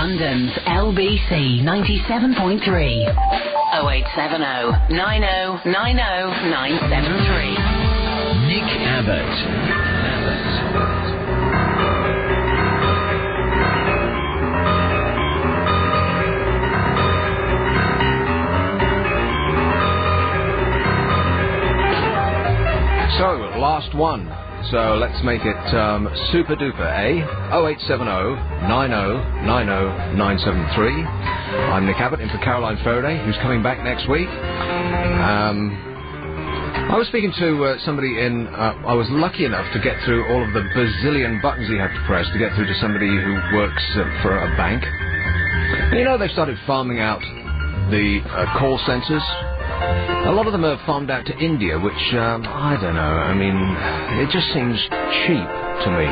London's LBC 97.3. 0870 90 90 973. Nick Abbot. So, last one. So let's make it super duper, eh? 0870 90 90 973. I'm Nick Abbot, in for Caroline Faraday, who's coming back next week. I was speaking to somebody in... I was lucky enough to get through all of the bazillion buttons you have to press to get through to somebody who works for a bank. And you know, they've started farming out the call centres. A lot of them are farmed out to India, which, I don't know, I mean, it just seems cheap to me.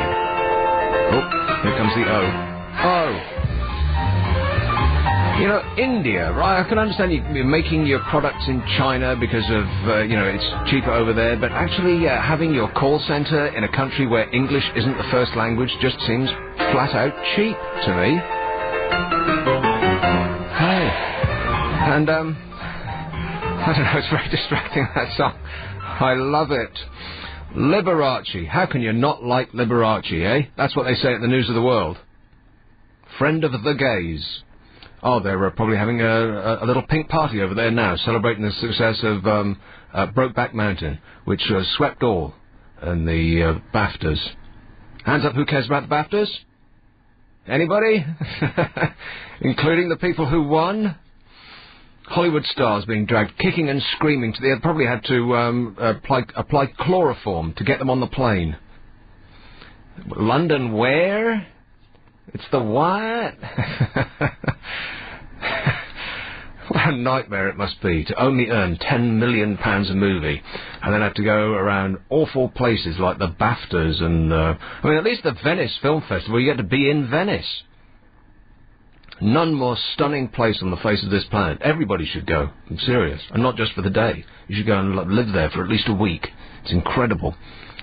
Oh, here comes the O. Oh. You know, India, right, I can understand you're making your products in China because of, you know, it's cheaper over there, but actually having your call centre in a country where English isn't the first language just seems flat out cheap to me. Hey. And, I don't know, it's very distracting, that song. I love it. Liberace. How can you not like Liberace, eh? That's what they say at the News of the World. Friend of the gays. Oh, they're probably having a little pink party over there now, celebrating the success of Brokeback Mountain, which swept all in the BAFTAs. Hands up, who cares about the BAFTAs? Anybody? Including the people who won? Hollywood stars being dragged kicking and screaming. They probably had to apply chloroform to get them on the plane. London where? It's the what? What a nightmare it must be to only earn £10 million a movie and then have to go around awful places like the BAFTAs and... I mean, at least the Venice Film Festival, you get to be in Venice. None more stunning place on the face of this planet. Everybody should go. I'm serious. And not just for the day. You should go and live there for at least a week. It's incredible.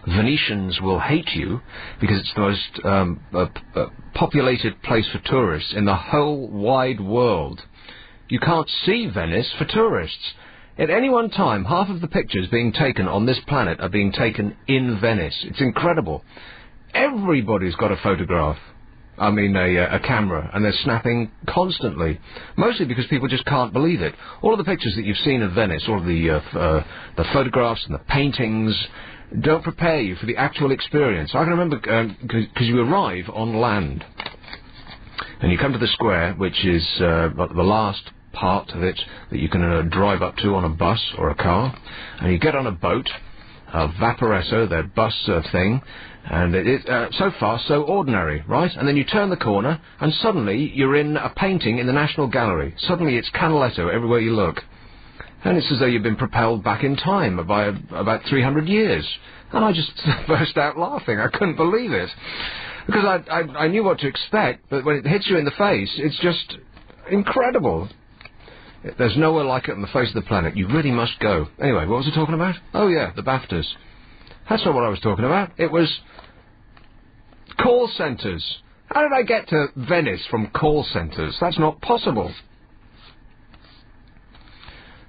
Venetians will hate you because it's the most populated place for tourists in the whole wide world. You can't see Venice for tourists. At any one time, half of the pictures being taken on this planet are being taken in Venice. It's incredible. Everybody's got a photograph. I mean, a camera, and they're snapping constantly, mostly because people just can't believe it. All of the pictures that you've seen of Venice, all of the photographs and the paintings, don't prepare you for the actual experience. I can remember, because you arrive on land, and you come to the square, which is the last part of it that you can drive up to on a bus or a car, and you get on a boat, a Vaporesso, their bus thing, and it is so far so ordinary, right? And then you turn the corner, and suddenly you're in a painting in the National Gallery. Suddenly it's Canaletto everywhere you look. And it's as though you've been propelled back in time by about 300 years. And I just burst out laughing. I couldn't believe it. Because I knew what to expect, but when it hits you in the face, it's just incredible. There's nowhere like it on the face of the planet. You really must go. Anyway, what was I talking about? Oh, yeah, the BAFTAs. That's not what I was talking about. It was call centres. How did I get to Venice from call centres? That's not possible.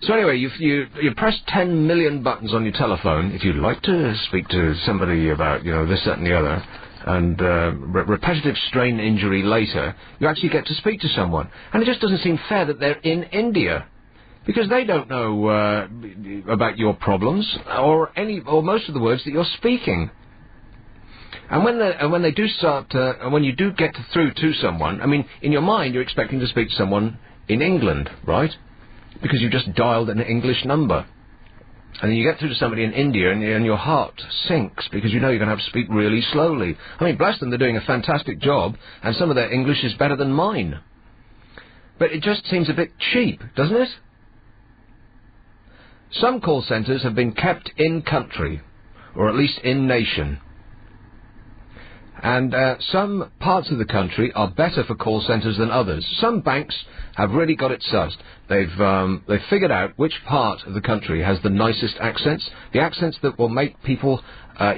So anyway, you press 10 million buttons on your telephone if you'd like to speak to somebody about, you know, this, that and the other, and repetitive strain injury later, you actually get to speak to someone. And it just doesn't seem fair that they're in India, because they don't know about your problems or most of the words that you're speaking. And when they do start, and when you do get through to someone, I mean, in your mind you're expecting to speak to someone in England, right? Because you just dialed an English number. And then you get through to somebody in India, and your heart sinks, because you know you're going to have to speak really slowly. I mean, bless them, they're doing a fantastic job, and some of their English is better than mine. But it just seems a bit cheap, doesn't it? Some call centres have been kept in country, or at least in nation. And some parts of the country are better for call centres than others. Some banks have really got it sussed. They've figured out which part of the country has the nicest accents, the accents that will make people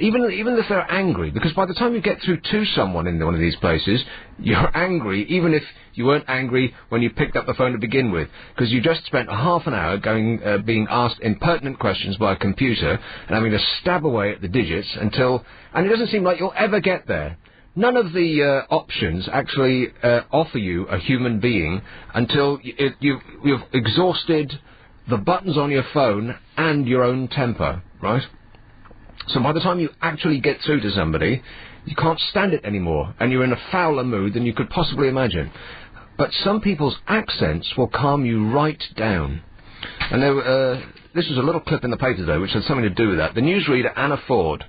even if they're angry, because by the time you get through to someone in one of these places, you're angry, even if you weren't angry when you picked up the phone to begin with, because you just spent half an hour being asked impertinent questions by a computer and having to stab away at the digits and it doesn't seem like you'll ever get there. None of the options actually offer you a human being until you've exhausted the buttons on your phone and your own temper, right? So by the time you actually get through to somebody, you can't stand it anymore, and you're in a fouler mood than you could possibly imagine. But some people's accents will calm you right down. And this was a little clip in the paper today which had something to do with that. The newsreader Anna Ford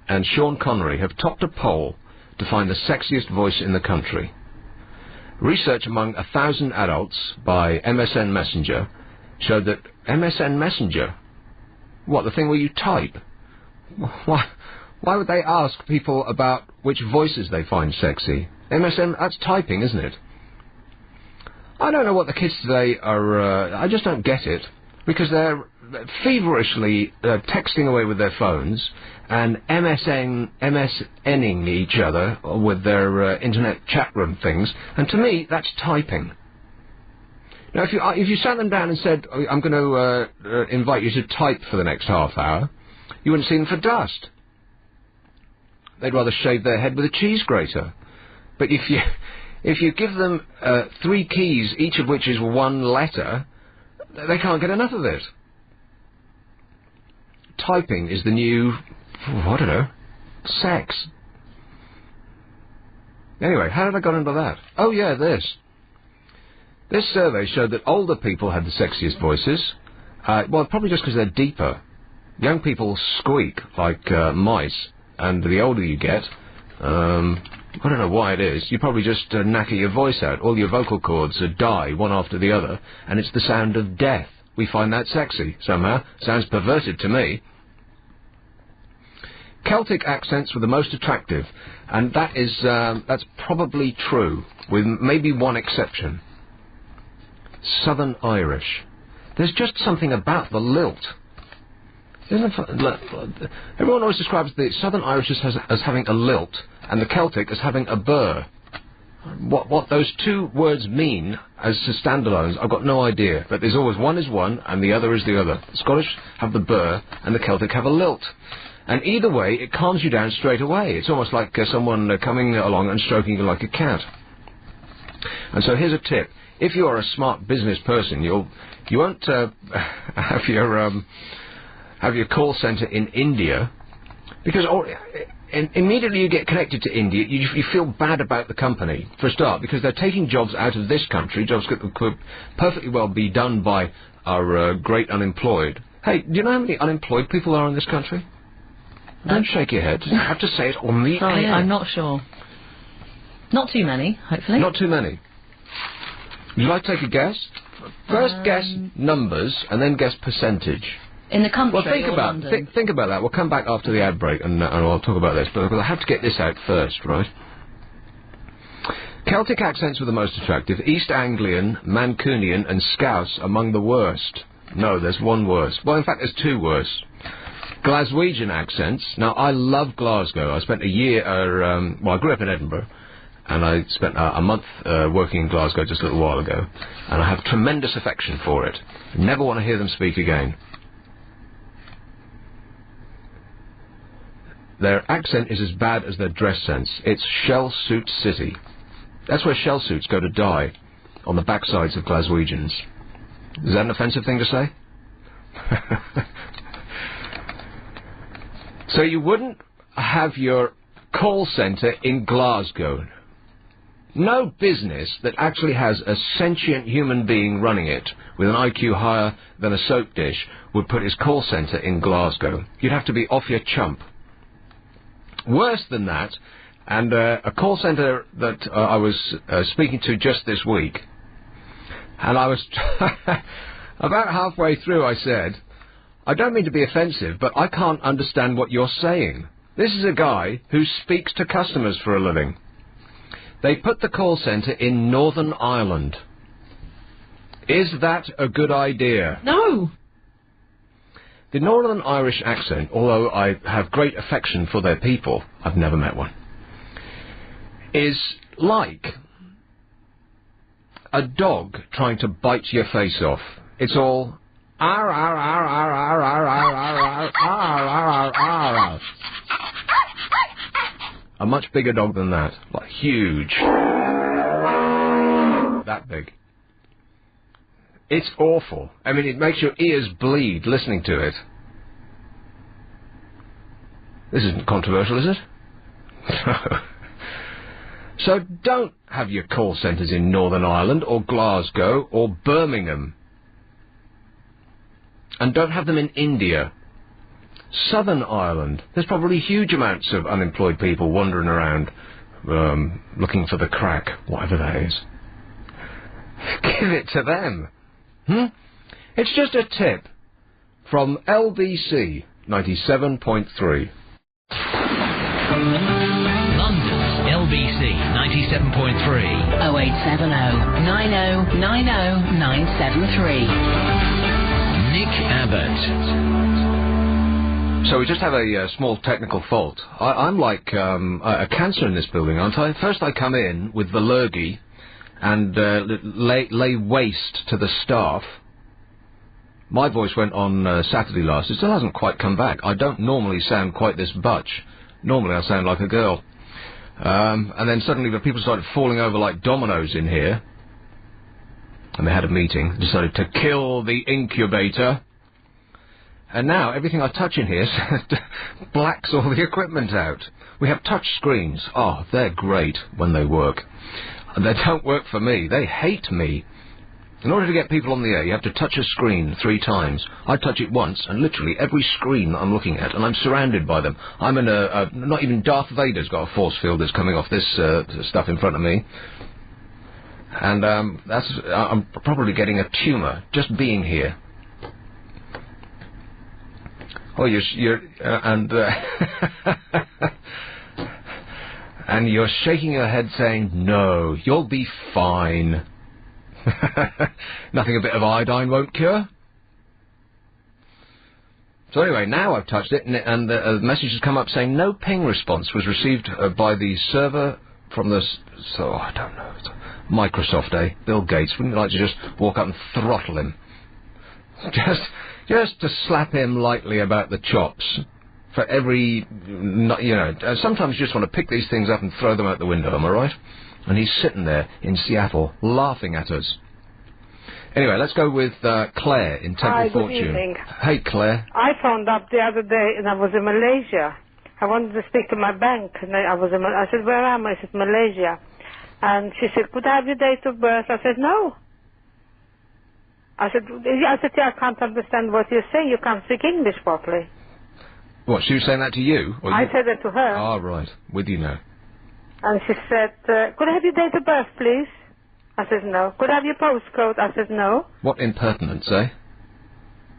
and Sean Connery have topped a poll to find the sexiest voice in the country. Research among 1,000 adults by MSN Messenger showed that MSN Messenger, what, the thing where you type? Why would they ask people about which voices they find sexy? MSN, that's typing, isn't it? I don't know what the kids today are... I just don't get it. Because they're feverishly texting away with their phones and MSNing each other with their internet chat room things. And to me, that's typing. Now, if you sat them down and said, I'm going to invite you to type for the next half hour, you wouldn't see them for dust. They'd rather shave their head with a cheese grater. But if you give them 3 keys, each of which is 1 letter, they can't get enough of it. Typing is the new, I don't know, sex. Anyway, how did I get into that? Oh yeah, this. This survey showed that older people had the sexiest voices. Well, probably just because they're deeper. Young people squeak like mice, and the older you get, I don't know why it is, you probably just knacker your voice out. All your vocal cords die one after the other, and it's the sound of death. We find that sexy, somehow. Sounds perverted to me. Celtic accents were the most attractive, and that's probably true, with maybe one exception. Southern Irish. There's just something about the lilt. Everyone always describes the Southern Irish as having a lilt, and the Celtic as having a burr. What those two words mean as standalones, I've got no idea. But there's always one is one, and the other is the other. The Scottish have the burr, and the Celtic have a lilt. And either way, it calms you down straight away. It's almost like someone coming along and stroking you like a cat. And so here's a tip. If you are a smart business person, you won't have your call centre in India, because immediately you get connected to India, you feel bad about the company, for a start, because they're taking jobs out of this country, jobs that could perfectly well be done by our great unemployed. Hey, do you know how many unemployed people are in this country? Don't shake your head. You have to say it on the Sorry, air. I'm not sure. Not too many, hopefully. Not too many. Would you like to take a guess? First guess numbers, and then guess percentage. In the country, Well, think or about London? think about that. We'll come back after the ad break, and I'll talk about this. But I have to get this out first, right? Celtic accents were the most attractive. East Anglian, Mancunian, and Scouse among the worst. No, there's one worse. Well, in fact, there's 2 worse. Glaswegian accents. Now, I love Glasgow. I spent a year. I grew up in Edinburgh, and I spent a month working in Glasgow just a little while ago, and I have tremendous affection for it. Never want to hear them speak again. Their accent is as bad as their dress sense. It's Shell Suit City. That's where shell suits go to die, on the backsides of Glaswegians. Is that an offensive thing to say? So you wouldn't have your call centre in Glasgow. No business that actually has a sentient human being running it, with an IQ higher than a soap dish, would put his call centre in Glasgow. You'd have to be off your chump. Worse than that, and a call centre that I was speaking to just this week, and I was about halfway through, I said, I don't mean to be offensive, but I can't understand what you're saying. This is a guy who speaks to customers for a living. They put the call centre in Northern Ireland. Is that a good idea? No. The Northern Irish accent, although I have great affection for their people, I've never met one, is like a dog trying to bite your face off. It's all ar ar ar ar ar ar ar ar ar ar ar ar. A much bigger dog than that, like huge, that big. It's awful. I mean, it makes your ears bleed listening to it. This isn't controversial, is it? So don't have your call centres in Northern Ireland or Glasgow or Birmingham. And don't have them in India. Southern Ireland. There's probably huge amounts of unemployed people wandering around looking for the crack, whatever that is. Give it to them. It's just a tip from LBC 97.3. London's LBC 97.3. 0870 90 90 973. Nick Abbott. So we just have a small technical fault. I'm like a cancer in this building, aren't I? First I come in with the lurgy and lay waste to the staff. My voice went on Saturday last. It still hasn't quite come back. I don't normally sound quite this butch. Normally I sound like a girl. And then suddenly the people started falling over like dominoes in here. And they had a meeting, decided to kill the incubator. And now everything I touch in here blacks all the equipment out. We have touch screens. Oh, they're great when they work. They don't work for me. They hate me. In order to get people on the air, you have to touch a screen 3 times. I touch it once, and literally every screen that I'm looking at, and I'm surrounded by them. I'm in not even Darth Vader's got a force field that's coming off this stuff in front of me. And I'm probably getting a tumour just being here. Oh, you're and you're shaking your head saying, no, you'll be fine. Nothing a bit of iodine won't cure. So anyway, now I've touched it, and the message has come up saying no ping response was received by the server from the... So, I don't know. Microsoft, eh? Bill Gates. Wouldn't you like to just walk up and throttle him? Just to slap him lightly about the chops. For every... sometimes you just want to pick these things up and throw them out the window, am I right? And he's sitting there in Seattle, laughing at us. Anyway, let's go with Claire in Temple Fortune. Good evening. Hey, Claire. I phoned up the other day and I was in Malaysia. I wanted to speak to my bank. And I said, where am I? She said, Malaysia. And she said, could I have your date of birth? I said, no. I said, yeah, I can't understand what you're saying. You can't speak English properly. What, she was saying that to you? Or I you? said that to her. Oh, right. With you now. And she said, could I have your date of birth, please? I said, no. Could I have your postcode? I said, no. What impertinence, eh?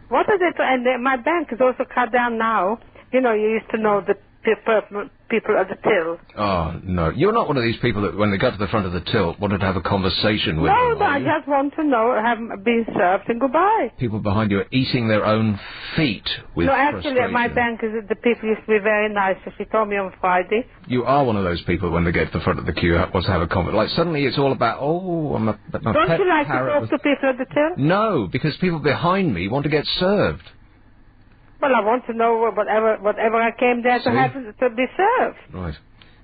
What are they and my bank is also cut down now. You know, you used to know the people at the till. Oh, no. You're not one of these people that, when they got to the front of the till, wanted to have a conversation with them, No, I just want to know, have been served and goodbye. People behind you are eating their own feet with actually, frustration. my bank, the people used to be very nice, so she told me on Friday. You are one of those people when they get to the front of the queue wants to have a conversation. Like, suddenly it's all about, my Don't pet you like to parrot talk to people at the till? No, because people behind me want to get served. Well, I want to know whatever I came there to have to be served. Right.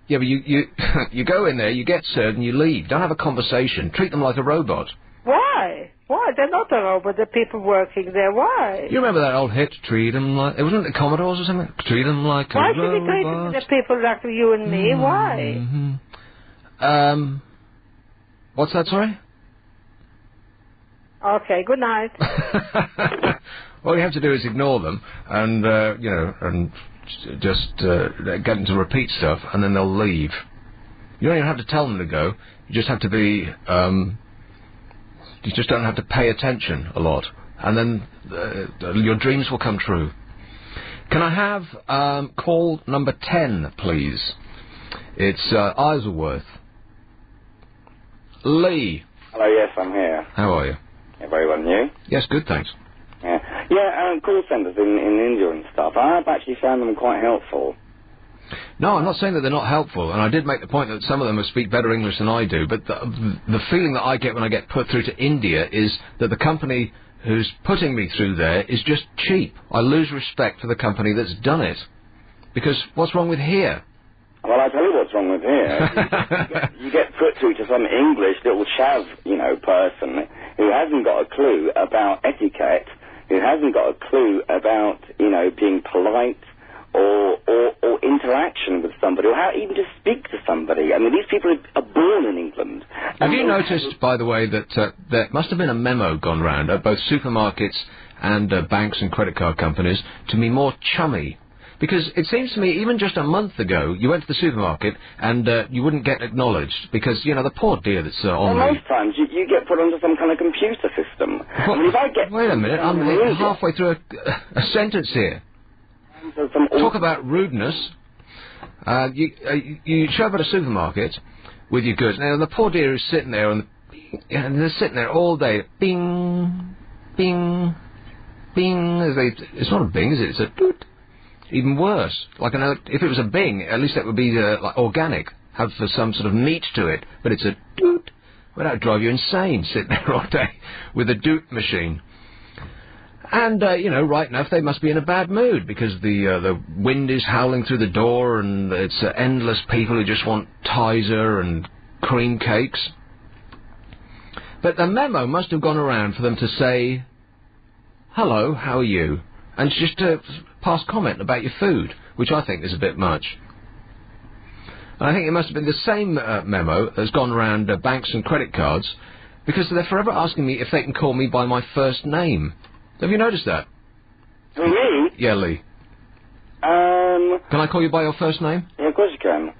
Yeah, but you you go in there, you get served, and you leave. Don't have a conversation. Treat them like a robot. Why? Why? They're not a robot. They're people working there. Why? You remember that old hit, treat them like... It wasn't the Commodores or something? Treat them like Why a should we treat the people like you and me? Why? What's that, sorry? Okay, good night. All you have to do is ignore them and, and just get them to repeat stuff, and then they'll leave. You don't even have to tell them to go. You just have to be... you just don't have to pay attention a lot. And then your dreams will come true. Can I have call number 10, please? It's Isleworth. Lee. Hello, yes, I'm here. How are you? Yeah, very well, and you? Yes, good, thanks. Yeah, Yeah, call centres in India and stuff. I have actually found them quite helpful. No, I'm not saying that they're not helpful, and I did make the point that some of them speak better English than I do, but the feeling that I get when I get put through to India is that the company who's putting me through there is just cheap. I lose respect for the company that's done it. Because what's wrong with here? Well, I'll tell you what's wrong with here. You get put through to some English little chav, person who hasn't got a clue about etiquette, who hasn't got a clue about, being polite or interaction with somebody, or how even to speak to somebody. I mean, these people are born in England. Have you noticed, by the way, that there must have been a memo gone round at both supermarkets and banks and credit card companies to be more chummy? Because it seems to me, even just a month ago, you went to the supermarket and you wouldn't get acknowledged because, the poor dear that's on well, most times you get put onto some kind of computer system. Well, I mean, if I get... Wait a minute, I'm halfway through a sentence here. Talk about rudeness. You show up at a supermarket with your goods. Now, the poor dear is sitting there, and they're sitting there all day. Bing, bing, bing. It's not a bing, is it? It's a doot. Even worse. If it was a bing, at least that would be like organic, have some sort of meat to it. But it's a doot. Well, that would drive you insane, sitting there all day with a doot machine. And, right enough, they must be in a bad mood because the wind is howling through the door and it's endless people who just want Tizer and cream cakes. But the memo must have gone around for them to say, hello, how are you? And just to pass comment about your food, which I think is a bit much. And I think it must have been the same memo that's gone around banks and credit cards because they're forever asking me if they can call me by my first name. Have you noticed that? Who, me? Yeah, Lee. Can I call you by your first name? Yeah, of course you can.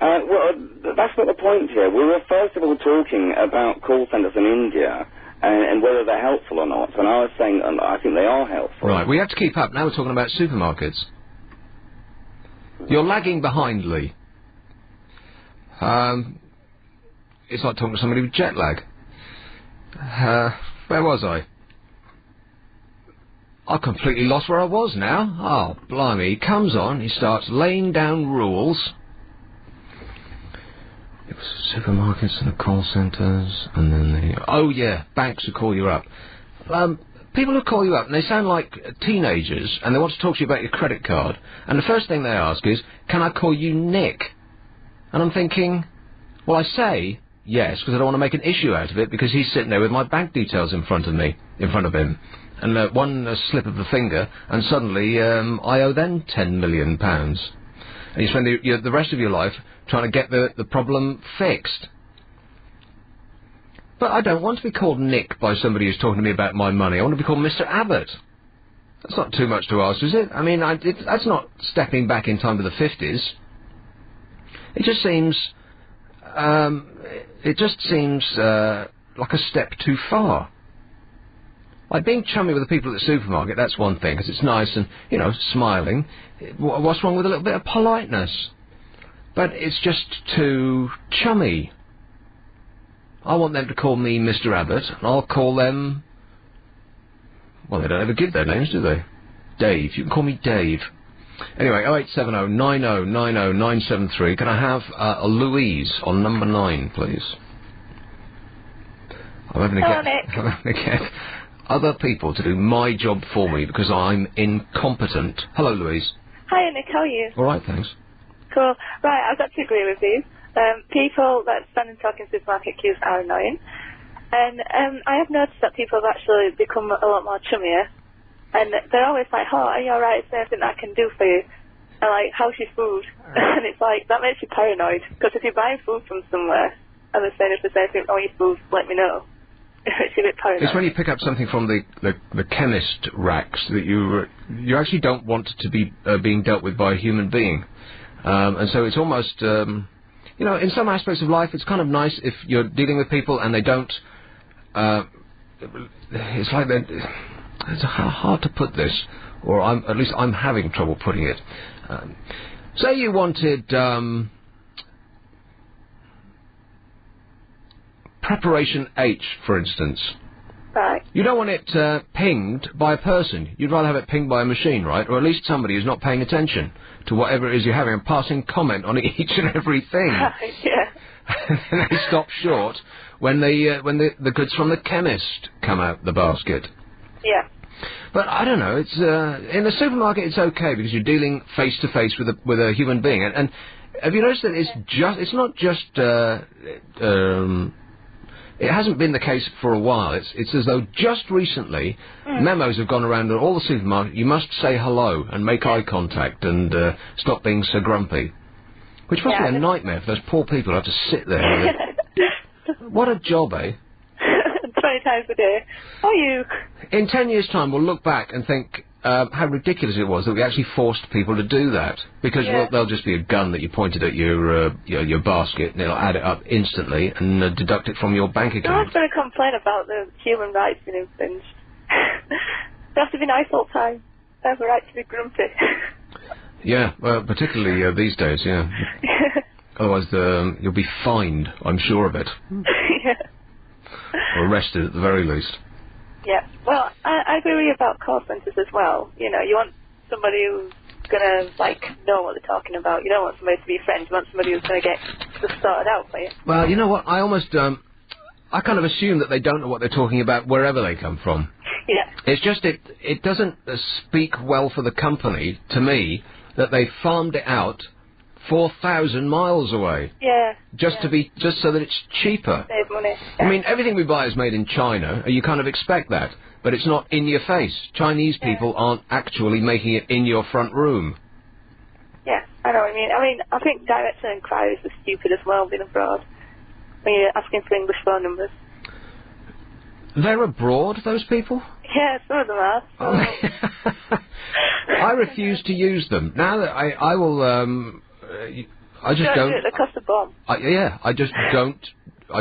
Well, that's not the point here. We were first of all talking about call centres in India and whether they're helpful or not. And I was saying I think they are helpful. Right, we have to keep up. Now we're talking about supermarkets. You're lagging behind, Lee. It's like talking to somebody with jet lag. Where was I? I completely lost where I was now. Oh, blimey. He comes on, he starts laying down rules. It was supermarkets and the call centres, and then oh yeah, banks who call you up. People who call you up, and they sound like teenagers, and they want to talk to you about your credit card, and the first thing they ask is, can I call you Nick? And I'm thinking, well, I say yes, because I don't want to make an issue out of it, because he's sitting there with my bank details in front of him. And one slip of the finger, and suddenly I owe them £10 million. And you spend the rest of your life trying to get the problem fixed. But I don't want to be called Nick by somebody who's talking to me about my money. I want to be called Mr. Abbot. That's not too much to ask, is it? I mean, that's not stepping back in time to the 50s. It just seems like a step too far. Like being chummy with the people at the supermarket, that's one thing, because it's nice and, smiling. What's wrong with a little bit of politeness? But it's just too chummy. I want them to call me Mr. Abbott, and I'll call them... Well, they don't ever give their names, do they? Dave. You can call me Dave. Anyway, 0870 90 90 973. Can I have a Louise on number 9, please? I'm having to get other people to do my job for me because I'm incompetent. Hello, Louise. Hi, Nick. How are you? All right, thanks. Cool. Right, I've got to agree with you. People that stand and talk in supermarket queues are annoying. And I have noticed that people have actually become a lot more chummier. And they're always like, oh, are you alright? Is there anything I can do for you? And like, how's your food? And it's like, that makes you paranoid. Because if you're buying food from somewhere and they're saying if there's anything wrong with your food, let me know. It's a bit paranoid. It's when you pick up something from the chemist racks that you actually don't want to be being dealt with by a human being. And so it's almost, in some aspects of life, it's kind of nice if you're dealing with people and they don't, it's like it's hard to put this, or at least I'm having trouble putting it. Say you wanted preparation H, for instance. Right. You don't want it pinged by a person. You'd rather have it pinged by a machine, right? Or at least somebody who's not paying attention to whatever it is you're having and passing comment on each and every thing. Right, yeah. And they stop short when the goods from the chemist come out the basket. Yeah. But I don't know. It's in the supermarket. It's okay because you're dealing face to face with a human being. And have you noticed that it's not just it hasn't been the case for a while. It's as though just recently memos have gone around all the supermarkets. You must say hello and make eye contact and stop being so grumpy. Which must be a nightmare for those poor people who have to sit there. What a job, eh? 20 times a day. How are you? In 10 years' time, we'll look back and think how ridiculous it was that we actually forced people to do that. Because there'll just be a gun that you pointed at your basket, and it'll add it up instantly and deduct it from your bank account. No one's going to complain about the human rights being infringed. They have to be nice all the time. They have a right to be grumpy. Yeah, well, particularly these days, yeah. Otherwise, you'll be fined, I'm sure of it. Yeah. Or arrested at the very least. Yeah. Well, I agree with you about call centres as well. You know, you want somebody who's going to, like, know what they're talking about. You don't want somebody to be a friend. You want somebody who's going to get stuff sorted out for you. Well, you know what? I almost, I kind of assume that they don't know what they're talking about wherever they come from. Yeah. It's just, it doesn't speak well for the company, to me, that they farmed it out 4,000 miles away. Yeah. Just so that it's cheaper. Save money. I mean, everything we buy is made in China. You kind of expect that. But it's not in your face. Chinese people aren't actually making it in your front room. Yeah, I know what I mean. I think direct inquiries are stupid as well, being abroad. When you're asking for English phone numbers. They're abroad, those people? Yeah, some of them are. Oh. I refuse to use them. Now that I will, I just don't. They cost a bomb. I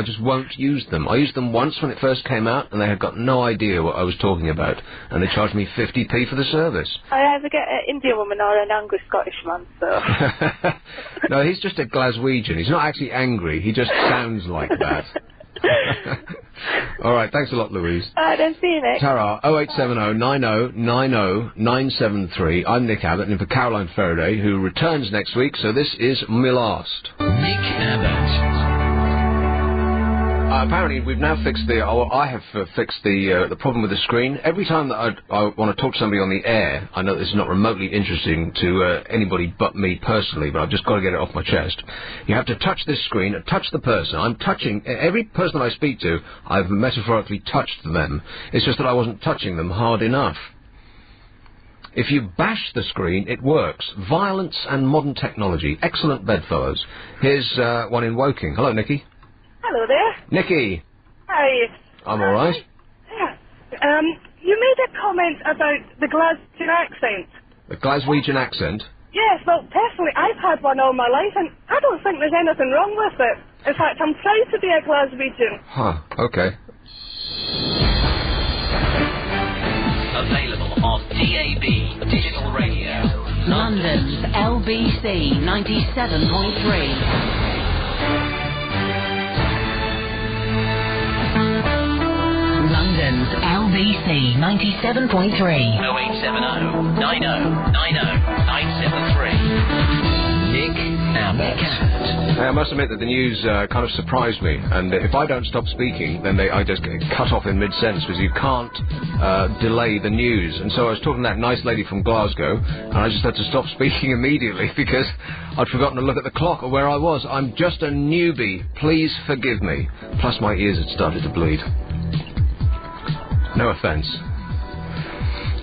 just won't use them. I used them once when it first came out, and they had got no idea what I was talking about, and they charged me 50p for the service. I either get an Indian woman or an angry Scottish man, so... No, he's just a Glaswegian. He's not actually angry. He just sounds like that. All right, thanks a lot, Louise. Then see you next. Tara, 0870 90 90 973. I'm Nick Abbott, and for Caroline Faraday, who returns next week, so this is my last. Nick Abbott. Apparently, we've now fixed I have fixed the problem with the screen. Every time that I want to talk to somebody on the air, I know this is not remotely interesting to anybody but me personally, but I've just got to get it off my chest. You have to touch this screen, touch the person. I'm touching every person I speak to. I've metaphorically touched them. It's just that I wasn't touching them hard enough. If you bash the screen, it works. Violence and modern technology. Excellent bedfellows. Here's one in Woking. Hello, Nikki. Hello there. Nikki. How are you? I'm all right. Yeah. You made a comment about the Glaswegian accent. The Glaswegian accent? Yes, well, personally, I've had one all my life, and I don't think there's anything wrong with it. In fact, I'm proud to be a Glaswegian. Huh, okay. Available on DAB, digital radio. London's LBC 97.3. London's LBC 97.3. 0870 90 90 973. Nick Abbott. I must admit that the news kind of surprised me, and if I don't stop speaking, then I just get cut off in mid-sentence, because you can't delay the news. And so I was talking to that nice lady from Glasgow, and I just had to stop speaking immediately because I'd forgotten to look at the clock or where I was. I'm just a newbie. Please forgive me. Plus my ears had started to bleed. No offence.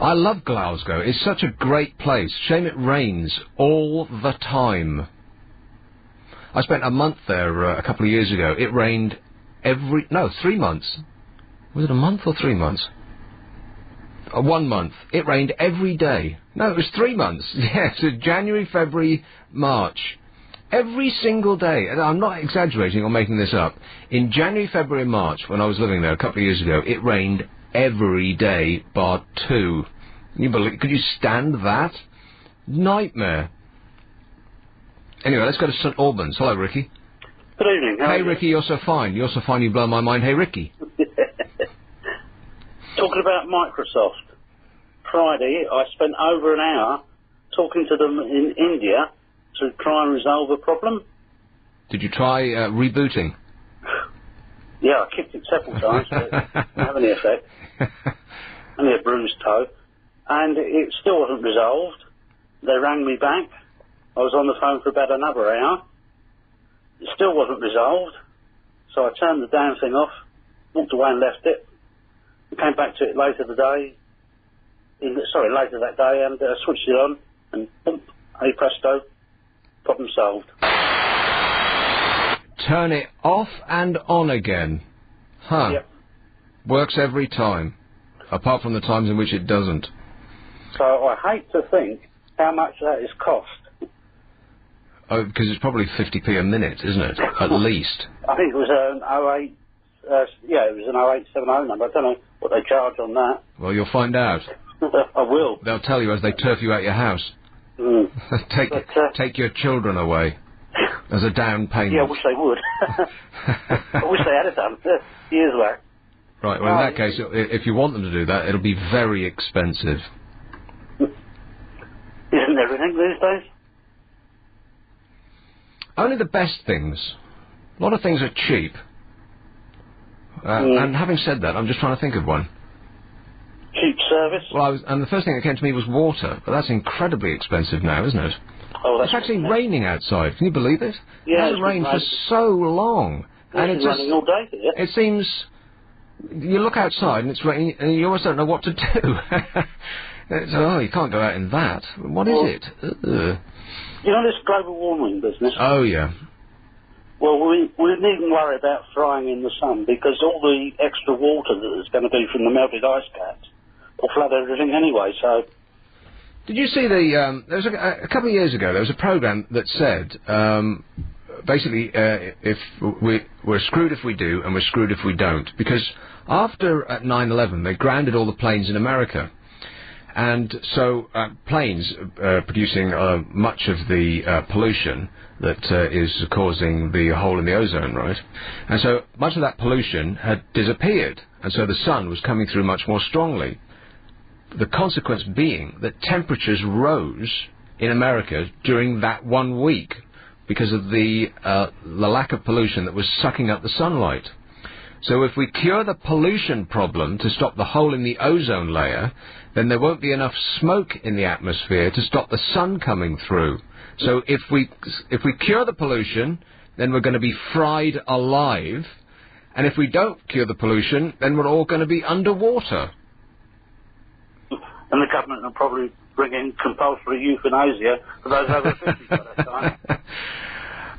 I love Glasgow. It's such a great place. Shame it rains all the time. I spent a month there a couple of years ago. It rained 3 months. Was it a month or 3 months? 1 month. It rained every day. No, it was 3 months. Yes, January, February, March. Every single day. And I'm not exaggerating or making this up. In January, February, March, when I was living there a couple of years ago, it rained every day bar 2. Could you stand that? Nightmare. Anyway, let's go to St Albans. Hello, Ricky. Good evening. Hey, Ricky, you're so fine. You're so fine, you blow my mind. Hey, Ricky. Talking about Microsoft, Friday I spent over an hour talking to them in India to try and resolve a problem. Did you try rebooting? Yeah, I kicked it several times, but it didn't have any effect. Only a bruised toe. And it still wasn't resolved. They rang me back. I was on the phone for about another hour. It still wasn't resolved. So I turned the damn thing off, walked away and left it. I came back to it later that day, and switched it on, and boom, hey presto, problem solved. Turn it off and on again. Huh. Yep. Works every time, apart from the times in which it doesn't. So I hate to think how much that is cost. Oh, because it's probably 50p a minute, isn't it? At least. I think it was an 08, it was an 0870 number. I don't know what they charge on that. Well, you'll find out. I will. They'll tell you as they turf you out your house. Mm. Take your children away as a down payment. Yeah, I wish they would. I wish they had it done years back. Right, well, in that case, if you want them to do that, it'll be very expensive. Isn't everything these days? Only the best things. A lot of things are cheap. And having said that, I'm just trying to think of one. Cheap service? Well, and the first thing that came to me was water, but that's incredibly expensive now, isn't it? Oh, that's it's actually raining outside. Can you believe it? Yeah, it hasn't rained for so long. And it's running all day here. It seems... You look outside and it's raining, and you almost don't know what to do. You can't go out in that. What is it? You know this global warming business? Oh, yeah. Well, we needn't worry about frying in the sun, because all the extra water that there's going to be from the melted ice caps will flood everything anyway, so... Did you see there was a couple of years ago, there was a programme that said, basically, if we're screwed if we do, and we're screwed if we don't. Because after 9/11, they grounded all the planes in America. And so planes producing much of the pollution that is causing the hole in the ozone, right? And so much of that pollution had disappeared, and so the sun was coming through much more strongly. The consequence being that temperatures rose in America during that 1 week because of the lack of pollution that was sucking up the sunlight. So if we cure the pollution problem to stop the hole in the ozone layer, then there won't be enough smoke in the atmosphere to stop the sun coming through. So if we cure the pollution, then we're going to be fried alive. And if we don't cure the pollution, then we're all going to be underwater. And the government will probably bring in compulsory euthanasia for those over 50 by that time.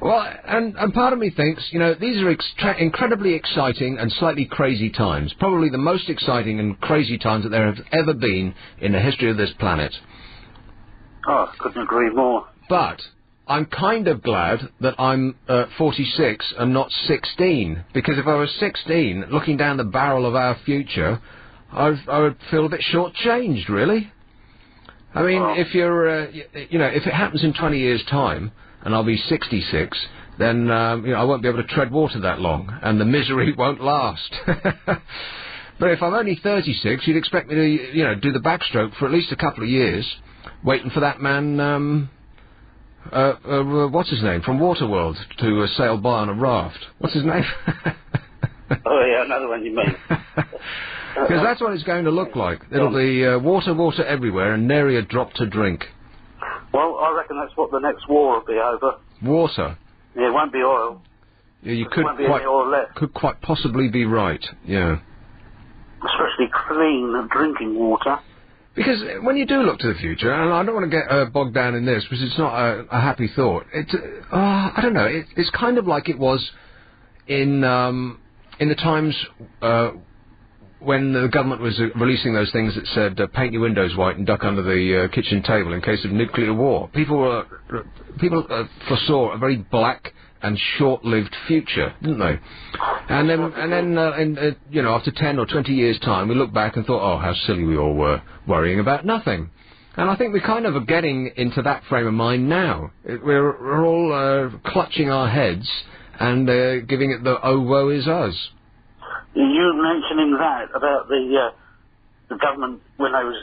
Well, and part of me thinks, these are incredibly exciting and slightly crazy times. Probably the most exciting and crazy times that there have ever been in the history of this planet. Oh, I couldn't agree more. But I'm kind of glad that I'm 46 and not 16. Because if I was 16, looking down the barrel of our future, I would feel a bit shortchanged, really. I mean, if you're, if it happens in 20 years' time, and I'll be 66, then I won't be able to tread water that long, and the misery won't last. But if I'm only 36, you'd expect me to, do the backstroke for at least a couple of years, waiting for that man, what's his name, from Waterworld, to sail by on a raft. What's his name? Oh, yeah, another one you mean. Because that's what it's going to look like. It'll be water everywhere, and nary a drop to drink. Well, I reckon that's what the next war will be over. Water? Yeah, it won't be oil. Yeah, you could quite possibly be right, yeah. Especially clean drinking water. Because when you do look to the future, and I don't want to get bogged down in this, because it's not a happy thought, I don't know, it's kind of like it was in the times when the government was releasing those things that said, paint your windows white and duck under the kitchen table in case of nuclear war. People foresaw a very black and short-lived future, didn't they? And then, after 10 or 20 years' time, we look back and thought, oh, how silly we all were, worrying about nothing. And I think we kind of are getting into that frame of mind now. We're all clutching our heads and giving it the, oh, woe is us. You mentioning that about the the government, when they was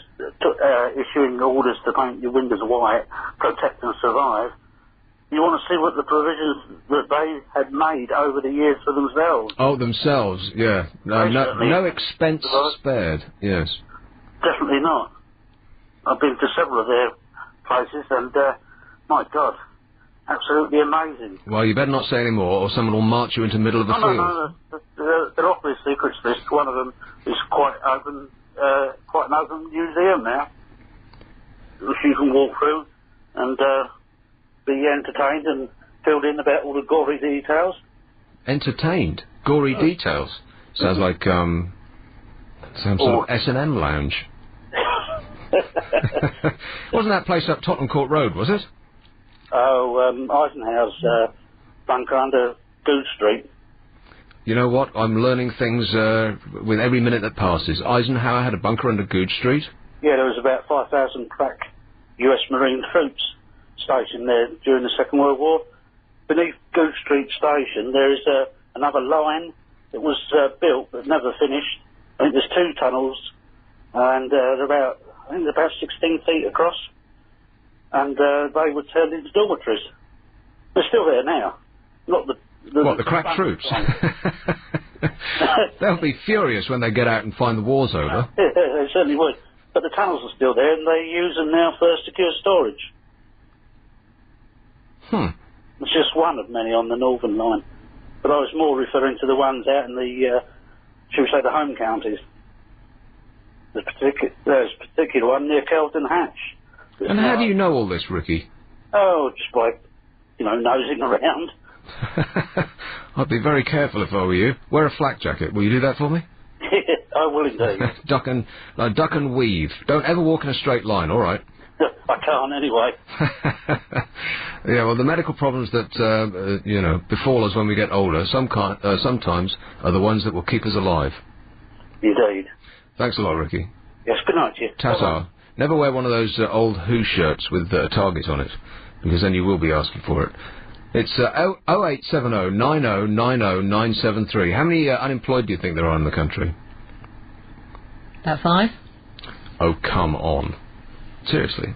issuing orders to paint your windows white, protect and survive, you want to see what the provisions that they had made over the years for themselves. Oh, themselves, yeah. No expense spared, yes. Definitely not. I've been to several of their places, and, my God, absolutely amazing. Well, you better not say any more, or someone will march you into the middle of the field. No, they're off their secrets list. One of them is quite an open museum now, which you can walk through and be entertained and filled in about all the gory details. Entertained? Gory details? Sounds like, some sort of S&M lounge. Wasn't that place up Tottenham Court Road, was it? Oh, Eisenhower's bunker under Goode Street. You know what? I'm learning things with every minute that passes. Eisenhower had a bunker under Goode Street? Yeah, there was about 5,000 crack US Marine troops stationed there during the Second World War. Beneath Goode Street Station, there is another line that was built but never finished. I think there's 2 tunnels, and they're about 16 feet across, and they were turned into dormitories. They're still there now. Not the crack troops? They'll be furious when they get out and find the war's over. Yeah, they certainly would. But the tunnels are still there, and they use them now for secure storage. It's just one of many on the Northern Line. But I was more referring to the ones out in the, shall we say, the home counties. There's a particular one near Kelton Hatch. And how do you know all this, Ricky? Oh, just by, nosing around. I'd be very careful if I were you. Wear a flak jacket. Will you do that for me? I will indeed. duck and weave. Don't ever walk in a straight line, all right? I can't anyway. Yeah, well, the medical problems that, befall us when we get older sometimes are the ones that will keep us alive. Indeed. Thanks a lot, Ricky. Yes, good night to you. Ta-ta. Never wear one of those old Who shirts with a target on it, because then you will be asking for it. It's 0870 90 90 973. How many unemployed do you think there are in the country? About 5. Oh, come on. Seriously.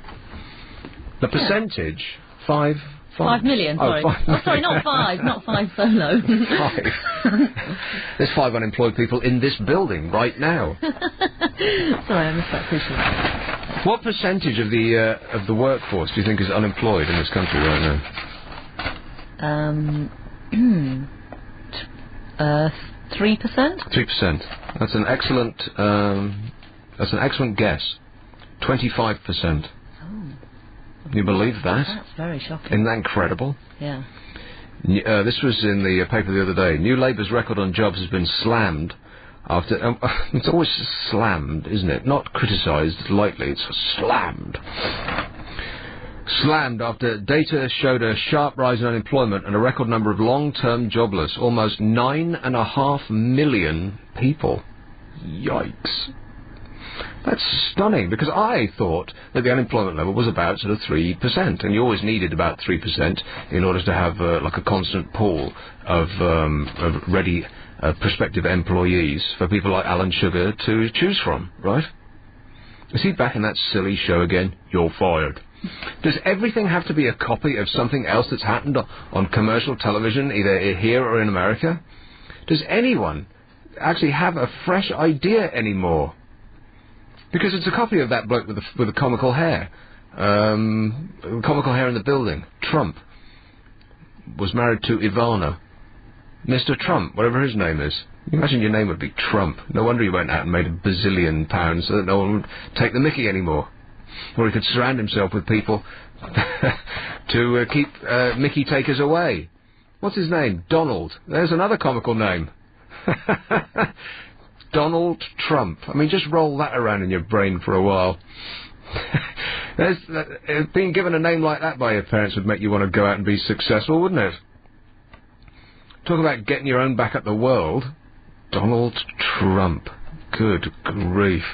The percentage, 5 million, sorry. Oh, 5 million. Sorry, not 5, not 5 solo. 5. There's 5 unemployed people in this building right now. Sorry, I missed that question. What percentage of the workforce do you think is unemployed in this country right now? 3%? 3%. That's an excellent guess. 25%. Can you believe that? That's very shocking. Isn't that incredible? Yeah. This was in the paper the other day. New Labour's record on jobs has been slammed after... it's always slammed, isn't it? Not criticised lightly, it's slammed. Slammed after data showed a sharp rise in unemployment and a record number of long-term jobless. Almost 9.5 million people. Yikes. That's stunning, because I thought that the unemployment level was about sort of 3%, and you always needed about 3% in order to have like a constant pool of ready prospective employees for people like Alan Sugar to choose from, right? Is he back in that silly show again? You're fired. Does everything have to be a copy of something else that's happened on commercial television, either here or in America? Does anyone actually have a fresh idea anymore? Because it's a copy of that bloke with the comical hair. Comical hair in the building. Trump was married to Ivana. Mr. Trump, whatever his name is. Imagine your name would be Trump. No wonder he went out and made £1 bazillion so that no one would take the mickey anymore. Or he could surround himself with people to keep mickey takers away. What's his name? Donald. There's another comical name. Donald Trump. I mean, just roll that around in your brain for a while. Being given a name like that by your parents would make you want to go out and be successful, wouldn't it? Talk about getting your own back at the world. Donald Trump. Good grief.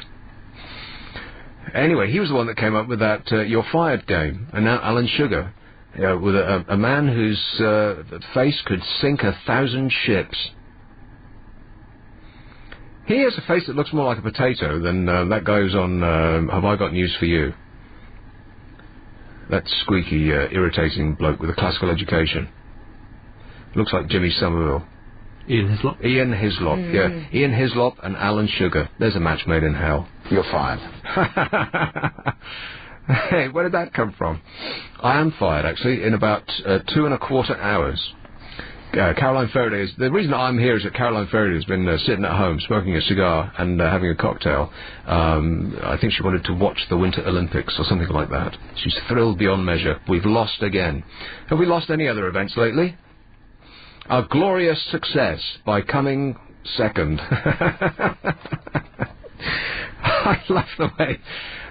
Anyway, he was the one that came up with that You're Fired game. And now Alan Sugar, with a man whose face could sink 1,000 ships. He has a face that looks more like a potato than that guy who's on Have I Got News for You? That squeaky, irritating bloke with a classical education. Looks like Jimmy Somerville. Ian Hislop? Ian Hislop, yeah. Ian Hislop and Alan Sugar. There's a match made in hell. You're fired. Hey, where did that come from? I am fired, actually, in about 2.25 hours. Caroline Faraday the reason I'm here is that Caroline Faraday has been sitting at home smoking a cigar and having a cocktail. I think she wanted to watch the Winter Olympics or something like that. She's thrilled beyond measure. We've lost again. Have we lost any other events lately? A glorious success by coming second. I love the way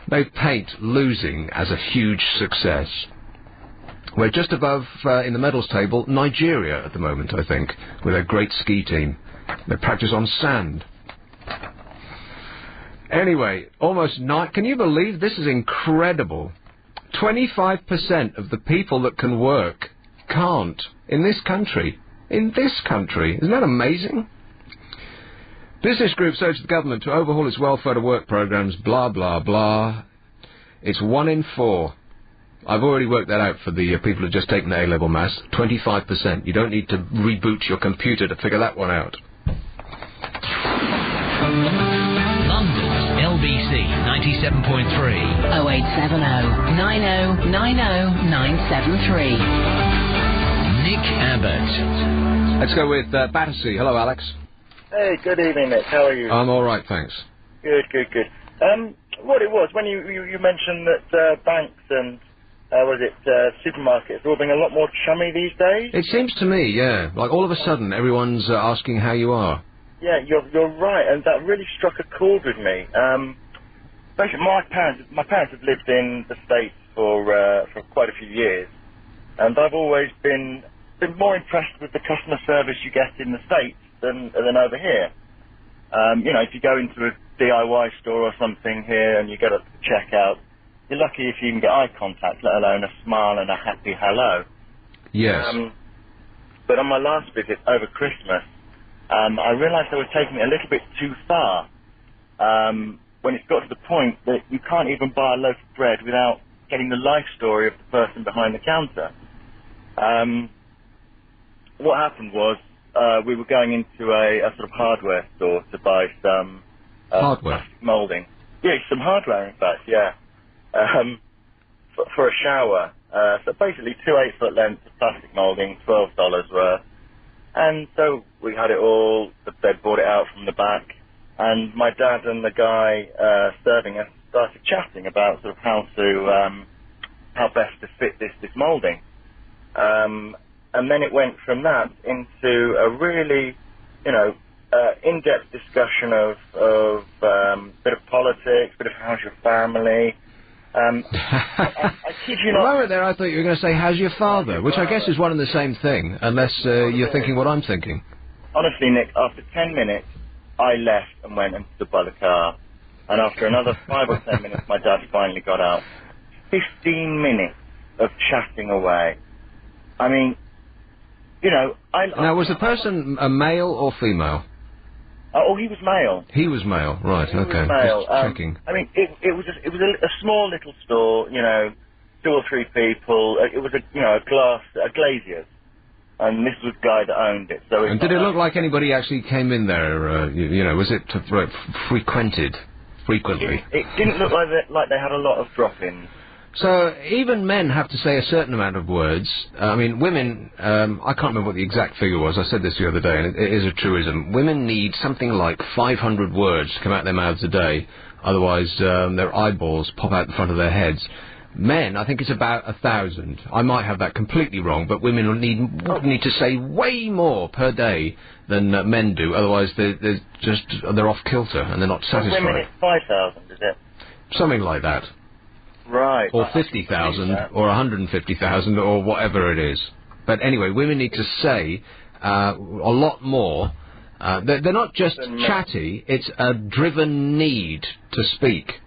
they paint losing as a huge success. We're just above, in the medals table, Nigeria at the moment, I think, with a great ski team. They practice on sand. Anyway, almost night. Can you believe this is incredible? 25% of the people that can work can't in this country. In this country. Isn't that amazing? Business groups urge the government to overhaul its welfare to work programs, blah, blah, blah. It's 1 in 4. I've already worked that out for the people who've just taken the A-level maths. 25%. You don't need to reboot your computer to figure that one out. London's LBC 97.3. 0870 90 90 973. Nick Abbott. Let's go with Battersea. Hello, Alex. Hey, good evening, Nick. How are you? I'm all right, thanks. Good. What it was, when you mentioned that banks and, supermarkets are all being a lot more chummy these days? It seems to me, yeah. Like, all of a sudden, everyone's asking how you are. Yeah, you're right, and that really struck a chord with me. Basically, my parents have lived in the States for quite a few years, and I've always been more impressed with the customer service you get in the States than over here. If you go into a DIY store or something here and you get up to the checkout, you're lucky if you even get eye contact, let alone a smile and a happy hello. Yes. But on my last visit over Christmas, I realised I was taking it a little bit too far. When it's got to the point that you can't even buy a loaf of bread without getting the life story of the person behind the counter. What happened was, we were going into a sort of hardware store to buy some hardware plastic moulding. Yeah, some hardware, in fact. Yeah, for a shower. So basically, 2 8-foot lengths of plastic moulding, $12 worth. And so we had it all. They brought it out from the back, and my dad and the guy serving us started chatting about sort of how best to fit this moulding. And then it went from that into a really, in-depth discussion of bit of politics, bit of how's your family. I kid you not. A moment there, I thought you were going to say, how's your father? Which I guess is one and the same thing, unless you're thinking what I'm thinking. Honestly, Nick, after 10 minutes, I left and went and stood by the car. And after another 5 or 10 minutes, my dad finally got out. 15 minutes of chatting away. I mean, Now, was the person a male or female? Oh, he was male. He was male, right? He okay. was male. Just checking. I mean, it was a small little store. 2 or 3 people. It was a glazier's, and this was the guy that owned it. So. And did it look like anybody actually came in there? Was it frequented frequently? It didn't look like they had a lot of drop-ins. So even men have to say a certain amount of words. I mean, women, I can't remember what the exact figure was. I said this the other day, and it is a truism. Women need something like 500 words to come out their mouths a day. Otherwise, their eyeballs pop out the front of their heads. Men, I think it's about 1,000. I might have that completely wrong, but women need to say way more per day than men do. Otherwise, they're off kilter and they're not satisfied. For women, it's 5,000, is it? Something like that. Right. Or 50,000, or 150,000, or whatever it is. But anyway, women need to say a lot more. They're not just chatty, it's a driven need to speak.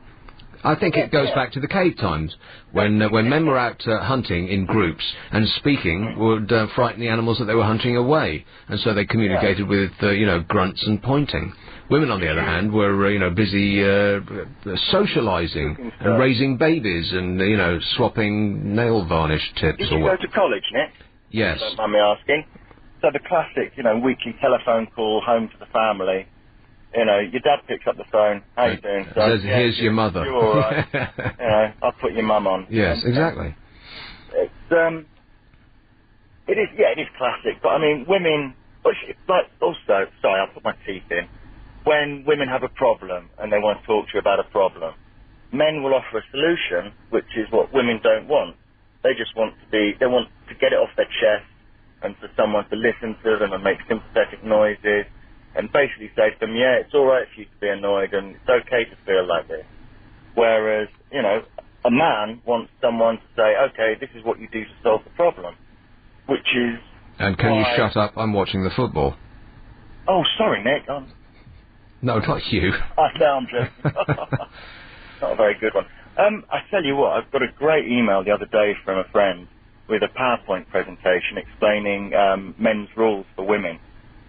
I think it goes back to the cave times, when men were out hunting in groups, and speaking would frighten the animals that they were hunting away. And so they communicated with, grunts and pointing. Women, on the other hand, were, busy socialising and raising babies and, swapping nail varnish tips Did or you go what. to college, Nick? Yes. Don't mind me asking. So the classic, weekly telephone call home to the family. Your dad picks up the phone. How you doing, son? Says, here's your mother. You're all right. I'll put your mum on. Yes, exactly. It is classic. But I mean, women. Sorry, I'll put my teeth in. When women have a problem and they want to talk to you about a problem, men will offer a solution, which is what women don't want. They just want they want to get it off their chest and for someone to listen to them and make sympathetic noises and basically say to them, yeah, it's all right for you to be annoyed and it's okay to feel like this. Whereas, a man wants someone to say, okay, this is what you do to solve the problem, which is... And can you shut up? I'm watching the football. Oh, sorry, Nick. No, not you. No, I'm joking. Not a very good one. I tell you what, I've got a great email the other day from a friend with a PowerPoint presentation explaining men's rules for women.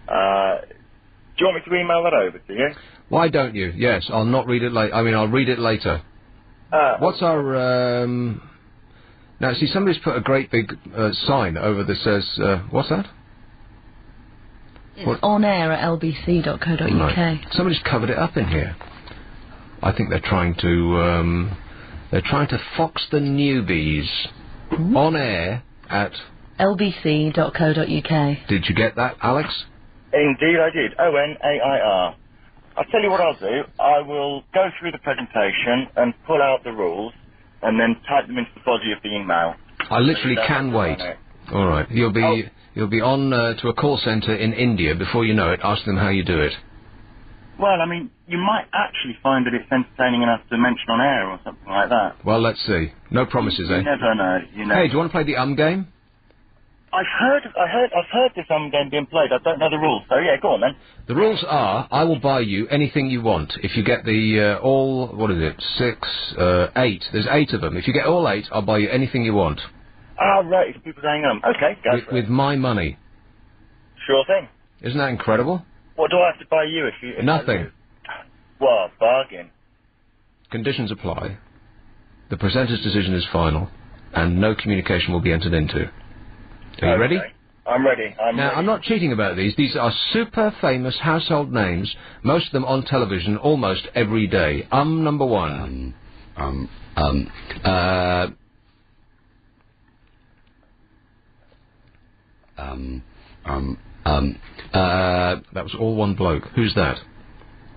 Do you want me to email that over to you? Why don't you? Yes, I'll not read it later. I'll read it later. What's our... Now, see, somebody's put a great big sign over that says... what's that? It's on air at lbc.co.uk. Right. Somebody's covered it up in here. I think they're trying to fox the newbies. On air at... lbc.co.uk. Did you get that, Alex? Indeed I did. ONAIR. I'll tell you what I'll do. I will go through the presentation and pull out the rules and then type them into the body of the email. I literally can wait. All right. You'll be on to a call centre in India before you know it. Ask them how you do it. Well, I mean, you might actually find that it's entertaining enough to mention on air or something like that. Well, let's see. No promises, eh? You never know. Hey, do you want to play the game? I've heard this game being played. I don't know the rules. So yeah, go on then. The rules are: I will buy you anything you want. If you get the what is it? 6, 8. There's 8 of them. If you get all 8, I'll buy you anything you want. Ah, right. It's people saying okay, go for it. With my money. Sure thing. Isn't that incredible? What do I have to buy you if you? Nothing. Well, bargain. Conditions apply. The presenter's decision is final, and no communication will be entered into. Are you ready? I'm ready. I'm not cheating about these. These are super famous household names, most of them on television almost every day. Number 1. That was all one bloke. Who's that?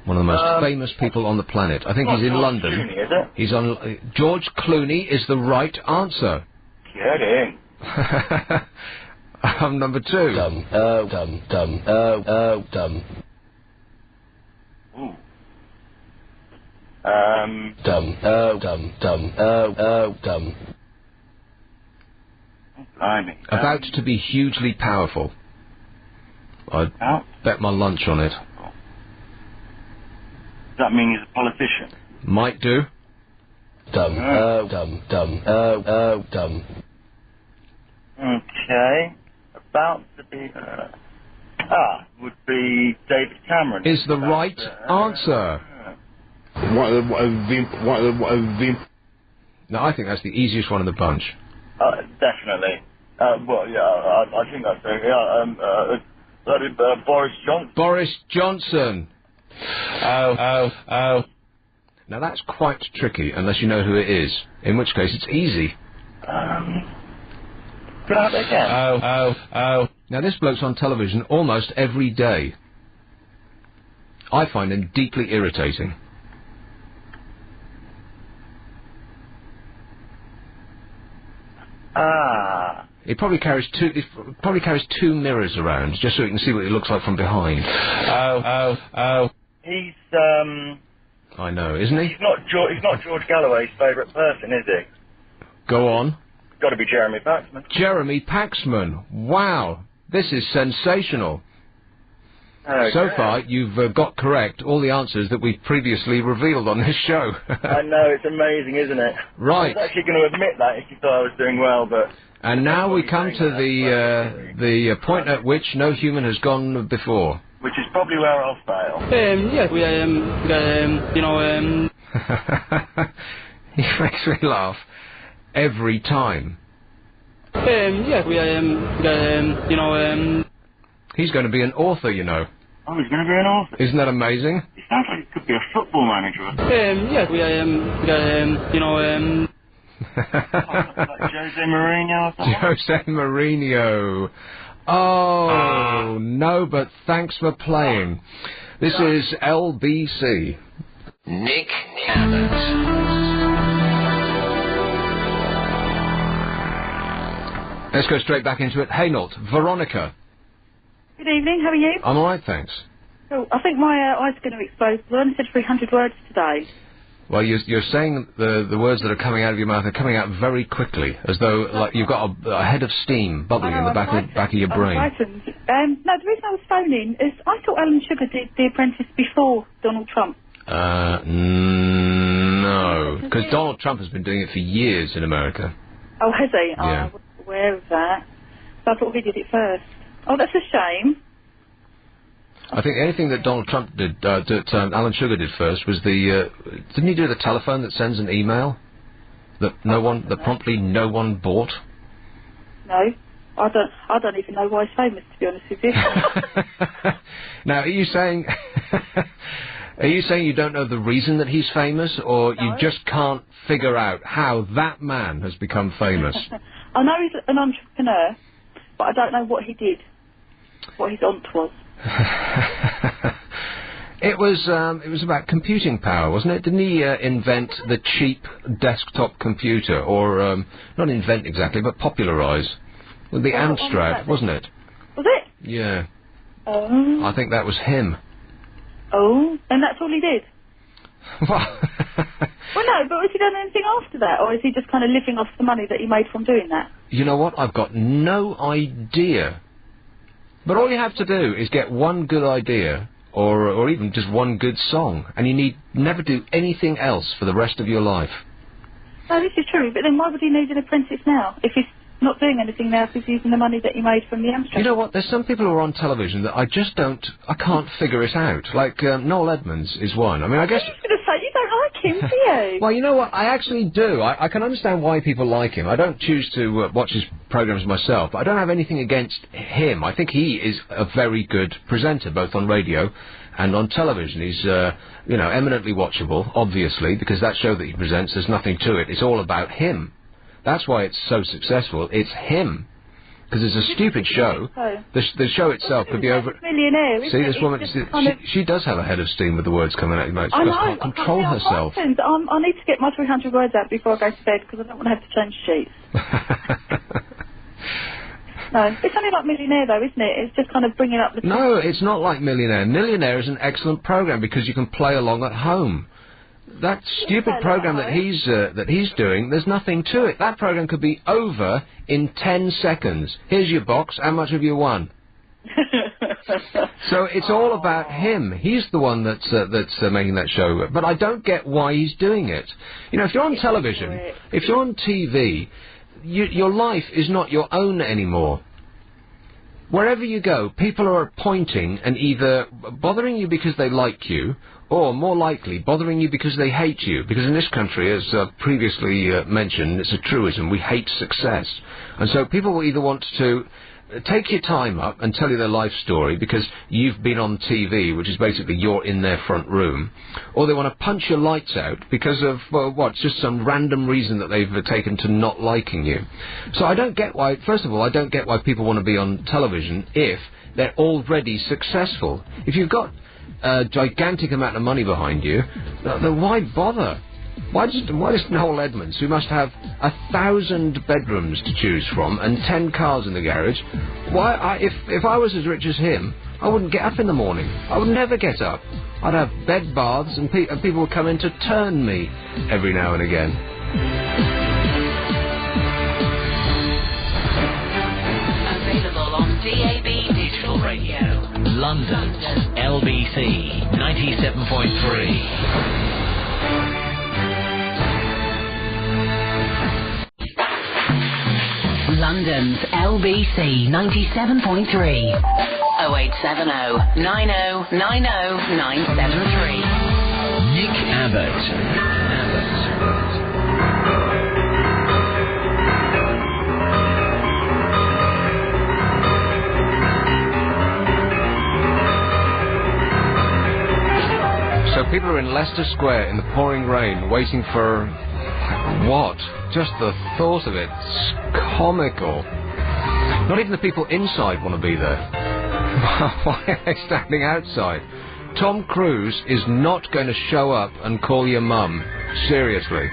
One of the most famous people on the planet. I think he's in London. Clooney, is it? He's on... George Clooney is the right answer. Get in. Number 2. Ooh. Blimey. About to be hugely powerful. I'd bet my lunch on it. Does that mean he's a politician? Might do. Okay. About to be... would be David Cameron. Is the right answer. No, I think that's the easiest one of the bunch. Definitely. Well, yeah, I think that's it. That is Boris Johnson. Boris Johnson. Oh. Now that's quite tricky, unless you know who it is. In which case, it's easy. Could I have it again? Oh. Now this bloke's on television almost every day. I find him deeply irritating. He probably carries two mirrors around, just so he can see what he looks like from behind. Oh. He's I know, isn't he? He's not George Galloway's favourite person, is he? Go on. Got to be Jeremy Paxman. Jeremy Paxman. Wow, this is sensational. Okay. So far, you've got correct all the answers that we've previously revealed on this show. I know, it's amazing, isn't it? Right. I was actually going to admit that if you thought I was doing well, but... And now we come to the point at which no human has gone before. which is probably where I'll fail. Yeah, He makes me laugh every time. He's going to be an author, you know. Oh, he's going to be an author. Isn't that amazing? He sounds like he could be a football manager. Like Jose Mourinho or something? Jose Mourinho. Oh, no, but thanks for playing. This is LBC. Nick Abbott. Let's go straight back into it. Hainault, Veronica. Good evening, how are you? I'm all right, thanks. Oh, I think my eyes are going to explode. I only said 300 words today. Well, you're saying the words that are coming out of your mouth are coming out very quickly, as though like you've got a head of steam bubbling in the back of your brain. No, the reason I was phoning is I thought Alan Sugar did The Apprentice before Donald Trump. No, because Donald Trump has been doing it for years in America. Oh, has he? Yeah. I wasn't aware of that. So I thought he did it first. Oh, that's a shame. I think anything that Donald Trump did, that Alan Sugar did first was didn't he do the telephone that sends an email that promptly no one bought? No, I don't even know why he's famous, to be honest with you. Now, are you saying you don't know the reason that he's famous, or you just can't figure out how that man has become famous? I know he's an entrepreneur, but I don't know what he did, what his aunt was. It was about computing power, wasn't it? Didn't he invent the cheap desktop computer, or not invent exactly, but popularise with the Amstrad, wasn't it? Was it? Yeah. Oh. I think that was him. Oh, and that's all he did. Well, no, but has he done anything after that, or is he just kind of living off the money that he made from doing that? You know what? I've got no idea. But all you have to do is get one good idea, or even just one good song, and you need never do anything else for the rest of your life. No, this is true, but then why would he need an apprentice now? If he's not doing anything now, if he's using the money that he made from the Amstrad. You know what? There's some people who are on television that I can't figure it out. Like Noel Edmonds is one. I mean, I guess... I was going to say, you don't like him, do you? Well, you know what? I actually do. I can understand why people like him. I don't choose to watch his programmes myself, but I don't have anything against him. I think he is a very good presenter, both on radio and on television. He's, eminently watchable, obviously, because that show that he presents, there's nothing to it. It's all about him. That's why it's so successful. It's him. Because it's a stupid show. The show itself could be over... Millionaire, See, this woman, she does have a head of steam with the words coming out of her mouth. She can't control herself. I need to get my 300 words out before I go to bed, because I don't want to have to change sheets. No, it's only like Millionaire, though, isn't it? It's just kind of bringing up the... No, it's not like Millionaire. Millionaire is an excellent programme, because you can play along at home. That stupid programme that he's doing, there's nothing to it. That programme could be over in 10 seconds. Here's your box. How much have you won? So it's all about him. He's the one that's making that show. But I don't get why he's doing it. You know, if you're on television, if you're on TV, your life is not your own anymore. Wherever you go, people are pointing and either bothering you because they like you, or more likely bothering you because they hate you. Because in this country, as previously mentioned, it's a truism, we hate success. And so people will either want to take your time up and tell you their life story because you've been on TV, which is basically you're in their front room, or they want to punch your lights out because of, just some random reason that they've taken to not liking you. So I don't get why, first of all, I don't get why people want to be on television if they're already successful. If you've got a gigantic amount of money behind you, then why bother? Why does Noel Edmonds, who must have 1,000 bedrooms to choose from and 10 cars in the garage, if I was as rich as him, I wouldn't get up in the morning. I would never get up. I'd have bed baths and people would come in to turn me every now and again. Available on DAB Digital Radio. London, LBC 97.3. London's LBC 97.3. 0870 90 90 973. Nick Abbott. So people are in Leicester Square in the pouring rain, waiting for what? Just the thought of it's comical. Not even the people inside want to be there. Why are they standing outside? Tom Cruise is not going to show up and call your mum. Seriously.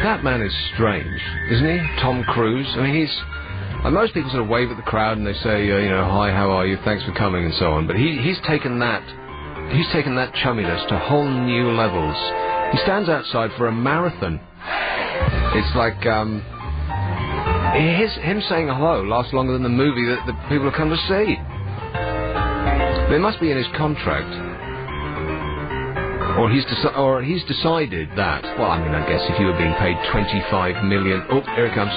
That man is strange, isn't he? Tom Cruise. I mean, most people sort of wave at the crowd and they say, hi, how are you? Thanks for coming and so on. But he's taken that chumminess to whole new levels. He stands outside for a marathon. It's like him saying hello lasts longer than the movie that the people have come to see. There must be in his contract, or he's decided that. Well, I mean, I guess if you were being paid 25 million, oh, here it comes,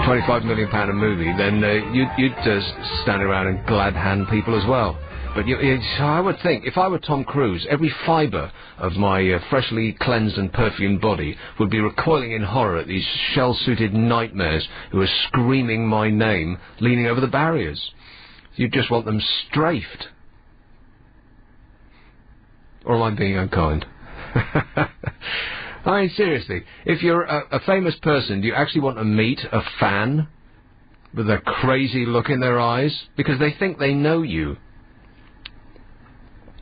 25 million pound a movie, then you'd just stand around and glad hand people as well. But I would think, if I were Tom Cruise, every fibre of my freshly cleansed and perfumed body would be recoiling in horror at these shell-suited nightmares who are screaming my name, leaning over the barriers. You'd just want them strafed. Or am I being unkind? I mean, seriously, if you're a famous person, do you actually want to meet a fan with a crazy look in their eyes? Because they think they know you.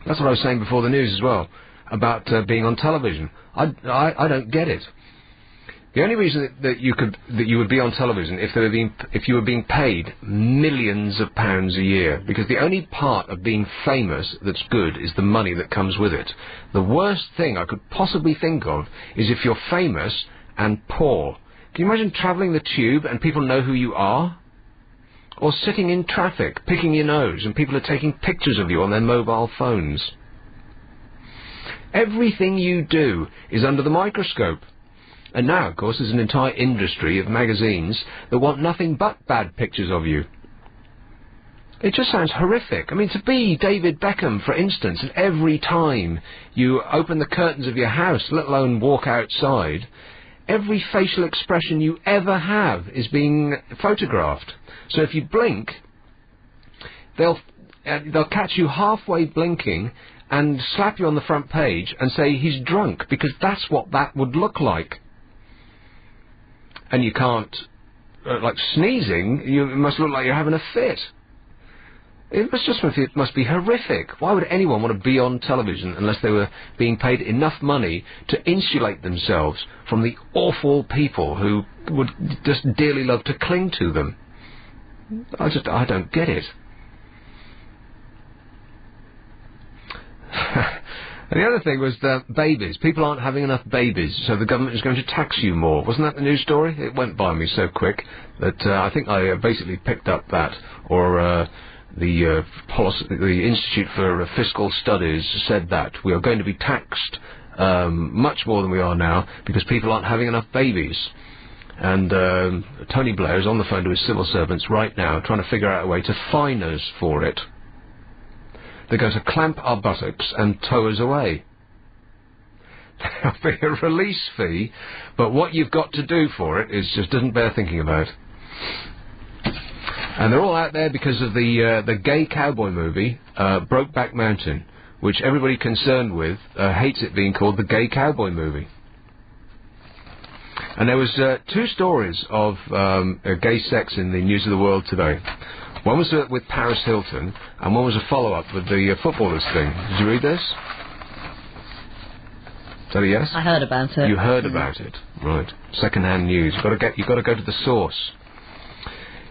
That's what I was saying before the news as well, about being on television. I don't get it. The only reason that you would be on television if you were being paid millions of pounds a year, because the only part of being famous that's good is the money that comes with it. The worst thing I could possibly think of is if you're famous and poor. Can you imagine travelling the tube and people know who you are? Or sitting in traffic, picking your nose, and people are taking pictures of you on their mobile phones. Everything you do is under the microscope. And now, of course, there's an entire industry of magazines that want nothing but bad pictures of you. It just sounds horrific. I mean, to be David Beckham, for instance, and every time you open the curtains of your house, let alone walk outside, every facial expression you ever have is being photographed. So if you blink, they'll catch you halfway blinking and slap you on the front page and say he's drunk, because that's what that would look like. And you can't, like sneezing, you must look like you're having a fit. It must be horrific. Why would anyone want to be on television unless they were being paid enough money to insulate themselves from the awful people who would just dearly love to cling to them? I don't get it. And the other thing was babies. People aren't having enough babies, so the government is going to tax you more. Wasn't that the news story? It went by me so quick that I think I basically picked up that, or the Institute for Fiscal Studies said that we are going to be taxed much more than we are now because people aren't having enough babies. And Tony Blair is on the phone to his civil servants right now trying to figure out a way to fine us for it. They're going to clamp our buttocks and tow us away. There'll be a release fee, but what you've got to do for it just doesn't bear thinking about. And they're all out there because of the gay cowboy movie, Brokeback Mountain, which everybody concerned with hates it being called the gay cowboy movie. And there was 2 stories of gay sex in the News of the World today. One was with Paris Hilton, and one was a follow-up with the footballers thing. Did you read this? Is that a yes? I heard about it. You heard about it, right? Second-hand news. You've got to go to the source.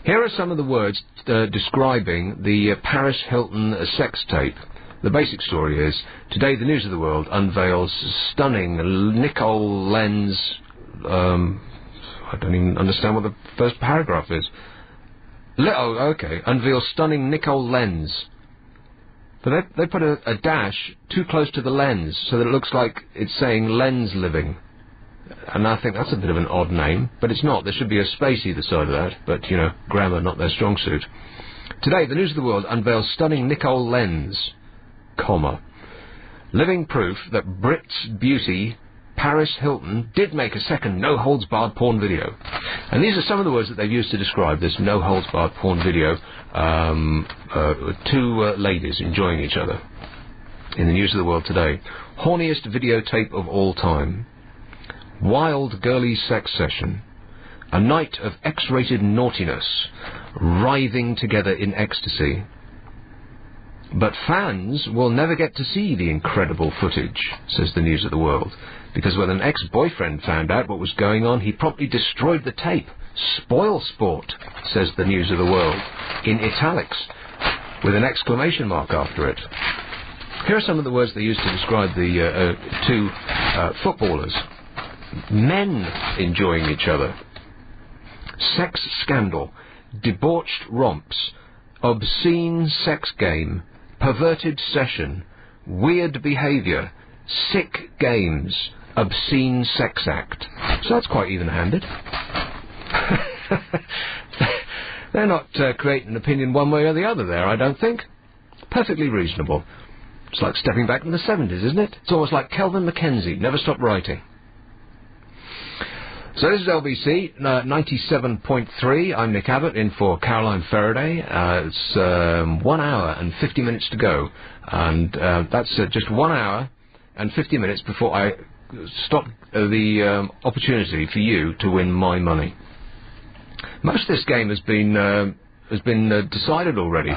Here are some of the words describing the Paris Hilton sex tape. The basic story is, today the News of the World unveils stunning Nicole Lenz. I don't even understand what the first paragraph is. Unveils stunning Nicole Lenz. But they put a dash too close to the lens, so that it looks like it's saying lens living. And I think that's a bit of an odd name, but it's not. There should be a space either side of that, but, you know, grammar not their strong suit. Today, the News of the World unveils stunning Nicole Lenz, comma, living proof that Brit's beauty Paris Hilton did make a second no-holds-barred porn video. And these are some of the words that they've used to describe this no-holds-barred porn video. Two ladies enjoying each other. In the News of the World today. Horniest videotape of all time. Wild girly sex session. A night of X-rated naughtiness. Writhing together in ecstasy. But fans will never get to see the incredible footage, says the News of the World. Because when an ex-boyfriend found out what was going on, he promptly destroyed the tape. Spoil sport, says the News of the World, in italics, with an exclamation mark after it. Here are some of the words they used to describe the two footballers. Men enjoying each other. Sex scandal. Debauched romps. Obscene sex game. Perverted session. Weird behaviour. Sick games. Obscene sex act. So that's quite even-handed. They're not creating an opinion one way or the other there, I don't think. Perfectly reasonable. It's like stepping back in the 70s, isn't it? It's almost like Kelvin Mackenzie, never stopped writing. So this is LBC 97.3. I'm Nick Abbott, in for Caroline Faraday. It's 1 hour and 50 minutes to go. And that's just 1 hour and 50 minutes before I stop the opportunity for you to win my money. Most of this game has been decided already.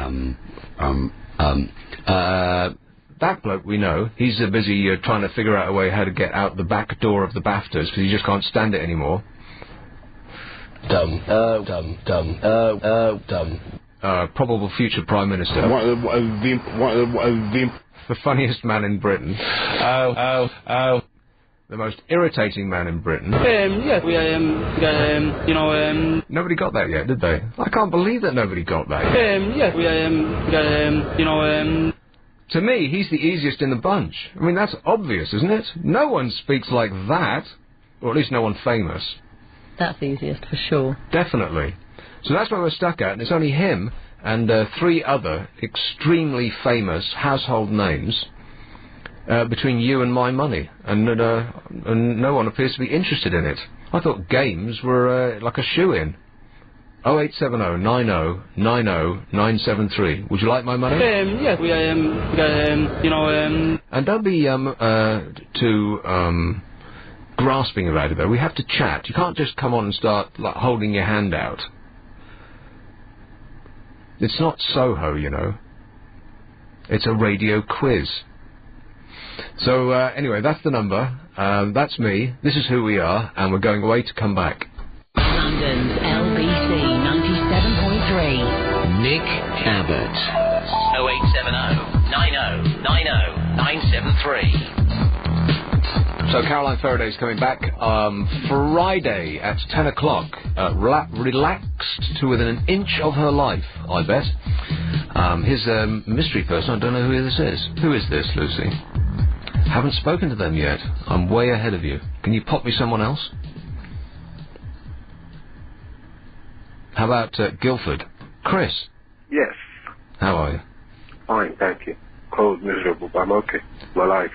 That bloke we know, he's busy trying to figure out a way how to get out the back door of the BAFTAs because he just can't stand it anymore. Dumb. Probable future Prime Minister. The funniest man in Britain. The most irritating man in Britain. Yes, Nobody got that yet, did they? I can't believe that nobody got that yet. Yes, To me, he's the easiest in the bunch. I mean, that's obvious, isn't it? No one speaks like that. Or at least no one famous. That's easiest, for sure. Definitely. So that's where we're stuck at, and it's only him and 3 other extremely famous household names between you and my money. And no one appears to be interested in it. I thought games were like a shoe-in. 0870 90 90 973. Would you like my money? Yes, And don't be too grasping about it, though. We have to chat. You can't just come on and start like holding your hand out. It's not Soho, you know. It's a radio quiz. So anyway, that's the number. That's me. This is who we are, and we're going away to come back. London's LBC 97.3. Nick Abbott. 0870 90 90 973. So Caroline Faraday's coming back Friday at 10 o'clock. Relaxed to within an inch of her life, I bet. Here's a mystery person. I don't know who this is. Who is this, Lucy? Haven't spoken to them yet. I'm way ahead of you. Can you pop me someone else? How about Guildford? Chris? Yes. How are you? Fine, thank you. Cold, miserable, but I'm okay. My life.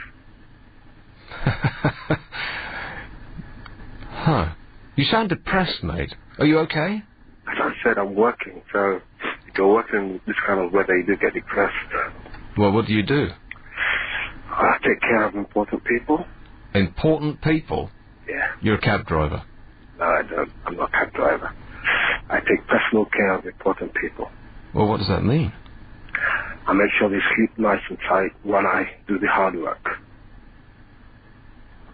Huh. You sound depressed, mate. Are you okay? As I said, I'm working, so if you're working in this kind of weather, you do get depressed. Well, what do you do? I take care of important people. Important people? Yeah. You're a cab driver? No, I don't. I'm not a cab driver. I take personal care of important people. Well, what does that mean? I make sure they sleep nice and tight when I do the hard work.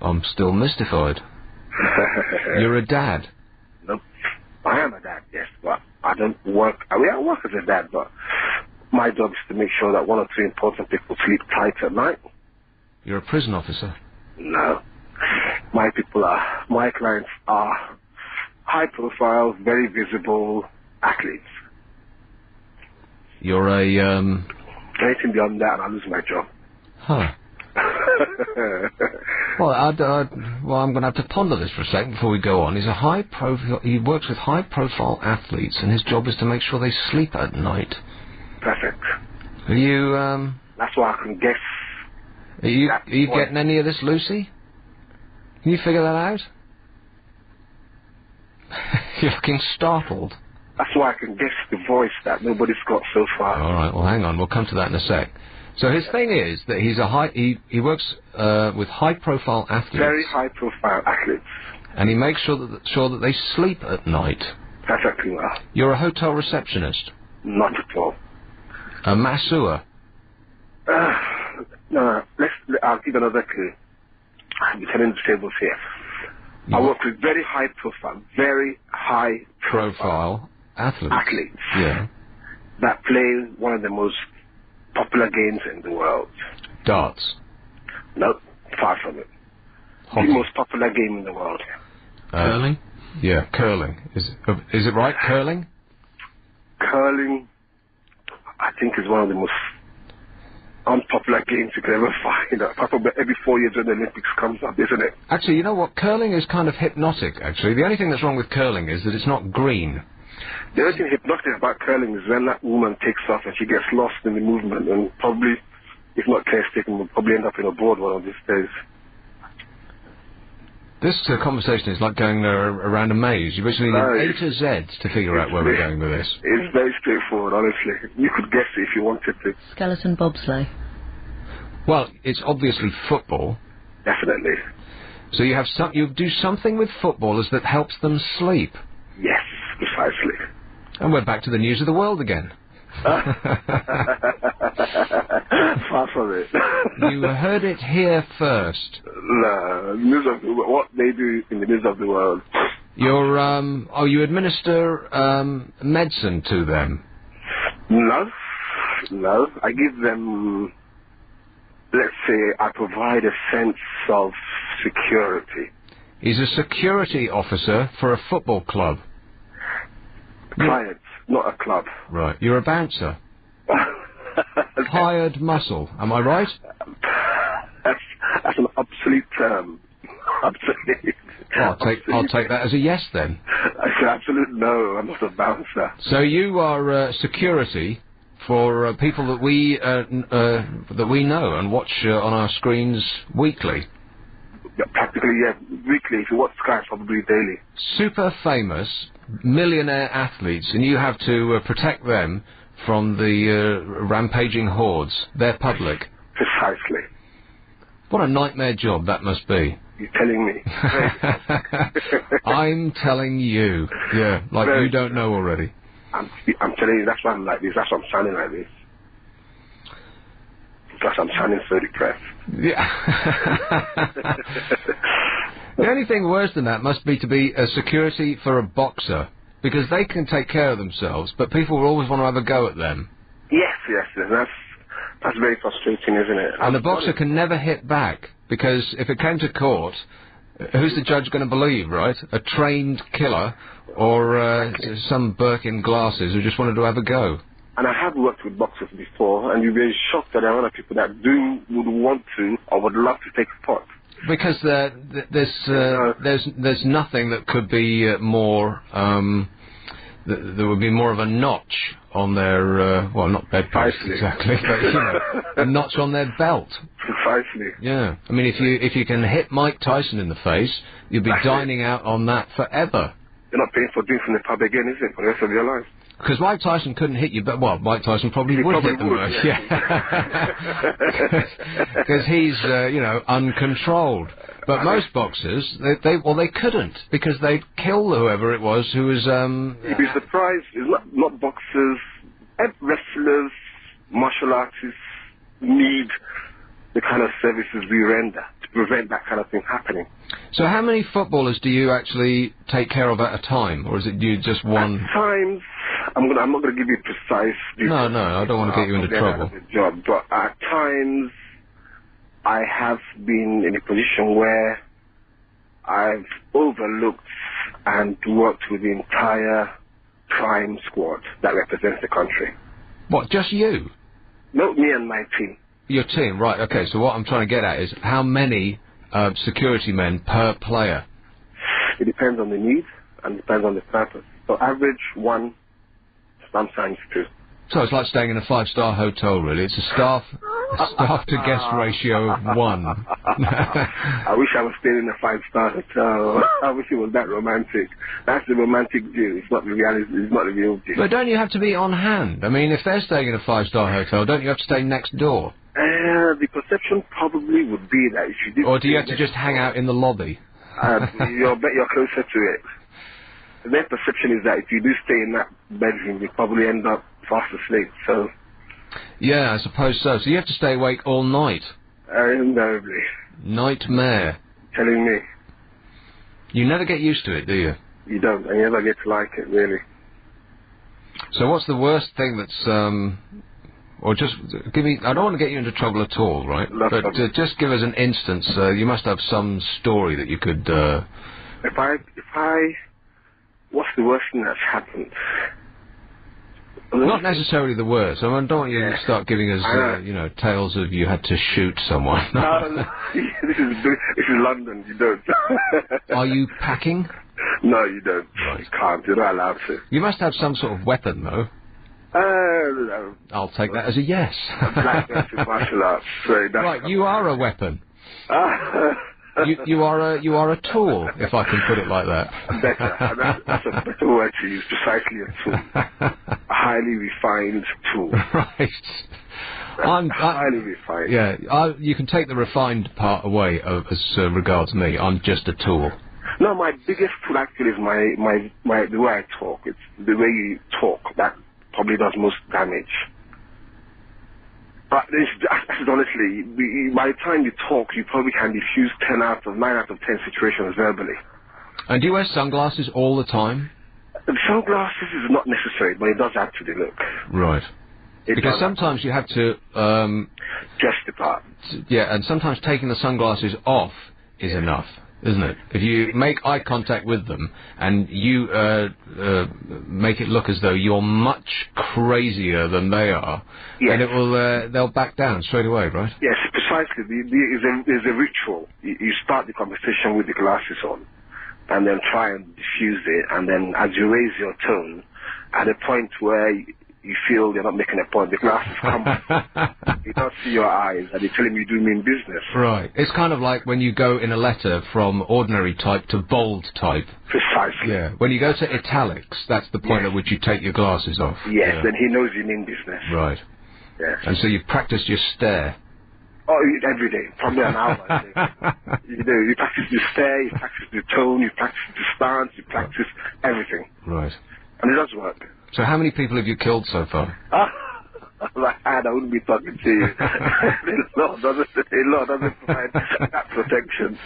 I'm still mystified. You're a dad? Nope. I am a dad, yes, but I don't work. I mean, I work as a dad, but my job is to make sure that 1 or 2 important people sleep tight at night. You're a prison officer? No. My clients are high profile, very visible athletes. You're a, Anything beyond that, and I lose my job. Huh. Well, I'm going to have to ponder this for a second before we go on. He's a high-profile. He works with high-profile athletes, and his job is to make sure they sleep at night. Perfect. Are you? That's why I can guess. Are you getting any of this, Lucy? Can you figure that out? You're looking startled. That's why I can guess the voice that nobody's got so far. All right. Well, hang on. We'll come to that in a sec. So his thing is that he's he works with high-profile athletes. Very high-profile athletes. And he makes sure that they sleep at night. Perfectly well. You're a hotel receptionist. Not at all. A masseur. No. I'll give another clue. I'll be telling the tables here. I work with very high-profile athletes. Yeah. That play one of the most popular games in the world. Darts. No, far from it. Hockey. The most popular game in the world. Curling? Yeah, curling. Is it right, curling? Curling, I think, is one of the most unpopular games you can ever find. Apart from every 4 years when the Olympics comes up, isn't it? Actually, you know what? Curling is kind of hypnotic, actually. The only thing that's wrong with curling is that it's not green. The only thing hypnotic about curling is when that woman takes off and she gets lost in the movement, and probably, if not caretaken, will probably end up in a board one of these days. This conversation is like going around a maze. You basically need A to Z to figure out where we're going with this. It's very straightforward, honestly. You could guess it if you wanted to. Skeleton bobsleigh. Well, it's obviously football. Definitely. So you do something with footballers that helps them sleep. Yes, precisely. And we're back to the news of the world again. Far from it. You heard it here first. No, what they do in the news of the world. You administer medicine to them? No. I give them, let's say, I provide a sense of security. He's a security officer for a football club. Clients, not a club. Right. You're a bouncer. Hired muscle. Am I right? That's an obsolete term. Obsolete. I'll take that as a yes then. I said absolute no. I'm not a bouncer. So you are security for people that we know and watch on our screens weekly. Yeah, practically, yeah. Weekly. If you watch Sky, probably daily. Super famous millionaire athletes, and you have to protect them from the rampaging hordes. They're public. Precisely. What a nightmare job that must be. You're telling me. I'm telling you. Yeah, like you don't know already. I'm telling you, that's why I'm like this. That's why I'm sounding like this. Because I'm sounding so depressed. Yeah. The only thing worse than that must be to be a security for a boxer, because they can take care of themselves, but people will always want to have a go at them. Yes. That's very frustrating, isn't it? And the boxer can never hit back, because if it came to court, who's the judge going to believe, right? A trained killer or some Burke in glasses who just wanted to have a go? And I have worked with boxers before, and you'd be shocked that there are other people that would want to or would love to take part. Because there's nothing that could be more. There would be more of a notch on their well, not bedpost exactly, but a notch on their belt. Precisely. Yeah, I mean, if you can hit Mike Tyson in the face, you'll be dining out on that forever. You're not paying for drinks in the pub again, is it, for the rest of your life? Because Mike Tyson couldn't hit you, but well, Mike Tyson probably would hit the most, yeah. Because he's uncontrolled. But most boxers, they couldn't, because they'd kill whoever it was who was. You'd be surprised. It's not boxers, wrestlers, martial artists need the kind of services we render to prevent that kind of thing happening. So how many footballers do you actually take care of at a time, or is it you just one? At times, I'm not going to give you precise details. No, I don't want to get you into trouble. Job, but at times, I have been in a position where I've overlooked and worked with the entire crime squad that represents the country. What, just you? No, me and my team. Your team, right, okay. So what I'm trying to get at is how many security men per player? It depends on the need and depends on the purpose. So average 1, sometimes 2. So it's like staying in a 5-star hotel, really. It's a staff to guest ratio of 1. I wish I was staying in a 5-star hotel. I wish it was that romantic. That's the romantic view. It's not the reality. It's not the real view. But don't you have to be on hand? I mean, if they're staying in a 5-star hotel, don't you have to stay next door? The perception probably would be that if you did... Or do you have to just hang out in the lobby? You're closer to it. Their perception is that if you do stay in that bedroom, you probably end up fast asleep, so... Yeah, I suppose so. So you have to stay awake all night? Invariably. Nightmare. Telling me. You never get used to it, do you? You don't, and you never get to like it, really. So what's the worst thing that's, or just give me, I don't want to get you into trouble at all, right? But just give us an instance. You must have some story that you could, what's the worst thing that's happened? Not necessarily the worst. I don't want you to start giving us, tales of you had to shoot someone. No, this is London. You don't. Are you packing? No, you don't. Right. You can't. You're not allowed to. You must have some sort of weapon, though. No. I'll take that as a yes. Black belt in martial arts. So that's right, you are a weapon. You are a tool, if I can put it like that. Better. That's a better word to use. Precisely a tool. A highly refined tool. Right. Highly refined. Yeah, you can take the refined part away as regards me. I'm just a tool. No, my biggest tool actually is my the way I talk. It's the way you talk that probably does most damage. But honestly, by the time you talk, you probably can diffuse 9 out of 10 situations verbally. And do you wear sunglasses all the time? The sunglasses is not necessary, but it does add to the look. Right. Because sometimes you have to... dress the part. Yeah, and sometimes taking the sunglasses off is enough, isn't it? If you make eye contact with them and you make it look as though you're much crazier than they are, then it will they'll back down straight away, right? Yes, precisely. There's a ritual. You start the conversation with the glasses on, and then try and diffuse it, and then as you raise your tone, at a point where you feel you're not making a point, the glasses come you don't see your eyes, and you tell him you do mean business. Right. It's kind of like when you go in a letter from ordinary type to bold type. Precisely. Yeah. When you go to italics, that's the point at which you take your glasses off. Yes, then he knows you mean business. Right. Yes. And so you've practiced your stare. Oh, every day, probably an hour a day. You practice your stare, you practice the tone, you practice the stance, you practice everything. Right. And it does work. So how many people have you killed so far? I wouldn't be talking to you. The law doesn't provide that protection.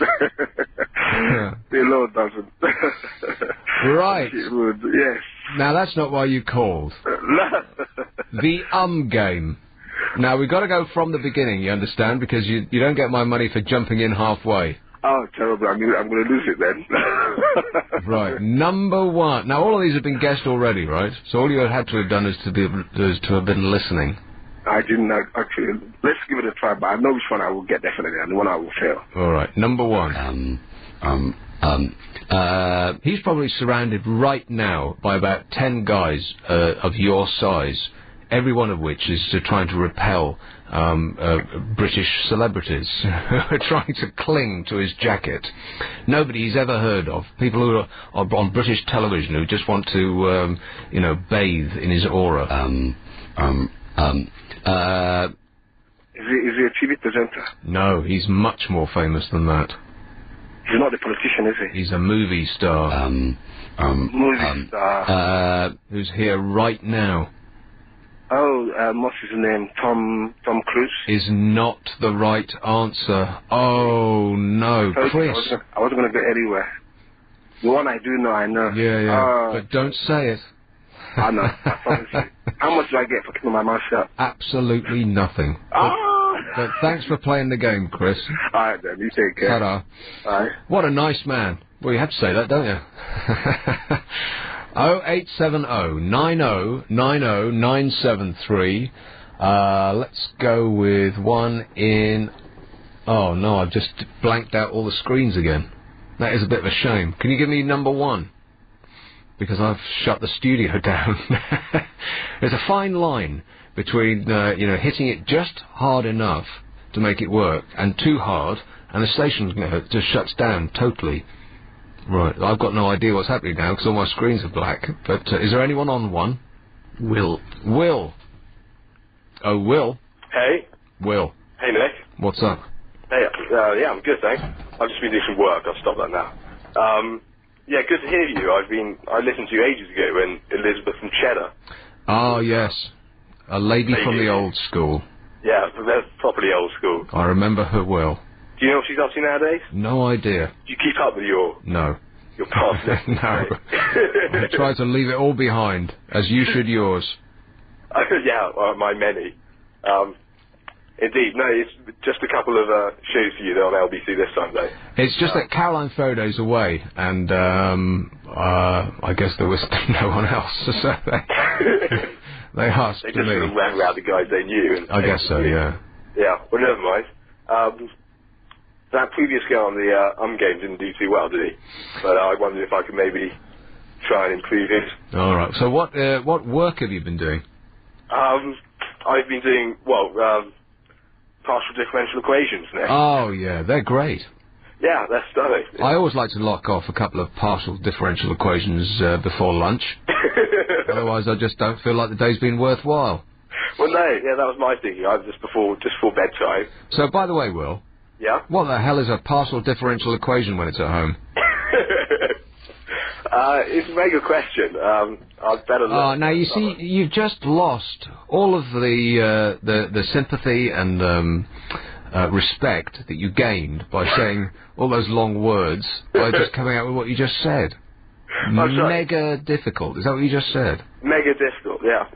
The law doesn't. Right. It would, yes. Now that's not why you called. The game. Now we've got to go from the beginning, you understand, because you don't get my money for jumping in halfway. Oh, terrible. I'm going to lose it then. Right. Number 1. Now, all of these have been guessed already, right? So all you had to have done is to have been listening. I didn't actually. Let's give it a try, but I know which one I will get definitely, and the one I will fail. All right. Number 1. He's probably surrounded right now by about 10 guys of your size, every one of which is trying to repel British celebrities who are trying to cling to his jacket. Nobody he's ever heard of. People who are on British television who just want to, bathe in his aura. Is he a TV presenter? No, he's much more famous than that. He's not a politician, is he? He's a movie star. Movie star. Who's here right now. Oh, what's his name? Tom Cruise? Is not the right answer. Oh, no. Chris. I wasn't going to get anywhere. The one I do know, I know. Yeah. But don't say it. I know. I promise you. How much do I get for keeping my mouth shut? Absolutely nothing. But thanks for playing the game, Chris. All right, then. You take care. Ta-da. All right. What a nice man. Well, you have to say that, don't you? 0870 90 90 973. Let's go with one in Oh, no, I've just blanked out all the screens again. That is a bit of a shame. Can you give me number 1? Because I've shut the studio down. There's a fine line between, hitting it just hard enough to make it work, and too hard, and the station just shuts down totally. Right, I've got no idea what's happening now, because all my screens are black. But is there anyone on one? Will. Oh, Will? Hey. Will. Hey, Nick. What's up? Hey, yeah, I'm good, thanks. I've just been doing some work. I'll stop that now. Yeah, good to hear you. I listened to you ages ago when Elizabeth from Cheddar. Oh, yes. A lady from the old school. Yeah, that's properly old school. I remember her well. Do you know what she's up to nowadays? No idea. Do you keep up with your past listeners? No. I try to leave it all behind, as you should yours. Yeah, my many. Indeed, no, it's just a couple of shows for you on LBC this Sunday. It's just that Caroline Fodo's away, and I guess there was no one else, so they asked me. They just sort of ran around the guys they knew. I guess so, yeah. Yeah, well, never mind. That previous guy on the game didn't do too well, did he? But I wondered if I could maybe try and improve it. All right. So what work have you been doing? I've been doing, partial differential equations now. Oh, yeah, they're great. Yeah, they're stunning. I always like to lock off a couple of partial differential equations before lunch. Otherwise, I just don't feel like the day's been worthwhile. Well, no, yeah, that was my thinking. Just before bedtime. So, by the way, Will. Yeah? What the hell is a partial differential equation when it's at home? It's a very good question. I'd better look. Oh, now you see, you've just lost all of the sympathy and respect that you gained by saying all those long words by just coming out with what you just said. Mega difficult. Is that what you just said? Mega difficult, yeah.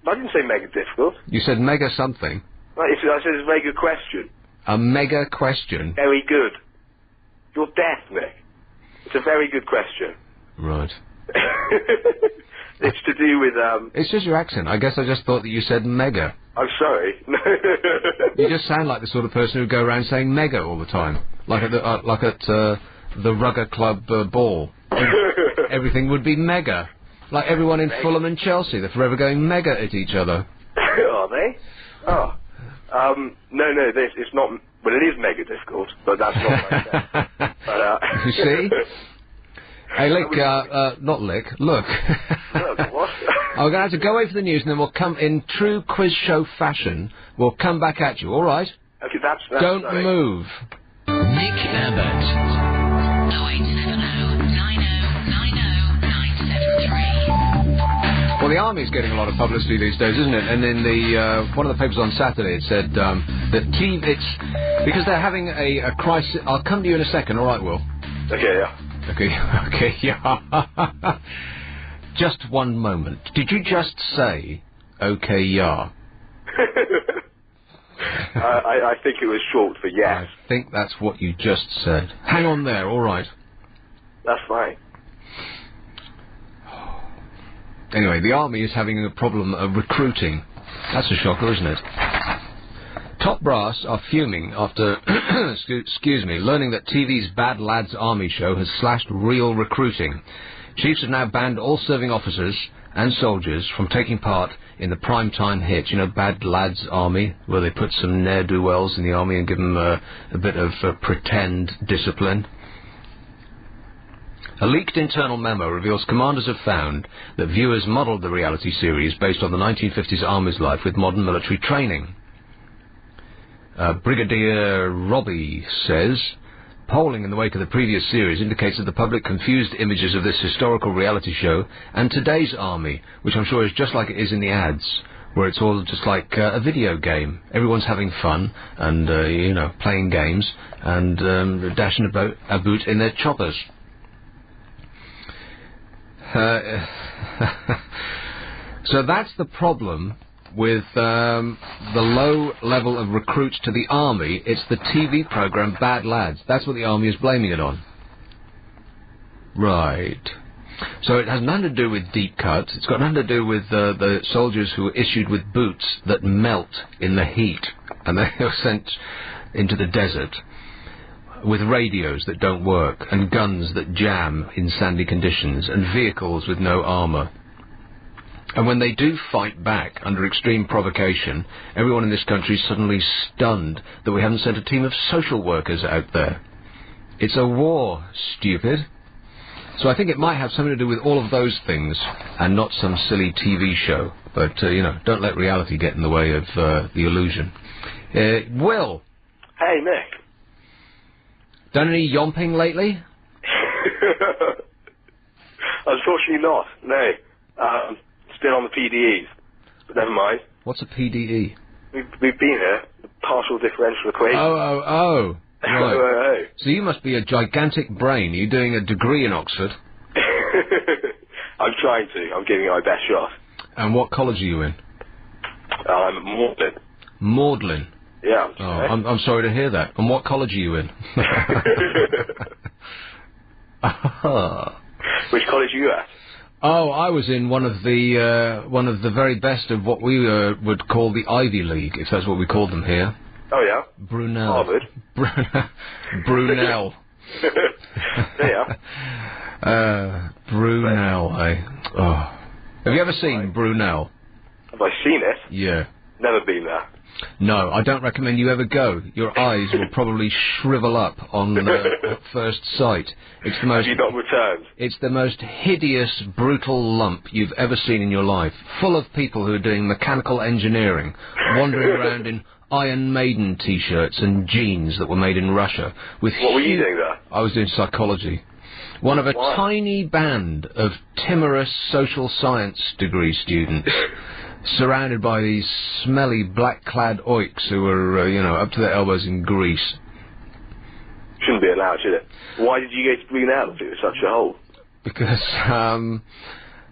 I didn't say mega difficult. You said mega something. Right, I said it's a very good question. A mega question. Very good. You're deaf, Nick. It's a very good question. Right. It's to do with, It's just your accent. I guess I just thought that you said mega. I'm sorry. You just sound like the sort of person who'd go around saying mega all the time. Like at the Rugger Club ball. Everything would be mega. Like everyone in Fulham and Chelsea. They're forever going mega at each other. Are they? Oh. No, it's not... Well, it is mega difficult, but that's not what I said. But, You see? Hey, Lick, not Lick, look. Look, what? I'm going to have to go away for the news, and then we'll come in true quiz show fashion. We'll come back at you, all right? Okay, that's Don't sorry. move. Nick Abbott. 08709090973. Well, the Army's getting a lot of publicity these days, isn't it? And in the one of the papers on Saturday, it said that it's because they're having a crisis. I'll come to you in a second, all right, Will? Okay, yeah. Okay, yeah. Just one moment. Did you just say, okay, yeah? I think it was short for yes. I think that's what you just said. Hang on there, all right. That's fine. Anyway, the Army is having a problem of recruiting. That's a shocker, isn't it? Top brass are fuming after, excuse me, learning that TV's Bad Lads Army show has slashed real recruiting. Chiefs have now banned all serving officers and soldiers from taking part in the primetime hit, you know, Bad Lads Army, where they put some ne'er-do-wells in the army and give them a bit of pretend discipline. A leaked internal memo reveals commanders have found that viewers modelled the reality series based on the 1950s Army's life with modern military training. Brigadier Robbie says, polling in the wake of the previous series indicates that the public confused images of this historical reality show and today's Army, which I'm sure is just like it is in the ads, where it's all just like a video game. Everyone's having fun and, playing games and dashing about in their choppers. So that's the problem with the low level of recruits to the Army. It's the TV programme Bad Lads. That's what the Army is blaming it on. Right. So it has nothing to do with deep cuts. It's got nothing to do with the soldiers who are issued with boots that melt in the heat. And they are sent into the desert with radios that don't work and guns that jam in sandy conditions and vehicles with no armour. And when they do fight back under extreme provocation, everyone in this country is suddenly stunned that we haven't sent a team of social workers out there. It's a war, stupid. So I think it might have something to do with all of those things and not some silly TV show. But, you know, don't let reality get in the way of the illusion. Will. Hey, Nick. Done any yomping lately? Unfortunately not, no. Still on the PDEs, but never mind. What's a PDE? We've been here, the partial differential equation. Oh. Right. Oh. So you must be a gigantic brain. Are you doing a degree in Oxford? I'm trying to. I'm giving it my best shot. And what college are you in? I'm at Magdalen. Magdalen? Yeah. I'm sorry to hear that. And what college are you in? Which college are you at? Oh, I was in one of the very best of what we would call the Ivy League, if that's what we called them here. Oh, yeah? Brunel. Harvard. Brunel. Yeah. Brunel, eh? Oh. Have you ever seen Brunel? Have I seen it? Yeah. Never been there. No, I don't recommend you ever go. Your eyes will probably shrivel up on at first sight. It's the most. Have you not returned? It's the most hideous, brutal lump you've ever seen in your life. Full of people who are doing mechanical engineering, wandering around in Iron Maiden T-shirts and jeans that were made in Russia. With what were you doing there? I was doing psychology. One of a tiny band of timorous social science degree students. Surrounded by these smelly black-clad oiks who were, up to their elbows in grease. Shouldn't be allowed, should it? Why did you go to Brunel if it was such a hole?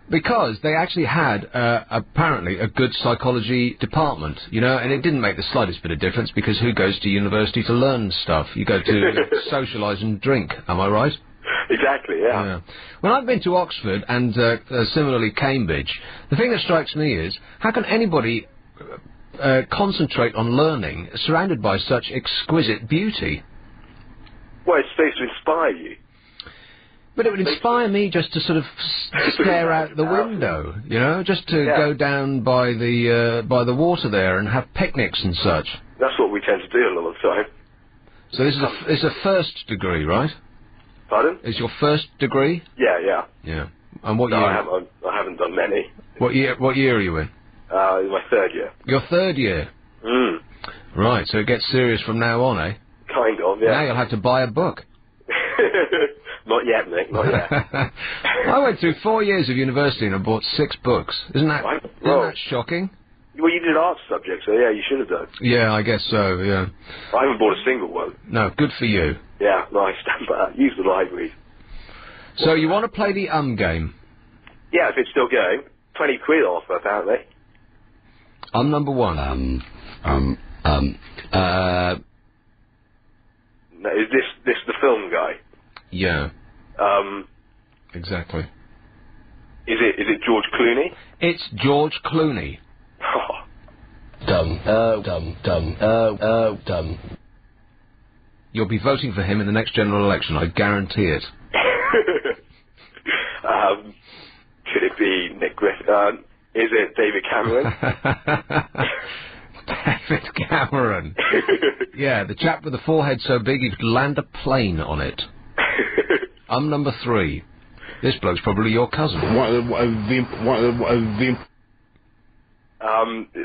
Because they actually had, apparently, a good psychology department, and it didn't make the slightest bit of difference, because who goes to university to learn stuff? You go to socialise and drink, am I right? Exactly, yeah. When I've been to Oxford and similarly Cambridge, the thing that strikes me is, how can anybody concentrate on learning surrounded by such exquisite beauty? Well, it's supposed to inspire you. But it would inspire me just to sort of stare out the window, just to go down by the water there and have picnics and such. That's what we tend to do a lot of the time. So this is a first degree, right? Pardon? Is your first degree? Yeah. Yeah. And what year? I haven't done many. What year are you in? My third year. Your third year? Mm. Right, so it gets serious from now on, eh? Kind of, yeah. Now you'll have to buy a book. Not yet, Nick, not yet. I went through 4 years of university and I bought 6 books. Isn't that shocking? Well, you did arts subjects, so yeah, you should have done. Yeah, I guess so, yeah. I haven't bought a single one. No, good for you. Yeah, nice, stand by that. Use the library. So you want to play the game? Yeah, if it's still going. 20 quid off, apparently. I'm number one. No, is this the film guy? Yeah. Exactly. Is it George Clooney? It's George Clooney. Dumb. You'll be voting for him in the next general election, I guarantee it. Could it be Nick Griffith? Is it David Cameron? David Cameron. Yeah, the chap with the forehead so big he could land a plane on it. I'm number 3. This bloke's probably your cousin.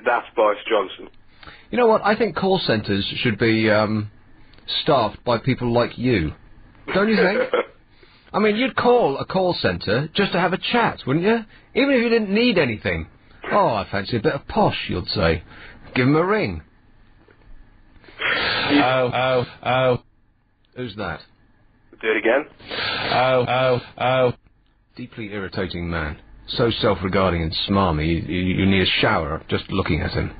That's Boris Johnson. You know what? I think call centres should be staffed by people like you. Don't you think? I mean, you'd call a call centre just to have a chat, wouldn't you? Even if you didn't need anything. Oh, I fancy a bit of posh, you'd say. Give him a ring. Oh. Who's that? Do it again. Oh. Deeply irritating man. So self-regarding and smarmy, you need a shower just looking at him.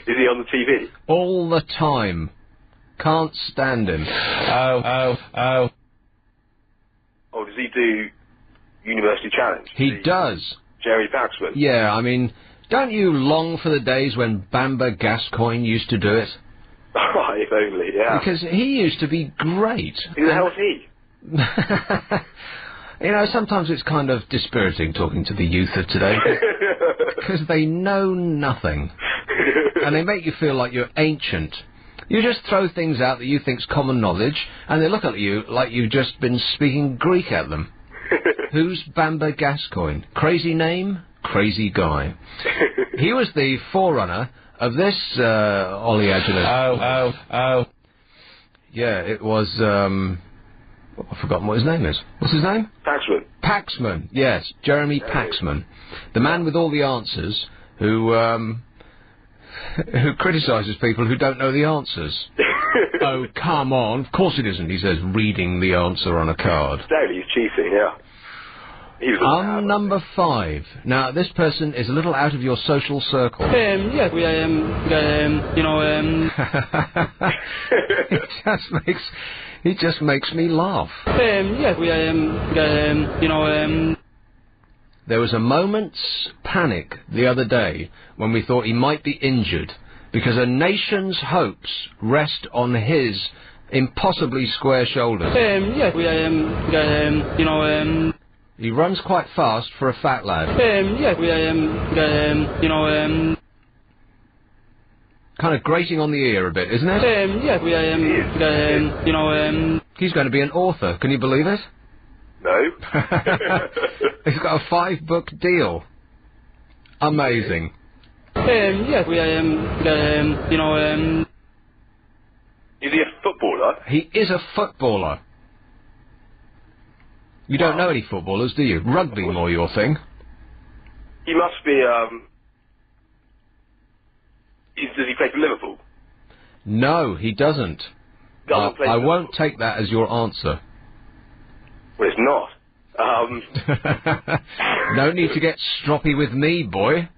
Is he on the TV? All the time. Can't stand him. Oh. Oh, does he do University Challenge? He does. Jerry Paxman? Yeah, I mean, don't you long for the days when Bamber Gascoigne used to do it? Oh, if only, yeah. Because he used to be great. Who the hell's he? You know, sometimes it's kind of dispiriting talking to the youth of today, because they know nothing, and they make you feel like you're ancient. You just throw things out that you think's common knowledge, and they look at you like you've just been speaking Greek at them. Who's Bamba Gascoigne? Crazy name, crazy guy. He was the forerunner of this oleaginous... Oh. Yeah, it was, I've forgotten what his name is. What's his name? Paxman. Paxman, yes, Jeremy Paxman. The man with all the answers who criticises people who don't know the answers. Oh, come on. Of course it isn't, he says, reading the answer on a card. Exactly, he's cheating, yeah. Number 5. Now, this person is a little out of your social circle. Yes, we He just makes me laugh. Yes, we There was a moment's panic the other day when we thought he might be injured because a nation's hopes rest on his impossibly square shoulders. Yes, we He runs quite fast for a fat lad. Yes, we Kind of grating on the ear a bit, isn't it? Yes, we He's going to be an author. Can you believe it? No. He's got a 5-book deal. Amazing. Yes, we Is he a footballer? He is a footballer. You don't know any footballers, do you? Rugby more your thing. He must be, does he play for Liverpool? No, he doesn't. Doesn't play for I Liverpool. won't take that as your answer. Well, it's not. No need to get stroppy with me, boy.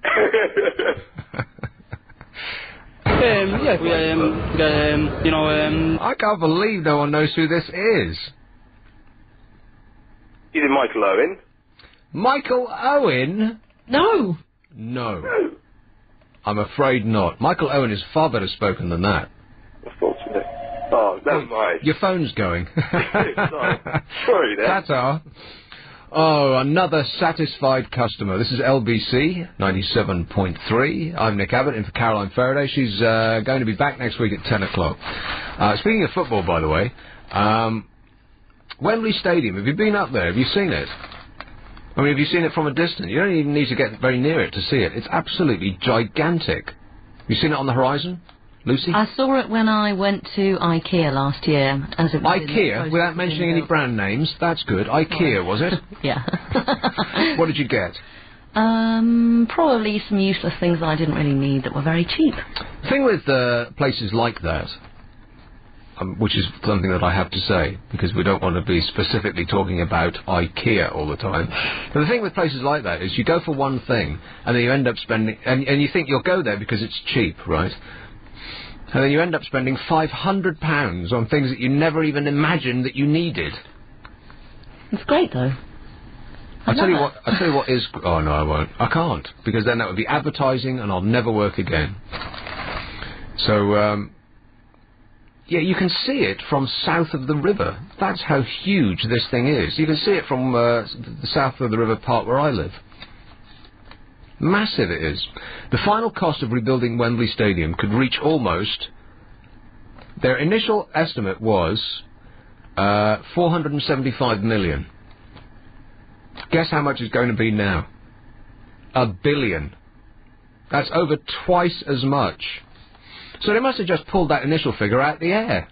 yes, we I can't believe no one knows who this is. Is it Michael Owen? Michael Owen? No. No. I'm afraid not. Michael Owen is far better spoken than that. Unfortunately. Oh, never mind. Your phone's going. Sorry then. Ta-ta. Oh, another satisfied customer. This is LBC 97.3. I'm Nick Abbott, in for Caroline Faraday. She's going to be back next week at 10 o'clock. Speaking of football, by the way, Wembley Stadium, have you been up there? Have you seen it? I mean, have you seen it from a distance? You don't even need to get very near it to see it. It's absolutely gigantic. Have you seen it on the horizon, Lucy? I saw it when I went to IKEA last year. As it was IKEA, without mentioning any brand names. That's good. IKEA, was it? Yeah. What did you get? Probably some useless things that I didn't really need that were very cheap. The thing with places like that, which is something that I have to say, because we don't want to be specifically talking about IKEA all the time. But the thing with places like that is you go for one thing, and then you end up spending... And you think you'll go there because it's cheap, right? And then you end up spending £500 on things that you never even imagined that you needed. It's great, though. I'll tell you what is... Oh, no, I won't. I can't, because then that would be advertising, and I'll never work again. So, yeah, you can see it from south of the river. That's how huge this thing is. You can see it from the south of the river part where I live. Massive it is. The final cost of rebuilding Wembley Stadium could reach almost... Their initial estimate was 475 million. Guess how much it's going to be now? £1 billion. That's over twice as much. So they must have just pulled that initial figure out the air.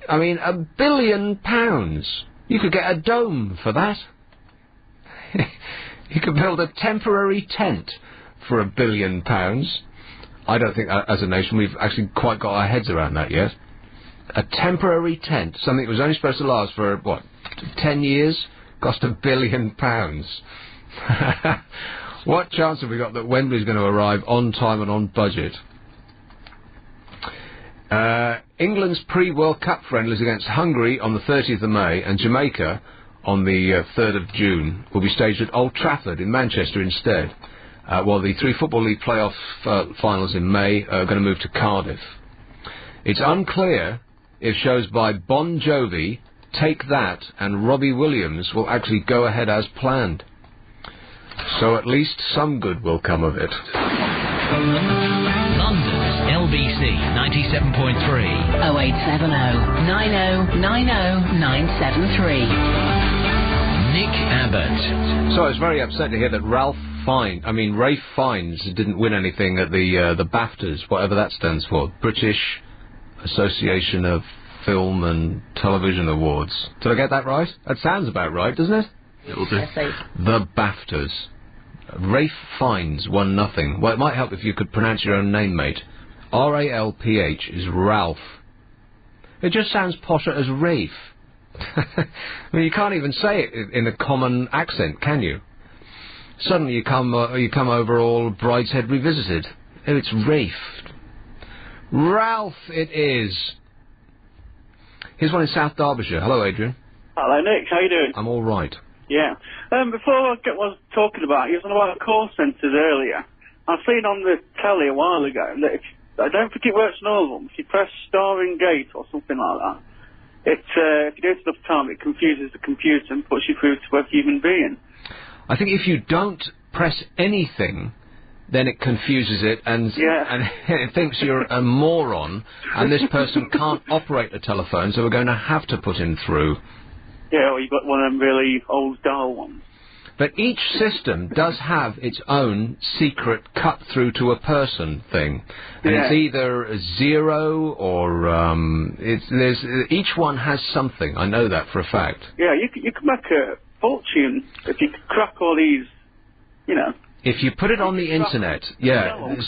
I mean, £1 billion. You could get a dome for that. You could build a temporary tent for £1 billion. I don't think, as a nation, we've actually quite got our heads around that yet. A temporary tent, something that was only supposed to last for, what, 10 years, cost £1 billion. What chance have we got that Wembley's going to arrive on time and on budget? England's pre-World Cup friendlies against Hungary on the 30th of May and Jamaica on the 3rd of June will be staged at Old Trafford in Manchester instead, while the 3 Football League playoff finals in May are going to move to Cardiff. It's unclear if shows by Bon Jovi, Take That, and Robbie Williams will actually go ahead as planned. So at least some good will come of it. London's LBC 97.3. 0870 9090 973. Nick Abbott. So I was very upset to hear that Rafe Fiennes didn't win anything at the BAFTAs, whatever that stands for. British Association of Film and Television Awards. Did I get that right? That sounds about right, doesn't it? It'll do. The BAFTAs. Rafe Fiennes won nothing. Well, it might help if you could pronounce your own name, mate. R-A-L-P-H is Ralph. It just sounds posher as Rafe. I mean, you can't even say it in a common accent, can you? Suddenly you come over all Brideshead Revisited. Oh, it's Rafe. Ralph it is. Here's one in South Derbyshire. Hello, Adrian. Hello, Nick. How you doing? I'm all right. Yeah. Before I get what I was talking about, you was on about call centres earlier. I've seen on the telly a while ago that I don't think it works on all of them. If you press star engage or something like that, if you do it enough time, it confuses the computer and puts you through to a human being. I think if you don't press anything, then it confuses it and it thinks you're a moron and this person can't operate a telephone, so we're going to have to put him through. Yeah, or you've got one of them really old dial ones. But each system does have its own secret cut through to a person thing. And it's either a zero or each one has something. I know that for a fact. Yeah, you can make a fortune if you crack all these, you know. If you put it on the internet,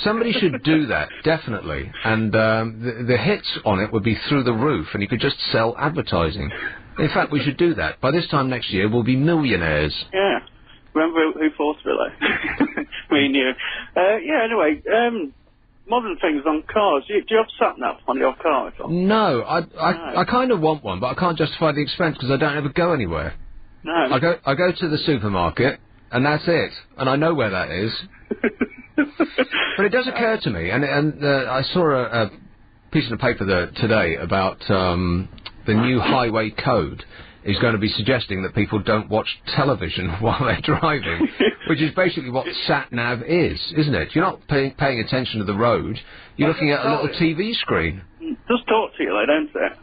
somebody should do that, definitely. And the hits on it would be through the roof, and you could just sell advertising. In fact, we should do that. By this time next year, we'll be millionaires. Yeah. Remember who fought for it, Me and you. Anyway, modern things on cars. Do you have sat-nav on your car at all? No, I kind of want one, but I can't justify the expense because I don't ever go anywhere. No. I go to the supermarket, and that's it. And I know where that is. But it does occur to me, and I saw a piece of paper today about the new highway code is going to be suggesting that people don't watch television while they're driving, which is basically what sat-nav is, isn't it? You're not paying attention to the road, you're looking at a little TV screen. Just talk to you, though, don't it?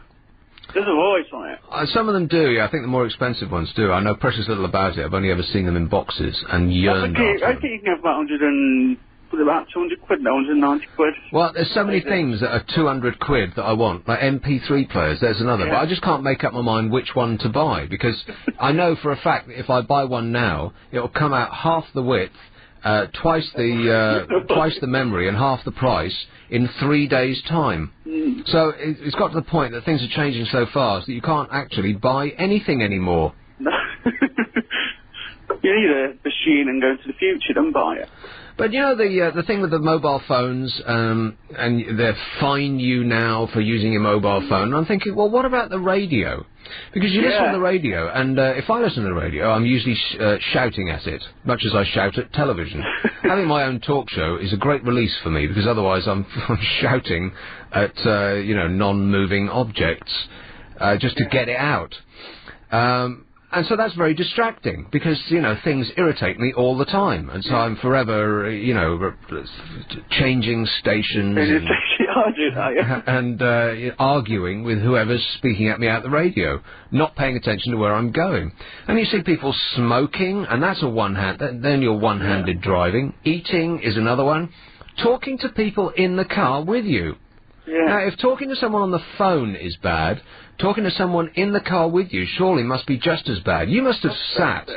There's a voice on it. Some of them do, yeah. I think the more expensive ones do. I know precious little about it. I've only ever seen them in boxes and yearned after I think you can have about 200 quid, no, 190 quid. Well, there's so many things that are 200 quid that I want, like MP3 players, there's another, but I just can't make up my mind which one to buy, because I know for a fact that if I buy one now, it'll come out half the width, twice the memory and half the price in 3 days' time. So it's got to the point that things are changing so fast that you can't actually buy anything anymore. You need a machine and go into the future, don't buy it. But you know the thing with the mobile phones, and they fine you now for using your mobile phone. And I'm thinking, well, what about the radio? Because you listen to the radio, and if I listen to the radio, I'm usually shouting at it, much as I shout at television. Having my own talk show is a great release for me, because otherwise I'm shouting at non-moving objects just to get it out. And so that's very distracting, because, things irritate me all the time. And so I'm forever, changing stations and arguing with whoever's speaking at me at the radio, not paying attention to where I'm going. And you see people smoking, and that's a one-hand, then you're one-handed driving. Eating is another one. Talking to people in the car with you. Yeah. Now, if talking to someone on the phone is bad, talking to someone in the car with you surely must be just as bad. You must have sat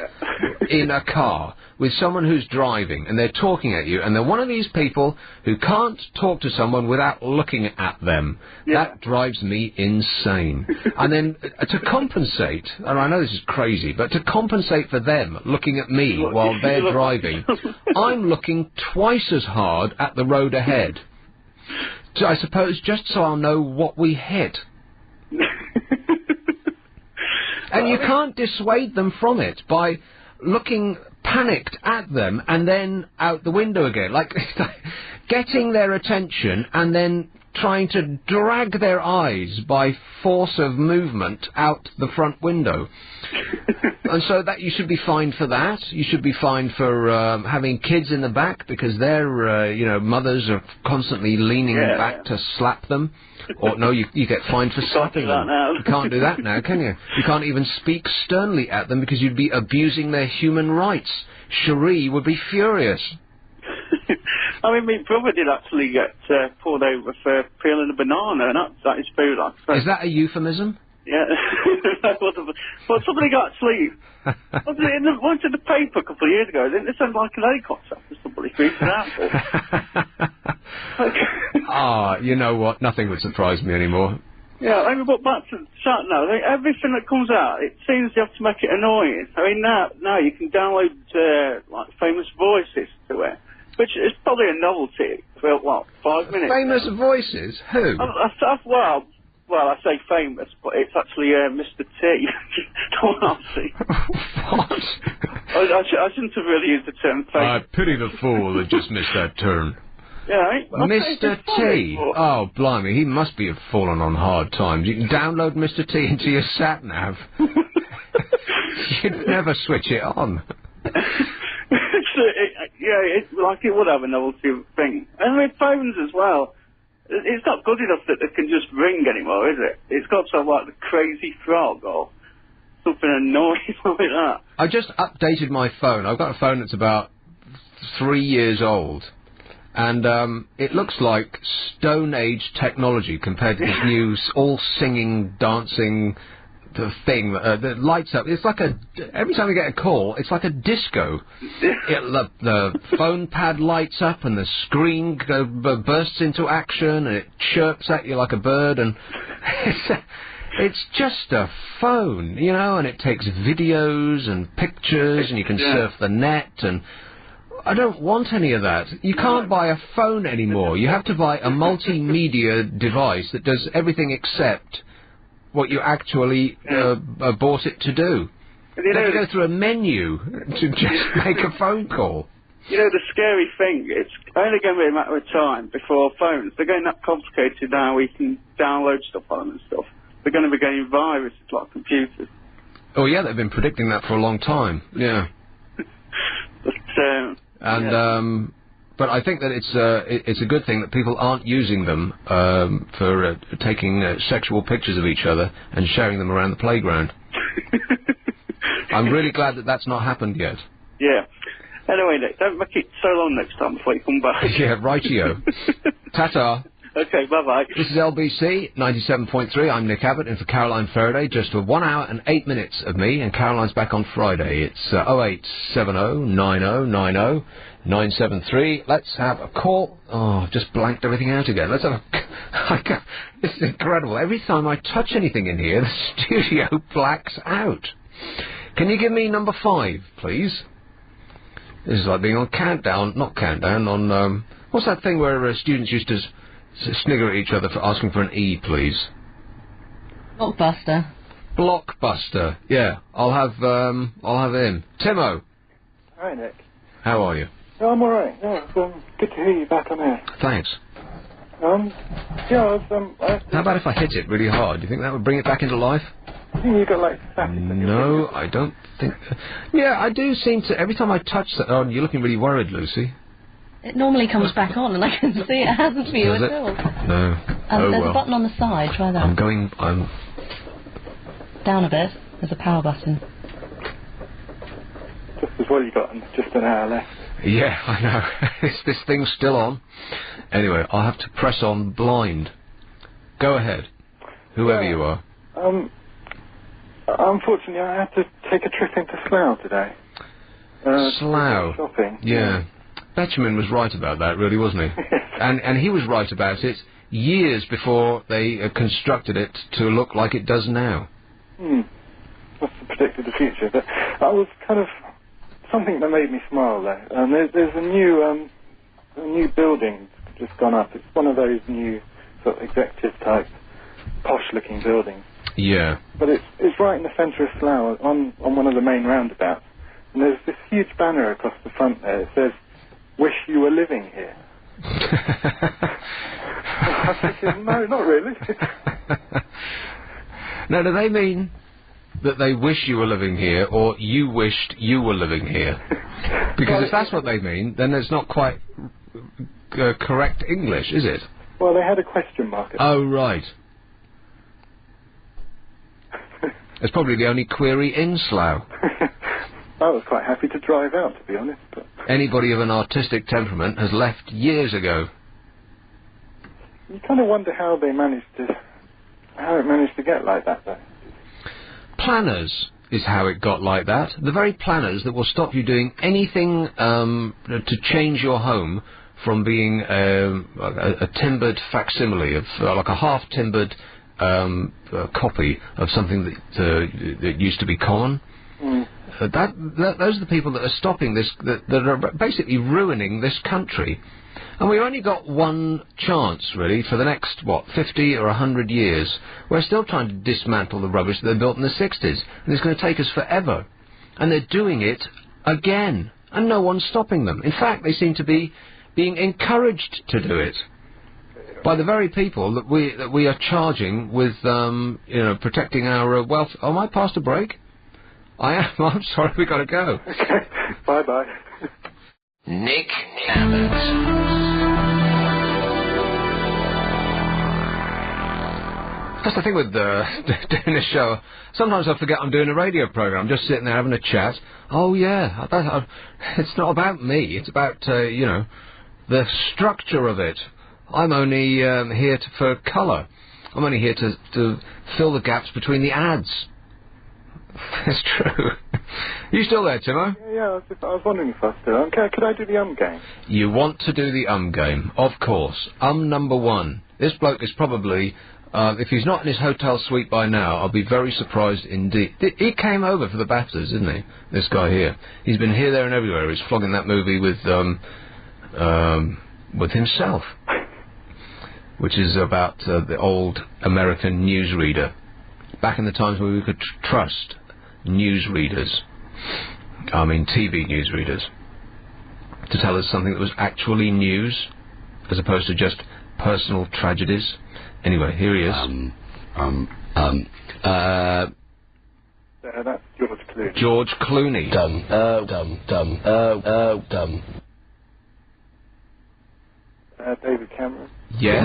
in a car with someone who's driving, and they're talking at you, and they're one of these people who can't talk to someone without looking at them. Yeah. That drives me insane. And then to compensate, and I know this is crazy, but to compensate for them looking at me while they're driving, I'm looking twice as hard at the road ahead. I suppose just so I'll know what we hit. And you can't dissuade them from it by looking panicked at them and then out the window again. Like, getting their attention and then trying to drag their eyes by force of movement out the front window. And so that you should be fined for that. You should be fined for having kids in the back because their, mothers are constantly leaning back to slap them. Or no, you get fined for slapping them. You can't do that now, can you? You can't even speak sternly at them because you'd be abusing their human rights. Cherie would be furious. I mean, my brother did actually get pulled over for peeling a banana, and that is food. Is that a euphemism? Yeah. But somebody got actually... Went to the paper a couple of years ago, didn't they send like an helicopter after somebody freaked out? You know what? Nothing would surprise me anymore. Yeah, I mean, but back to the chat now. Everything that comes out, it seems you have to make it annoying. I mean, now you can download like famous voices to it, which is probably a novelty for 5 minutes. Famous voices? Who? Well, I say famous, but it's actually Mr. T. Don't ask me. What? I shouldn't have really used the term famous. I pity the fool that just missed that turn. Yeah, Mr. T. Oh, blimey, he must be fallen on hard times. You can download Mr. T into your sat-nav. You'd never switch it on. It would have a novelty thing. And with phones as well. It's not good enough that they can just ring anymore, is it? It's got to have like the crazy frog or something annoying like that. I just updated my phone. I've got a phone that's about 3 years old. And it looks like Stone Age technology compared to this new all-singing, dancing thing that lights up. It's like every time you get a call, it's like a disco. The phone pad lights up and the screen bursts into action and it chirps at you like a bird, and it's just a phone, and it takes videos and pictures and you can surf the net, and I don't want any of that. You can't buy a phone anymore. You have to buy a multimedia device that does everything except what you actually bought it to do. You have to go through a menu to just make a phone call. The scary thing, it's only going to be a matter of time before phones, they're getting that complicated now, we can download stuff on them and stuff. They're going to be getting viruses like computers. Oh yeah, they've been predicting that for a long time, yeah. But I think that it's a good thing that people aren't using them for taking sexual pictures of each other and sharing them around the playground. I'm really glad that that's not happened yet. Yeah. Anyway, Nick, don't make it so long next time before you come back. Yeah, rightio. Ta-ta. Okay, bye-bye. This is LBC 97.3. I'm Nick Abbott, in for Caroline Faraday. Just for 1 hour and 8 minutes of me, and Caroline's back on Friday. It's 0870 9090 973. Let's have a call. Oh, I've just blanked everything out again. Let's have a... This is incredible. Every time I touch anything in here, the studio blacks out. Can you give me number 5, please? This is like being on Countdown, not Countdown, on... what's that thing where students used to snigger at each other for asking for an E, please? Blockbuster. Blockbuster, yeah. I'll have him. Timo. Hi, Nick. How are you? Oh, I'm alright. Yeah, it's good to hear you back on air. Thanks. How about if I hit it really hard? Do you think that would bring it back into life? I think you got like static. No, I don't think... Yeah, I do seem to... Every time I touch that... Oh, you're looking really worried, Lucy. It normally comes back on, and I can see it hasn't for you at all. No. There's a button on the side. Try that. I'm down a bit. There's a power button. Just as well you got just an hour left. Yeah, I know. Is this thing still on? Anyway, I'll have to press on blind. Go ahead. Whoever you are. Unfortunately, I had to take a trip into Slough today. Slough? Shopping. Yeah. Betjeman was right about that, really, wasn't he? And he was right about it years before they constructed it to look like it does now. Must have predicted the future. But I was kind of... Something that made me smile, though. There's a new building just gone up. It's one of those new sort of executive-type, posh-looking buildings. Yeah. But it's right in the centre of Slough, on one of the main roundabouts. And there's this huge banner across the front there. It says, "Wish you were living here." Pacificism? No, not really. Now, do they mean that they wish you were living here, or you wished you were living here? Because if that's what they mean, then it's not quite correct English, is it? Well, they had a question mark. Oh, right. It's probably the only query in Slough. I was quite happy to drive out, to be honest. But Anybody of an artistic temperament has left years ago. you kind of wonder how it managed to get like that, though. Planners is how it got like that. The very planners that will stop you doing anything to change your home from being a timbered facsimile of like a half-timbered copy of something that used to be common. Those are the people that are stopping this, that are basically ruining this country. And we've only got one chance, really, for the next, 50 or 100 years. We're still trying to dismantle the rubbish that they built in the 60s, and it's going to take us forever. And they're doing it again, and no one's stopping them. In fact, they seem to be being encouraged to do it by the very people that we are charging with, protecting our wealth. Oh, am I past a break? I am. I'm sorry, we got to go. Okay. Bye-bye. Nick Abbott. That's the thing with doing a show. Sometimes I forget I'm doing a radio program. I'm just sitting there having a chat. Oh, yeah. It's not about me. It's about, the structure of it. I'm only here for colour. I'm only here to fill the gaps between the ads. It's true. Are you still there, Timo? Yeah, I was wondering if I was still on. Could I do the game? You want to do the game, of course. Number one. This bloke is probably, if he's not in his hotel suite by now, I'll be very surprised indeed. He came over for the BAFTAs, didn't he? This guy here. He's been here, there and everywhere. He's flogging that movie with himself, which is about the old American newsreader. Back in the times when we could trust newsreaders, I mean TV newsreaders, to tell us something that was actually news, as opposed to just personal tragedies. Anyway, here he is. That's George Clooney. George Clooney. David Cameron. Yes.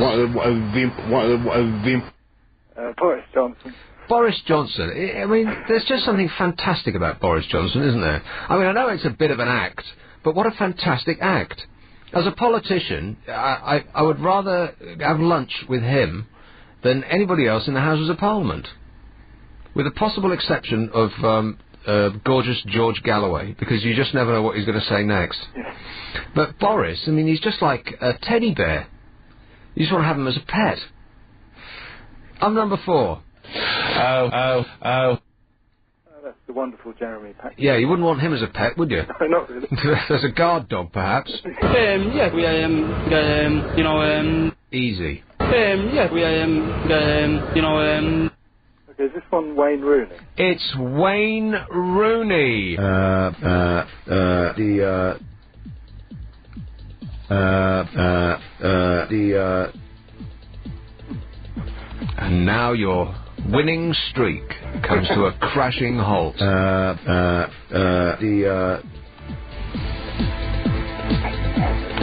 Boris Johnson. Boris Johnson. I mean, there's just something fantastic about Boris Johnson, isn't there? I mean, I know it's a bit of an act, but what a fantastic act. As a politician, I would rather have lunch with him than anybody else in the Houses of Parliament. With the possible exception of gorgeous George Galloway, because you just never know what he's going to say next. Yeah. But Boris, I mean, he's just like a teddy bear. You just want to have him as a pet. I'm number 4. Oh, that's the wonderful Jeremy Paxman. Yeah, you wouldn't want him as a pet, would you? No, not really. As a guard dog, perhaps. Yeah, we Easy. yeah, we Okay, is this one Wayne Rooney? It's Wayne Rooney. And now your winning streak comes to a crashing halt.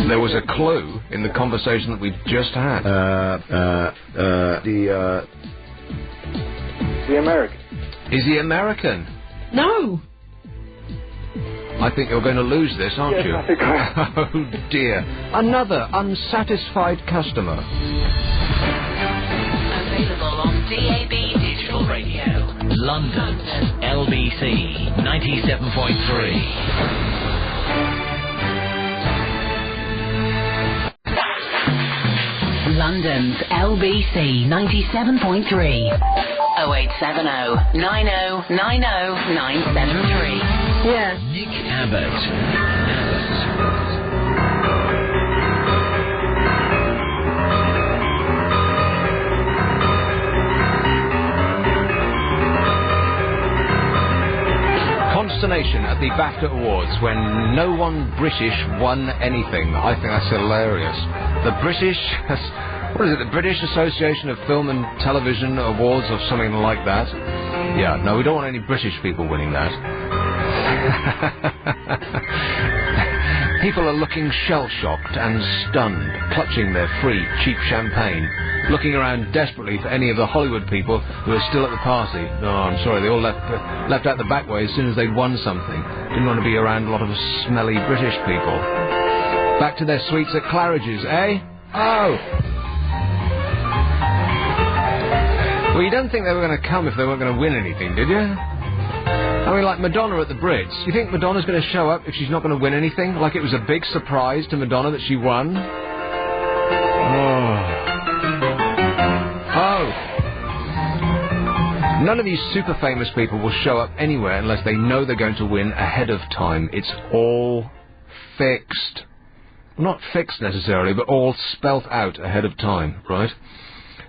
There was a clue in the conversation that we've just had. The American. Is he American? No. I think you're going to lose this, aren't Yes, you? I think I am. Oh dear. Another unsatisfied customer. Available on DAB Digital Radio. London's LBC 97.3. London's LBC 97.3. 0870 90 90 973. Yeah. Nick Abbott. Consternation at the BAFTA Awards when no one British won anything. I think that's hilarious. The British What is it, the British Association of Film and Television Awards or something like that? Yeah, no, we don't want any British people winning that. People are looking shell-shocked and stunned, clutching their free, cheap champagne, looking around desperately for any of the Hollywood people who are still at the party. No, I'm sorry, they all left out the back way as soon as they'd won something. Didn't want to be around a lot of smelly British people. Back to their suites at Claridge's, eh? Oh! Well, you don't think they were going to come if they weren't going to win anything, did you? I mean, like Madonna at the Brits. You think Madonna's going to show up if she's not going to win anything? Like it was a big surprise to Madonna that she won? Oh. None of these super famous people will show up anywhere unless they know they're going to win ahead of time. It's all fixed. Not fixed necessarily, but all spelt out ahead of time, right?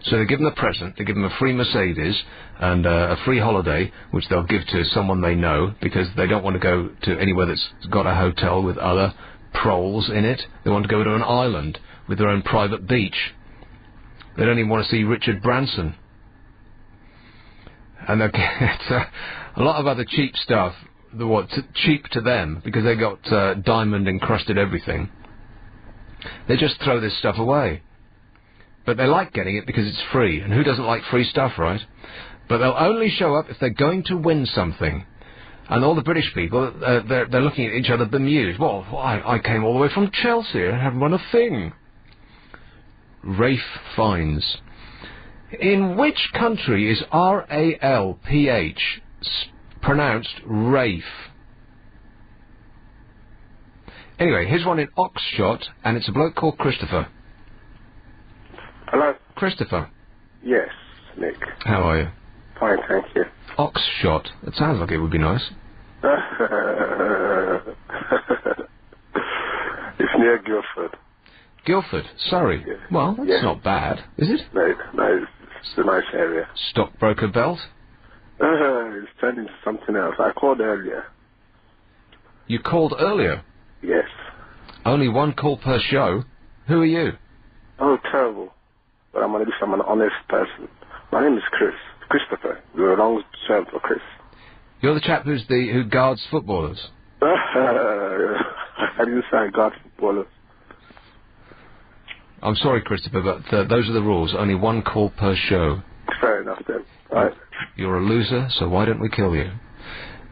So they give them a present, they give them a free Mercedes and a free holiday, which they'll give to someone they know, because they don't want to go to anywhere that's got a hotel with other proles in it. They want to go to an island with their own private beach. They don't even want to see Richard Branson. And they'll get a lot of other cheap stuff, cheap to them, because they got diamond-encrusted everything. They just throw this stuff away. But they like getting it because it's free, and who doesn't like free stuff, right? But they'll only show up if they're going to win something. And all the British people, they're looking at each other bemused. Well, I came all the way from Chelsea and haven't won a thing. Rafe Fiennes. In which country is R-A-L-P-H pronounced Rafe? Anyway, here's one in Oxshott, and it's a bloke called Christopher. Hello? Christopher. Yes, Nick. How are you? Fine, thank you. Oxshott. It sounds like it would be nice. It's near Guildford. Guildford? Sorry. Yeah. Well, that's not bad, is it? No, it's a nice area. Stockbroker belt? It's turned into something else. I called earlier. You called earlier? Yes. Only one call per show? Who are you? Oh, terrible. But I'm an honest person. My name is Christopher. You're a long term for Chris. You're the chap who guards footballers? I didn't say I guard footballers. I'm sorry, Christopher, but those are the rules. Only one call per show. Fair enough, then. Right. You're a loser, so why don't we kill you?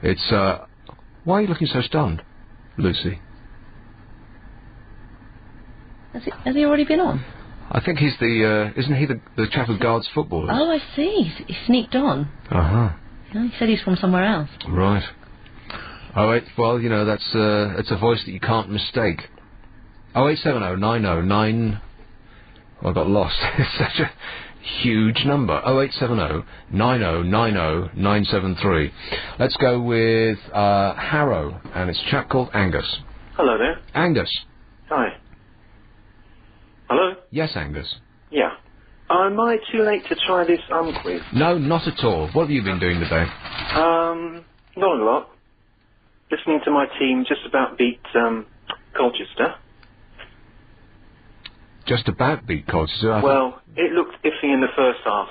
It's, why are you looking so stunned, Lucy? Has he already been on? I think he's isn't he the chap who guards footballers? Oh, I see. He sneaked on. Uh-huh. Yeah, he said he's from somewhere else. Right. Oh, well, you know, it's a voice that you can't mistake. 0870909... I got lost. It's such a huge number. 08709090973. Let's go with Harrow, and it's a chap called Angus. Hello there. Angus. Hi. Hello? Yes, Angus. Yeah. Am I too late to try this quiz? No, not at all. What have you been doing today? Not a lot. Listening to my team just about beat Colchester. Just about beat Colchester? Well, it looked iffy in the first half.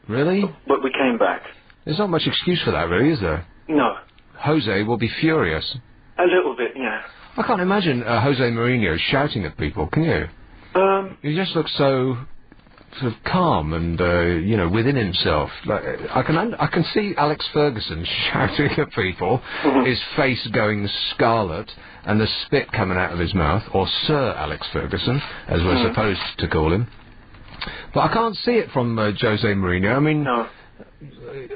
Really? But we came back. There's not much excuse for that, really, is there? No. Jose will be furious. A little bit, yeah. I can't imagine Jose Mourinho shouting at people, can you? He just looks so sort of calm and, you know, within himself. Like, I can see Alex Ferguson shouting at people, his face going scarlet, and the spit coming out of his mouth, or Sir Alex Ferguson, as we're supposed to call him. But I can't see it from Jose Mourinho. I mean, no.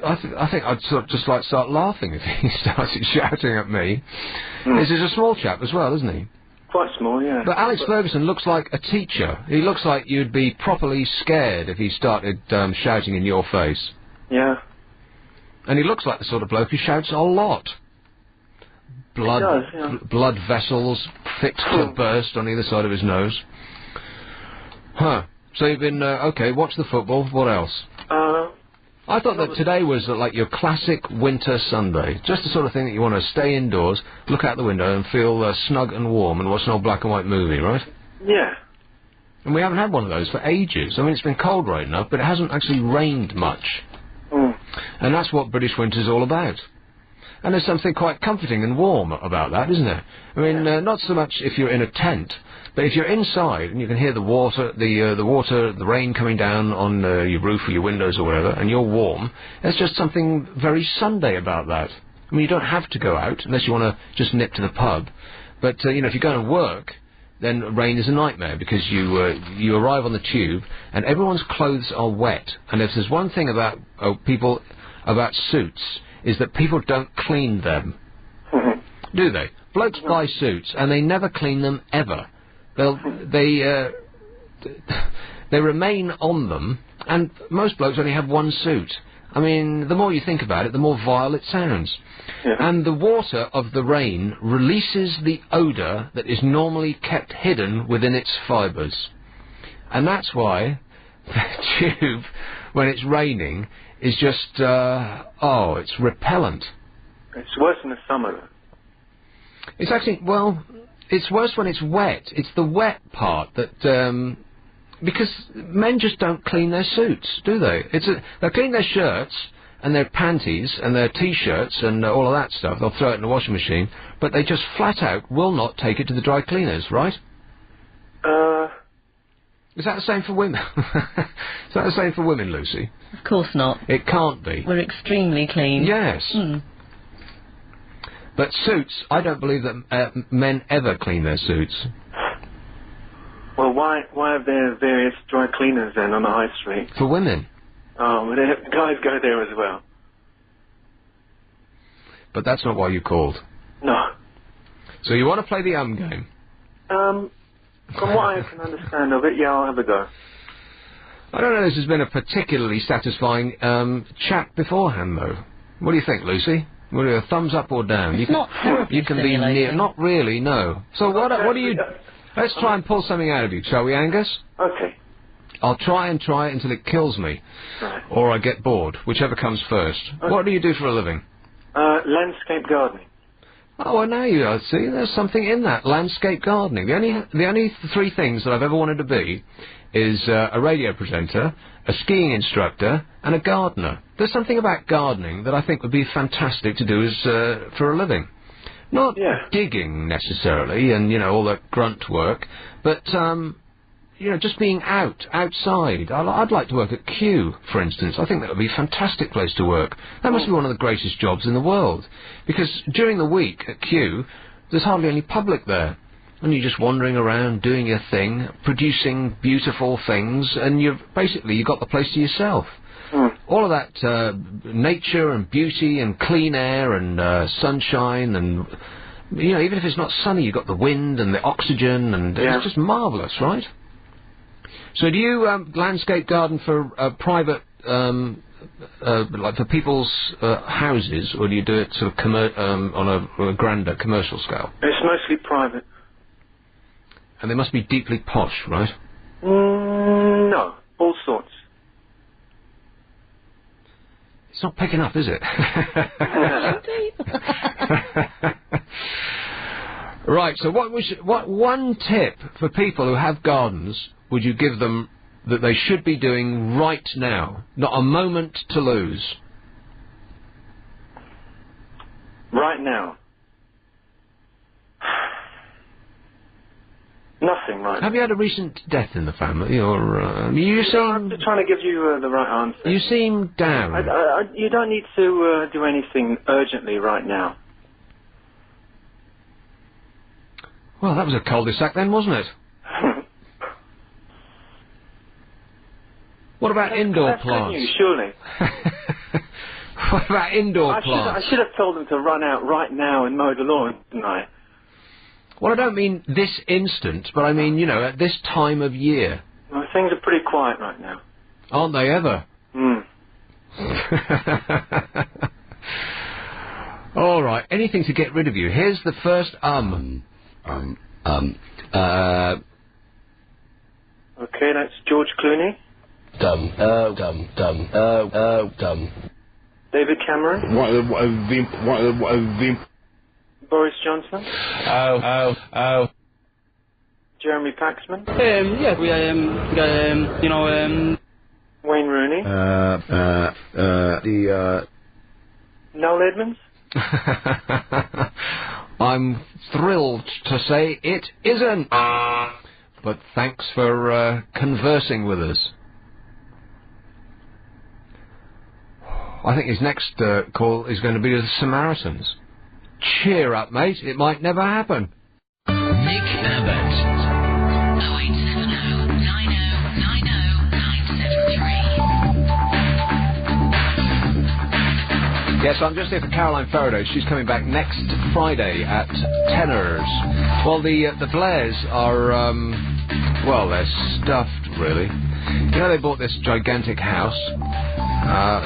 I think I'd sort of just like start laughing if he started shouting at me. This is a small chap as well, isn't he? Quite small, yeah. But Alex Ferguson looks like a teacher. He looks like you'd be properly scared if he started shouting in your face. Yeah. And he looks like the sort of bloke who shouts a lot. Blood, does, yeah. Blood vessels fixed to burst on either side of his nose. Huh. So you've been, okay, watch the football. What else? I thought that today was like your classic winter Sunday. Just the sort of thing that you want to stay indoors, look out the window and feel snug and warm and watch an old black and white movie, right? Yeah. And we haven't had one of those for ages. I mean, it's been cold right enough, but it hasn't actually rained much. And that's what British winter's all about. And there's something quite comforting and warm about that, isn't there? I mean, not so much if you're in a tent, but if you're inside and you can hear the water, the rain coming down on your roof or your windows or whatever, and you're warm, there's just something very Sunday about that. I mean, you don't have to go out unless you want to just nip to the pub. But, you know, if you're going to work, then rain is a nightmare because you arrive on the tube and everyone's clothes are wet. And if there's one thing about about suits, is that people don't clean them. Do they? Blokes buy suits and they never clean them ever. They remain on them, and most blokes only have one suit. I mean, the more you think about it, the more vile it sounds. And the water of the rain releases the odour that is normally kept hidden within its fibres. And that's why the tube, when it's raining, is just, it's repellent. It's worse in the summer. It's actually, well, it's worse when it's wet. It's the wet part that, because men just don't clean their suits, do they? They'll clean their shirts and their panties and their T-shirts and all of that stuff. They'll throw it in the washing machine, but they just flat out will not take it to the dry cleaners, right? Is that the same for women? Is that the same for women, Lucy? Of course not. It can't be. We're extremely clean. Yes. But suits, I don't believe that men ever clean their suits. Well, why are there various dry cleaners then on the high street? For women. Oh, but guys go there as well. But that's not why you called. No. So you want to play the game? From what I can understand of it, yeah, I'll have a go. I don't know, this has been a particularly satisfying chat beforehand, though. What do you think, Lucy? What are you, a thumbs up or down? It's not terribly You can be near. Not really, no. So what do you... Let's try and pull something out of you, shall we, Angus? Okay. I'll try it until it kills me. Right. Or I get bored, whichever comes first. Okay. What do you do for a living? Landscape gardening. Oh, well, now you see, there's something in that, landscape gardening. The only three things that I've ever wanted to be is a radio presenter, a skiing instructor, and a gardener. There's something about gardening that I think would be fantastic to do as for a living. Not digging, necessarily, and, you know, all that grunt work, but, you know, just being outside. I'd like to work at Kew, for instance. I think that would be a fantastic place to work. That must be one of the greatest jobs in the world. Because during the week at Kew, there's hardly any public there. And you're just wandering around, doing your thing, producing beautiful things, and you've got the place to yourself. All of that nature and beauty and clean air and sunshine and, you know, even if it's not sunny, you've got the wind and the oxygen, and it's just marvellous, right? So do you landscape garden for private, like for people's houses, or do you do it sort of on a grander commercial scale? It's mostly private. And they must be deeply posh, right? No, all sorts. It's not picking up, is it? Right, so what one tip for people who have gardens would you give them that they should be doing right now? Not a moment to lose. Right now? Nothing right now. Have you had a recent death in the family, or you seem... I'm just trying to give you the right answer. You seem down. You don't need to do anything urgently right now. Well, that was a cul-de-sac then, wasn't it? What about indoor plants? Good news, surely. What about indoor plants? I should have told them to run out right now and mow the lawn, didn't I? Well, I don't mean this instant, but I mean, you know, at this time of year. Well, things are pretty quiet right now. Aren't they ever? All right, anything to get rid of you. Here's the first Okay, that's George Clooney. Dumb. David Cameron. Boris Johnson. Jeremy Paxman? Yeah, you know, Wayne Rooney? Noel Edmonds? I'm thrilled to say it isn't. But thanks for conversing with us. I think his next call is going to be to the Samaritans. Cheer up, mate. It might never happen. Nick Abbott. 08090900973. Yes, I'm just here for Caroline Faraday. She's coming back next Friday at Tenors. Well, the Blairs are, well, they're stuffed, really. You know, they bought this gigantic house.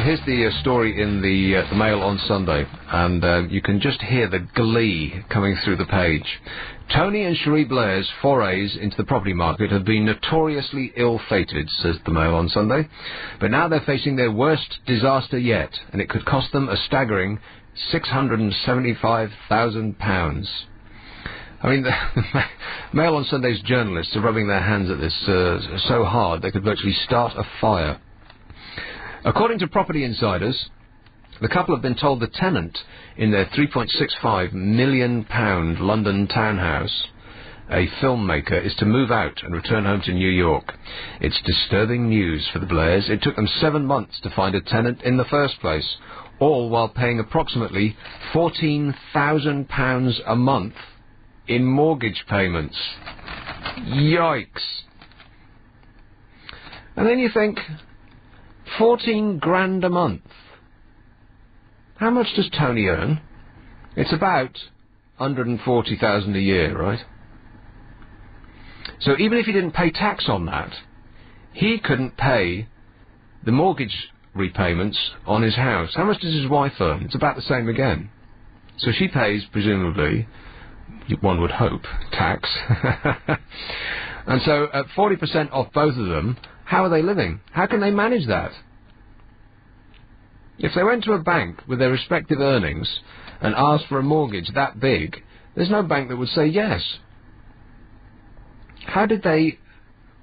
Here's the story in the Mail on Sunday, and you can just hear the glee coming through the page. Tony and Cherie Blair's forays into the property market have been notoriously ill-fated, says the Mail on Sunday. But now they're facing their worst disaster yet, and it could cost them a staggering £675,000. I mean, the Mail on Sunday's journalists are rubbing their hands at this so hard they could virtually start a fire. According to Property Insiders, the couple have been told the tenant in their £3.65 million London townhouse, a filmmaker, is to move out and return home to New York. It's disturbing news for the Blairs. It took them 7 months to find a tenant in the first place, all while paying approximately £14,000 a month in mortgage payments. Yikes. And then you think, 14 grand a month. How much does Tony earn? It's about 140,000 a year, right? So even if he didn't pay tax on that, he couldn't pay the mortgage repayments on his house. How much does his wife earn? It's about the same again. So she pays, presumably, one would hope, tax. And so at 40% off both of them, how are they living? How can they manage that? If they went to a bank with their respective earnings and asked for a mortgage that big, there's no bank that would say yes. How did they...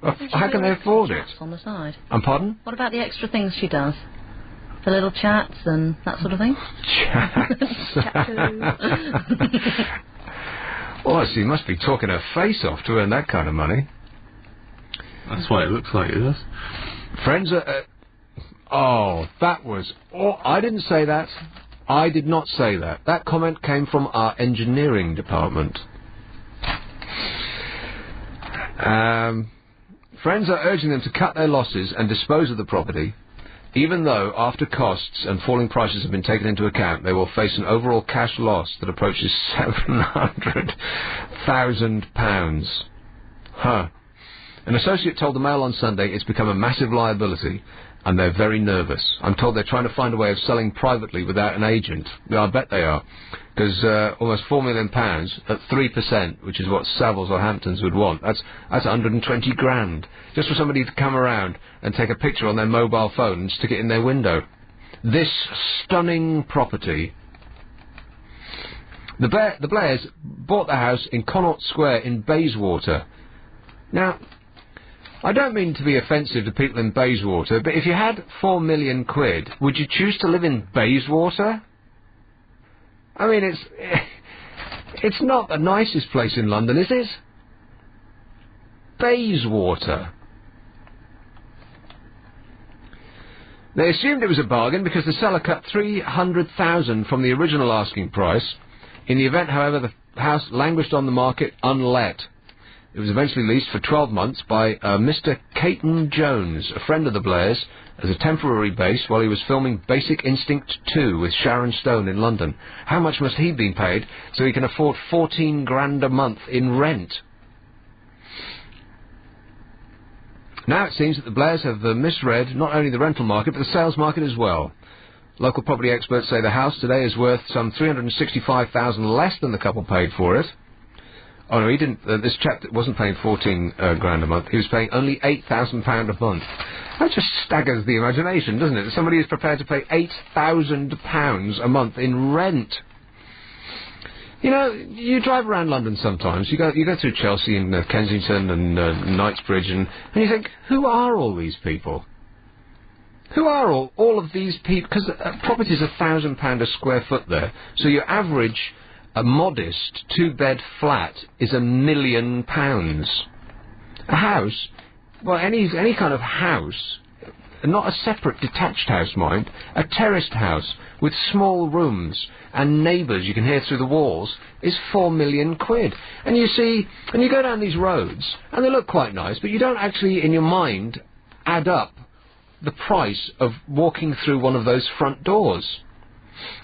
how can they afford it? On the side. Pardon? What about the extra things she does? The little chats and that sort of thing? Chats. Well, she must be talking her face off to earn that kind of money. That's why it looks like it does. Friends are... oh, that was... oh, I didn't say that. I did not say that. That comment came from our engineering department. Friends are urging them to cut their losses and dispose of the property, even though, after costs and falling prices have been taken into account, they will face an overall cash loss that approaches £700,000. Huh. An associate told the Mail on Sunday it's become a massive liability, and they're very nervous. I'm told they're trying to find a way of selling privately without an agent. I bet they are, because almost £4 million at 3%, which is what Savills or Hamptons would want, that's 120 grand, just for somebody to come around and take a picture on their mobile phone and stick it in their window. This stunning property. The Blairs bought the house in Connaught Square in Bayswater. Now, I don't mean to be offensive to people in Bayswater, but if you had £4 million, would you choose to live in Bayswater? I mean, it's not the nicest place in London, is it? Bayswater. They assumed it was a bargain because the seller cut $300,000 from the original asking price. In the event, however, the house languished on the market unlet. It was eventually leased for 12 months by Mr. Caton Jones, a friend of the Blairs, as a temporary base while he was filming Basic Instinct 2 with Sharon Stone in London. How much must he be paid so he can afford 14 grand a month in rent? Now it seems that the Blairs have misread not only the rental market, but the sales market as well. Local property experts say the house today is worth some $365,000 less than the couple paid for it. Oh no, he didn't. This chap wasn't paying 14 grand a month. He was paying only £8,000 a month. That just staggers the imagination, doesn't it? That somebody is prepared to pay £8,000 a month in rent. You know, you drive around London sometimes. You go through Chelsea and Kensington and Knightsbridge, and you think, who are all these people? Who are all of these people? Because property's £1,000 a square foot there, so your average, a modest 2-bed flat is £1 million. A house, well, any kind of house, not a separate detached house, mind, a terraced house with small rooms and neighbours you can hear through the walls, is £4 million. And you see, and you go down these roads, and they look quite nice, but you don't actually, in your mind, add up the price of walking through one of those front doors.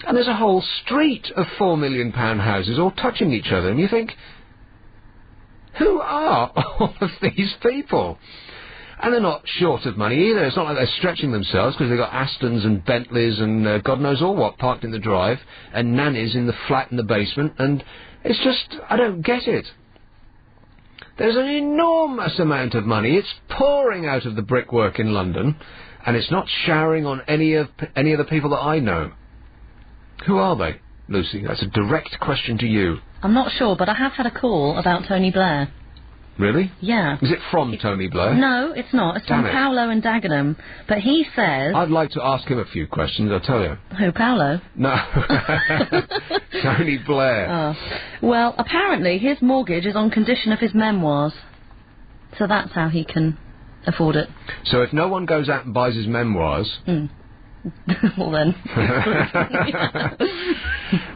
And there's a whole street of £4 million houses all touching each other, and you think, who are all of these people? And they're not short of money either. It's not like they're stretching themselves, because they've got Astons and Bentleys and God knows all what parked in the drive, and nannies in the flat in the basement, and it's just, I don't get it. There's an enormous amount of money. It's pouring out of the brickwork in London, and it's not showering on any of the people that I know. Who are they, Lucy? That's a direct question to you. I'm not sure, but I have had a call about Tony Blair. Really? Yeah. Is it from Tony Blair? No, it's not. It's from Paolo and Dagenham. But he says... I'd like to ask him a few questions, I'll tell you. Who, Paolo? No. Tony Blair. Oh. Well, apparently his mortgage is on condition of his memoirs. So that's how he can afford it. So if no one goes out and buys his memoirs... Well then.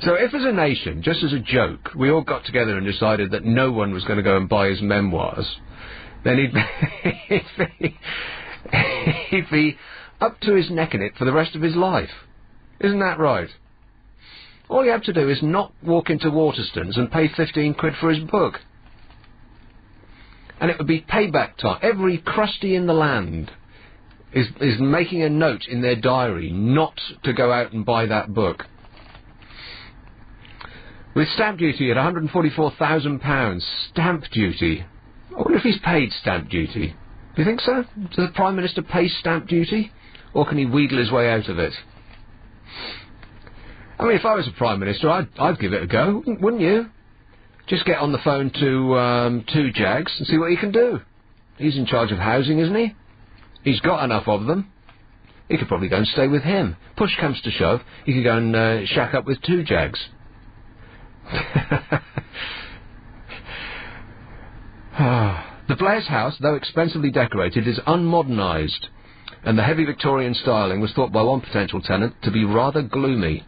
So if as a nation, just as a joke, we all got together and decided that no one was going to go and buy his memoirs, then he'd be up to his neck in it for the rest of his life. Isn't that right? All you have to do is not walk into Waterstones and pay 15 quid for his book. And it would be payback time. Every crusty in the land is making a note in their diary not to go out and buy that book. With stamp duty at £144,000, stamp duty. I wonder if he's paid stamp duty. Do you think so? Does the Prime Minister pay stamp duty? Or can he wheedle his way out of it? I mean, if I was a Prime Minister, I'd give it a go, wouldn't you? Just get on the phone to 2 Jags and see what he can do. He's in charge of housing, isn't he? He's got enough of them. He could probably go and stay with him. Push comes to shove, he could go and shack up with 2 Jags. The Blair's house, though expensively decorated, is unmodernised, and the heavy Victorian styling was thought by one potential tenant to be rather gloomy.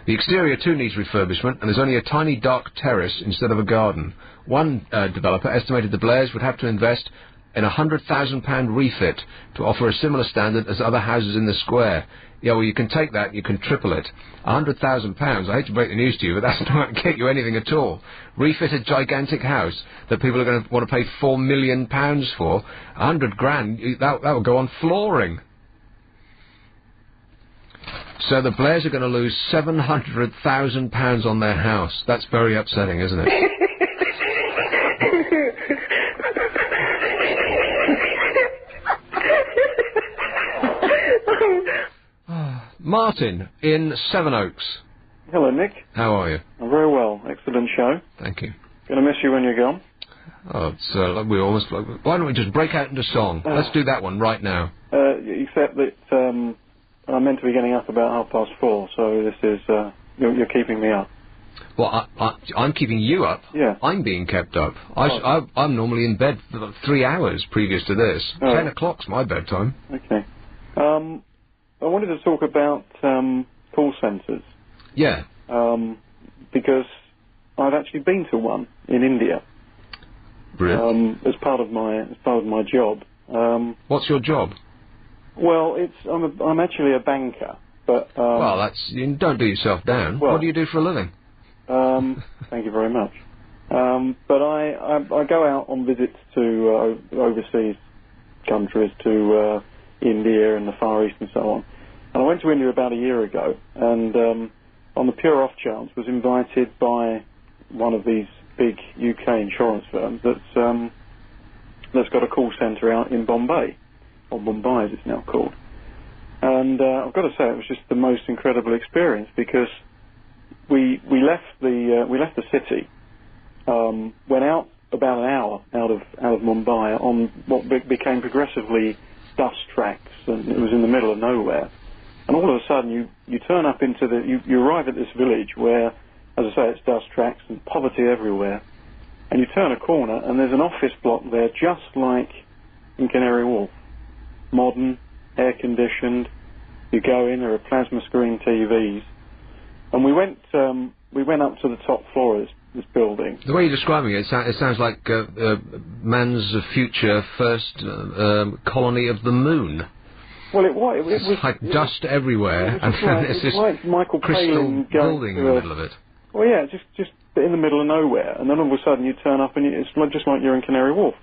The exterior too needs refurbishment, and there's only a tiny dark terrace instead of a garden. One developer estimated the Blairs would have to invest in a £100,000 refit to offer a similar standard as other houses in the square. Yeah, well, you can take that, you can triple it. £100,000, I hate to break the news to you, but that's not going to get you anything at all. Refit a gigantic house that people are going to want to pay £4 million for, 100 grand, that will go on flooring. So the Blairs are going to lose £700,000 on their house. That's very upsetting, isn't it? Martin in Sevenoaks. Hello, Nick. How are you? I'm very well. Excellent show. Thank you. Gonna miss you when you're gone. Oh, it's, we almost... Why don't we just break out into song? Let's do that one right now. Except that I'm meant to be getting up about 4:30, so this is... You're keeping me up. Well, I'm keeping you up. Yeah. I'm being kept up. I'm normally in bed for 3 hours previous to this. 10 o'clock's my bedtime. Okay. I wanted to talk about call centres. Yeah. Because I've actually been to one in India. Really? As part of my job. What's your job? Well, I'm actually a banker, but well, you don't do yourself down. What do you do for a living? Thank you very much. But I go out on visits to overseas countries, to India and the Far East and so on. And I went to India about a year ago, and on the pure off chance was invited by one of these big UK insurance firms that's got a call centre out in Bombay, or Mumbai as it's now called. And I've got to say, it was just the most incredible experience, because we left the city, went out about an hour out of Mumbai on what became progressively dust tracks, and it was in the middle of nowhere. And all of a sudden, you turn up into you arrive at this village where, as I say, it's dust tracks and poverty everywhere. And you turn a corner, and there's an office block there, just like in Canary Wharf. Modern, air-conditioned. You go in, there are plasma screen TVs. And we went up to the top floor of this building. The way you're describing it, it sounds like man's future first colony of the moon. Well, it was like dust everywhere, and then there's this like Michael crystal building in the middle of it. Well, yeah, just in the middle of nowhere, and then all of a sudden you turn up and it's just like you're in Canary Wharf.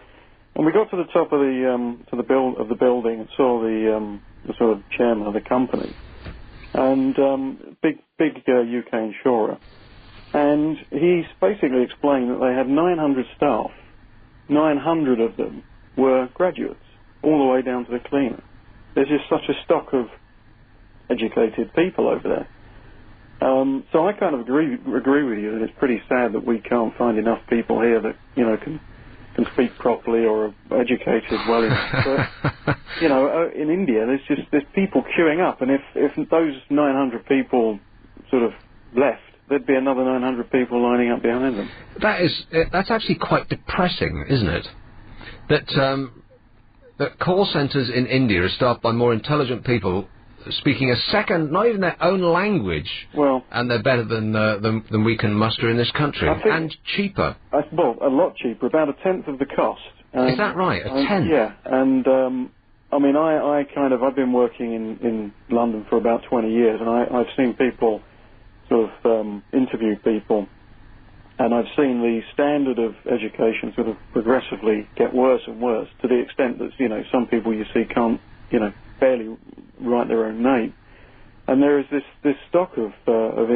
And we got to the top of the building and saw the sort of chairman of the company, and big UK insurer, and he basically explained that they had 900 staff, 900 of them were graduates, all the way down to the cleaner. There's just such a stock of educated people over there. So I kind of agree with you that it's pretty sad that we can't find enough people here that can speak properly or are educated well enough. But in India, there's people queuing up, and if those 900 people sort of left, there'd be another 900 people lining up behind them. That's actually quite depressing, isn't it? That call centres in India are staffed by more intelligent people speaking a second, not even their own language, and they're better than we can muster in this country, and cheaper. Well, a lot cheaper, about a tenth of the cost. Is that right? A tenth? Yeah, and I mean, I've been working in London for about 20 years, and I've seen people sort of interview people, and I've seen the standard of education sort of progressively get worse and worse, to the extent that some people you see can't barely write their own name, and there is this stock of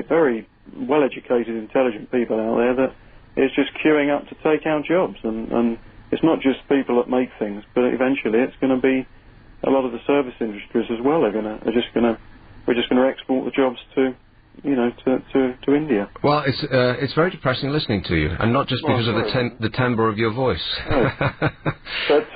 very well-educated, intelligent people out there that is just queuing up to take our jobs, and it's not just people that make things, but eventually it's going to be a lot of the service industries as well. We're just going to export the jobs to India. Well, it's very depressing listening to you, and not just because of the timbre of your voice. Oh. But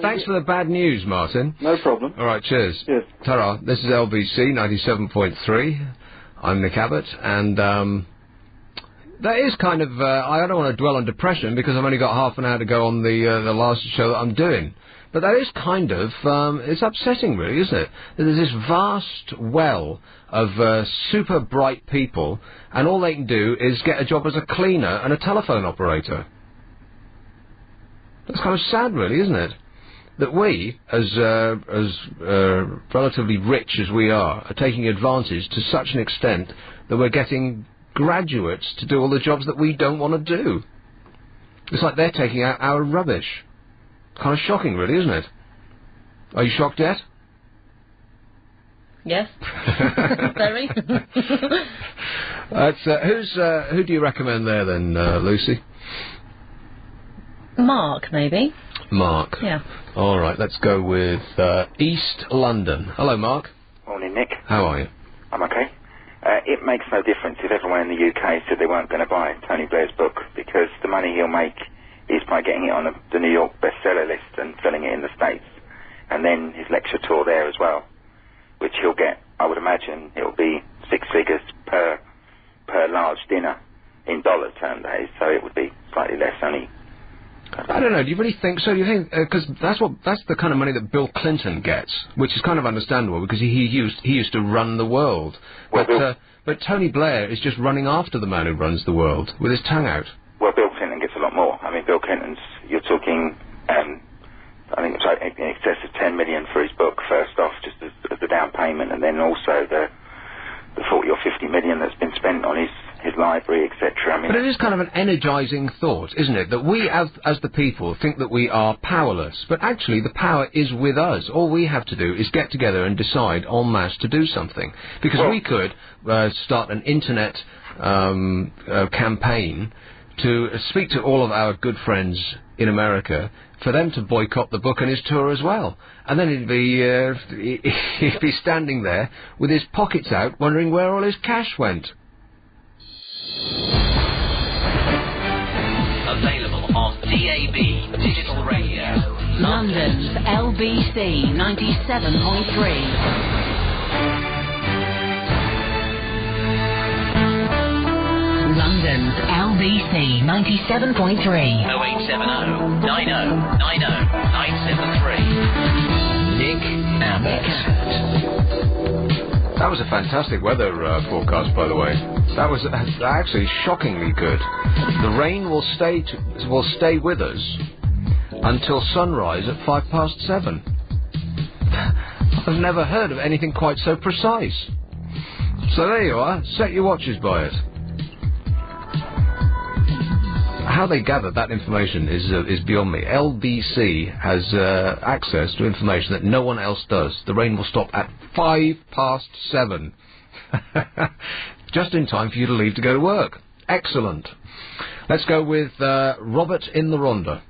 thanks for the bad news, Martin. No problem. All right, cheers. Cheers. Ta-ra. This is LBC 97.3. I'm Nick Abbott, and that is kind of... I don't want to dwell on depression because I've only got half an hour to go on the last show that I'm doing. But that is kind of, it's upsetting really, isn't it? That there's this vast well of super bright people, and all they can do is get a job as a cleaner and a telephone operator. That's kind of sad really, isn't it? That we, as relatively rich as we are taking advantage to such an extent that we're getting graduates to do all the jobs that we don't want to do. It's like they're taking out our rubbish. Kind of shocking, really, isn't it? Are you shocked yet? Yes. Very. Who do you recommend there then, Lucy? Mark, maybe. Mark. Yeah. All right, let's go with East London. Hello, Mark. Morning, Nick. How are you? I'm okay. It makes no difference if everyone in the UK said they weren't going to buy Tony Blair's book, because the money he'll make is by getting it on the New York bestseller list and selling it in the States, and then his lecture tour there as well, which he'll get, I would imagine, it'll be 6 figures per large dinner in dollar terms, that is, so it would be slightly less only. I don't know, do you really think so? Do you think, because that's the kind of money that Bill Clinton gets, which is kind of understandable, because he used to run the world. Well, but Tony Blair is just running after the man who runs the world, with his tongue out. Well, Bill Clinton gets a lot more. I mean, Bill Clinton's, you're talking, I think it's like in excess of 10 million for his book, first off, just as the down payment, and then also the 40 or 50 million that's been spent on his library, etc. I mean, but it is kind of an energising thought, isn't it? That we, as the people, think that we are powerless, but actually the power is with us. All we have to do is get together and decide en masse to do something. Because we could start an internet campaign to speak to all of our good friends in America for them to boycott the book and his tour as well. And then he'd be standing there with his pockets out wondering where all his cash went. Digital Radio. London's LBC 97.3. London's LBC 97.3. 0870 90 90 973. Nick Abbott. That was a fantastic weather forecast, by the way. That was actually shockingly good. The rain will stay with us until sunrise at 7:05. I've never heard of anything quite so precise. So there you are. Set your watches by it. How they gathered that information is beyond me. LBC has access to information that no one else does. The rain will stop at 7:05. Just in time for you to leave to go to work. Excellent. Let's go with Robert in the Rhondda.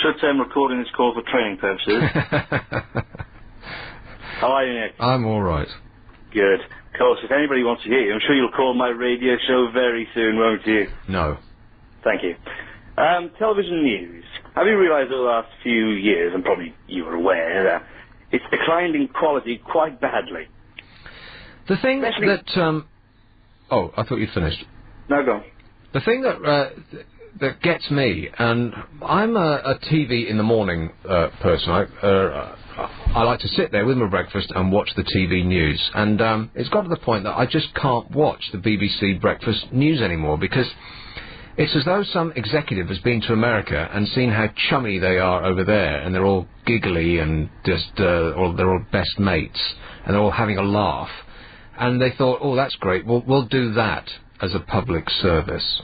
Should say I'm recording this call for training purposes. How are you, Nick? I'm all right. Good. Of course, if anybody wants to hear you, I'm sure you'll call my radio show very soon, won't you? No. Thank you. Television news. Have you realised over the last few years, and probably you were aware, that it's declined in quality quite badly? The thing that... oh, I thought you'd finished. No, go on. The thing that gets me, and I'm a TV in the morning person. I like to sit there with my breakfast and watch the TV news. And it's got to the point that I just can't watch the BBC breakfast news anymore because... it's as though some executive has been to America and seen how chummy they are over there, and they're all giggly and just, or they're all best mates, and they're all having a laugh. And they thought, oh, that's great, we'll do that as a public service.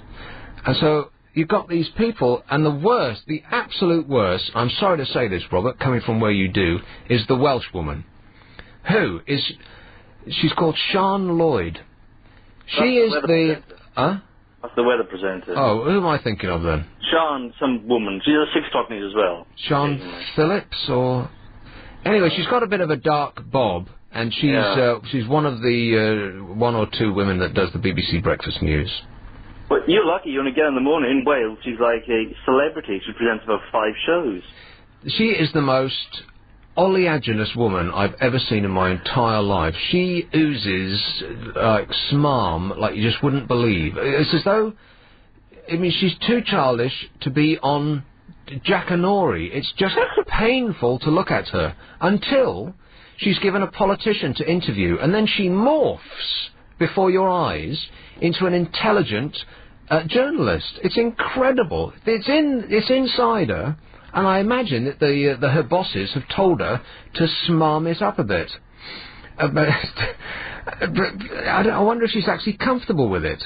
And so you've got these people, and the worst, the absolute worst, I'm sorry to say this, Robert, coming from where you do, is the Welsh woman. She's called Sian Lloyd. She is the... Huh? That's the weather presenter. Oh, who am I thinking of then? Sian, some woman. She's a 6 o'clock news as well. Sian Phillips, or... Anyway, she's got a bit of a dark bob, and she's one of the one or two women that does the BBC breakfast news. But you're lucky you only get in the morning. In Wales, she's like a celebrity. She presents about 5 shows. She is the most oleaginous woman I've ever seen in my entire life. She oozes like smarm, like you just wouldn't believe. It's as though, I mean, she's too childish to be on Jackanory. It's just painful to look at her until she's given a politician to interview, and then she morphs before your eyes into an intelligent journalist. It's incredible. It's inside her. And I imagine that her bosses have told her to smarm it up a bit. But I wonder if she's actually comfortable with it.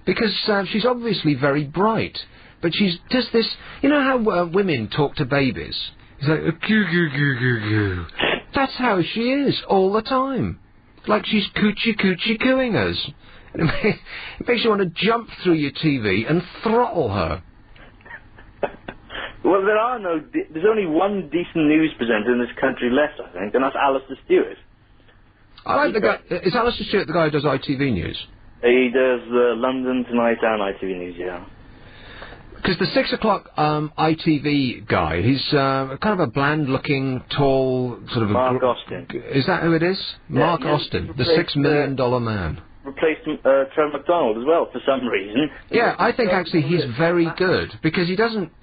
Because she's obviously very bright. But she's just this... You know how women talk to babies? It's like... Goo, goo, goo, goo, goo. That's how she is all the time. Like she's coochie cooing us. It makes you want to jump through your TV and throttle her. Well, there's only one decent news presenter in this country left, I think, and that's Alistair Stewart. I like the guy. Is Alistair Stewart the guy who does ITV News? He does the London Tonight and ITV News, yeah. Because the 6 o'clock ITV guy, he's kind of a bland-looking, tall, sort of... Mark Austin. Is that who it is? Yeah, Mark Austin, the $6 million man. Replaced Trevor McDonald as well for some reason. Yeah, I think actually he's very good because he doesn't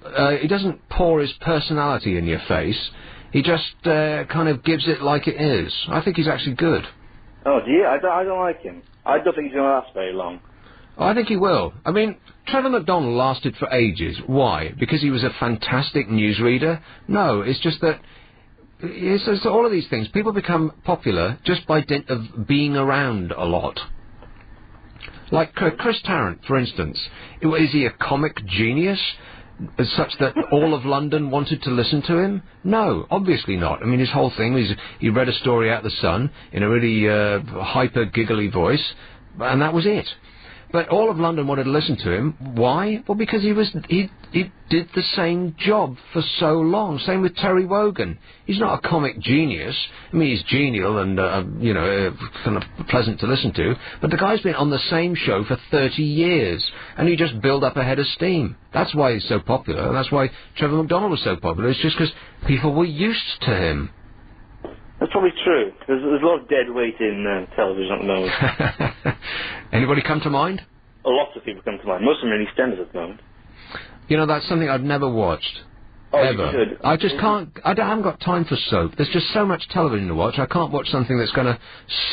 pour his personality in your face. He just kind of gives it like it is. I think he's actually good. Oh, do you? I don't like him. I don't think he's going to last very long. Oh, I think he will. I mean, Trevor McDonald lasted for ages. Why? Because he was a fantastic newsreader? No, it's just that. It's all of these things. People become popular just by dint of being around a lot. Like Chris Tarrant, for instance. Is he a comic genius, such that all of London wanted to listen to him? No, obviously not. I mean, his whole thing was he read a story out of the Sun in a really hyper-giggly voice, and that was it. But all of London wanted to listen to him. Why? Well, because he he did the same job for so long. Same with Terry Wogan. He's not a comic genius. I mean, he's genial and, kind of pleasant to listen to, but the guy's been on the same show for 30 years, and he just built up a head of steam. That's why he's so popular, and that's why Trevor McDonald was so popular. It's just because people were used to him. That's probably true. There's a lot of dead weight in television at the moment. Anybody come to mind? A lot of people come to mind. Most of them are in EastEnders at the moment. You know, that's something I've never watched. Oh, ever. you should. I just can't. I haven't got time for soap. There's just so much television to watch. I can't watch something that's going to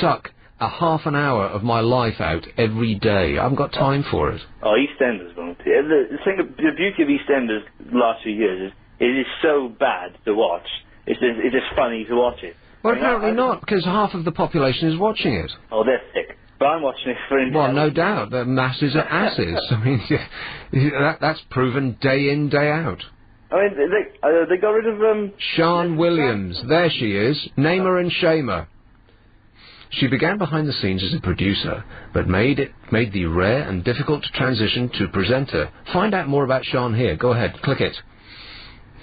suck a half an hour of my life out every day. I haven't got time for it. Oh, EastEnders won't. The beauty of EastEnders the last few years is it is so bad to watch. It's just funny to watch it. Well, apparently not, because half of the population is watching it. Oh, they're sick. But I'm watching it for Well, no doubt. The masses are asses. I mean, that's proven day in, day out. I mean, they got rid of... Sian Williams. There she is. Name her and shame her. She began behind the scenes as a producer, but made the rare and difficult transition to presenter. Find out more about Sian here. Go ahead. Click it.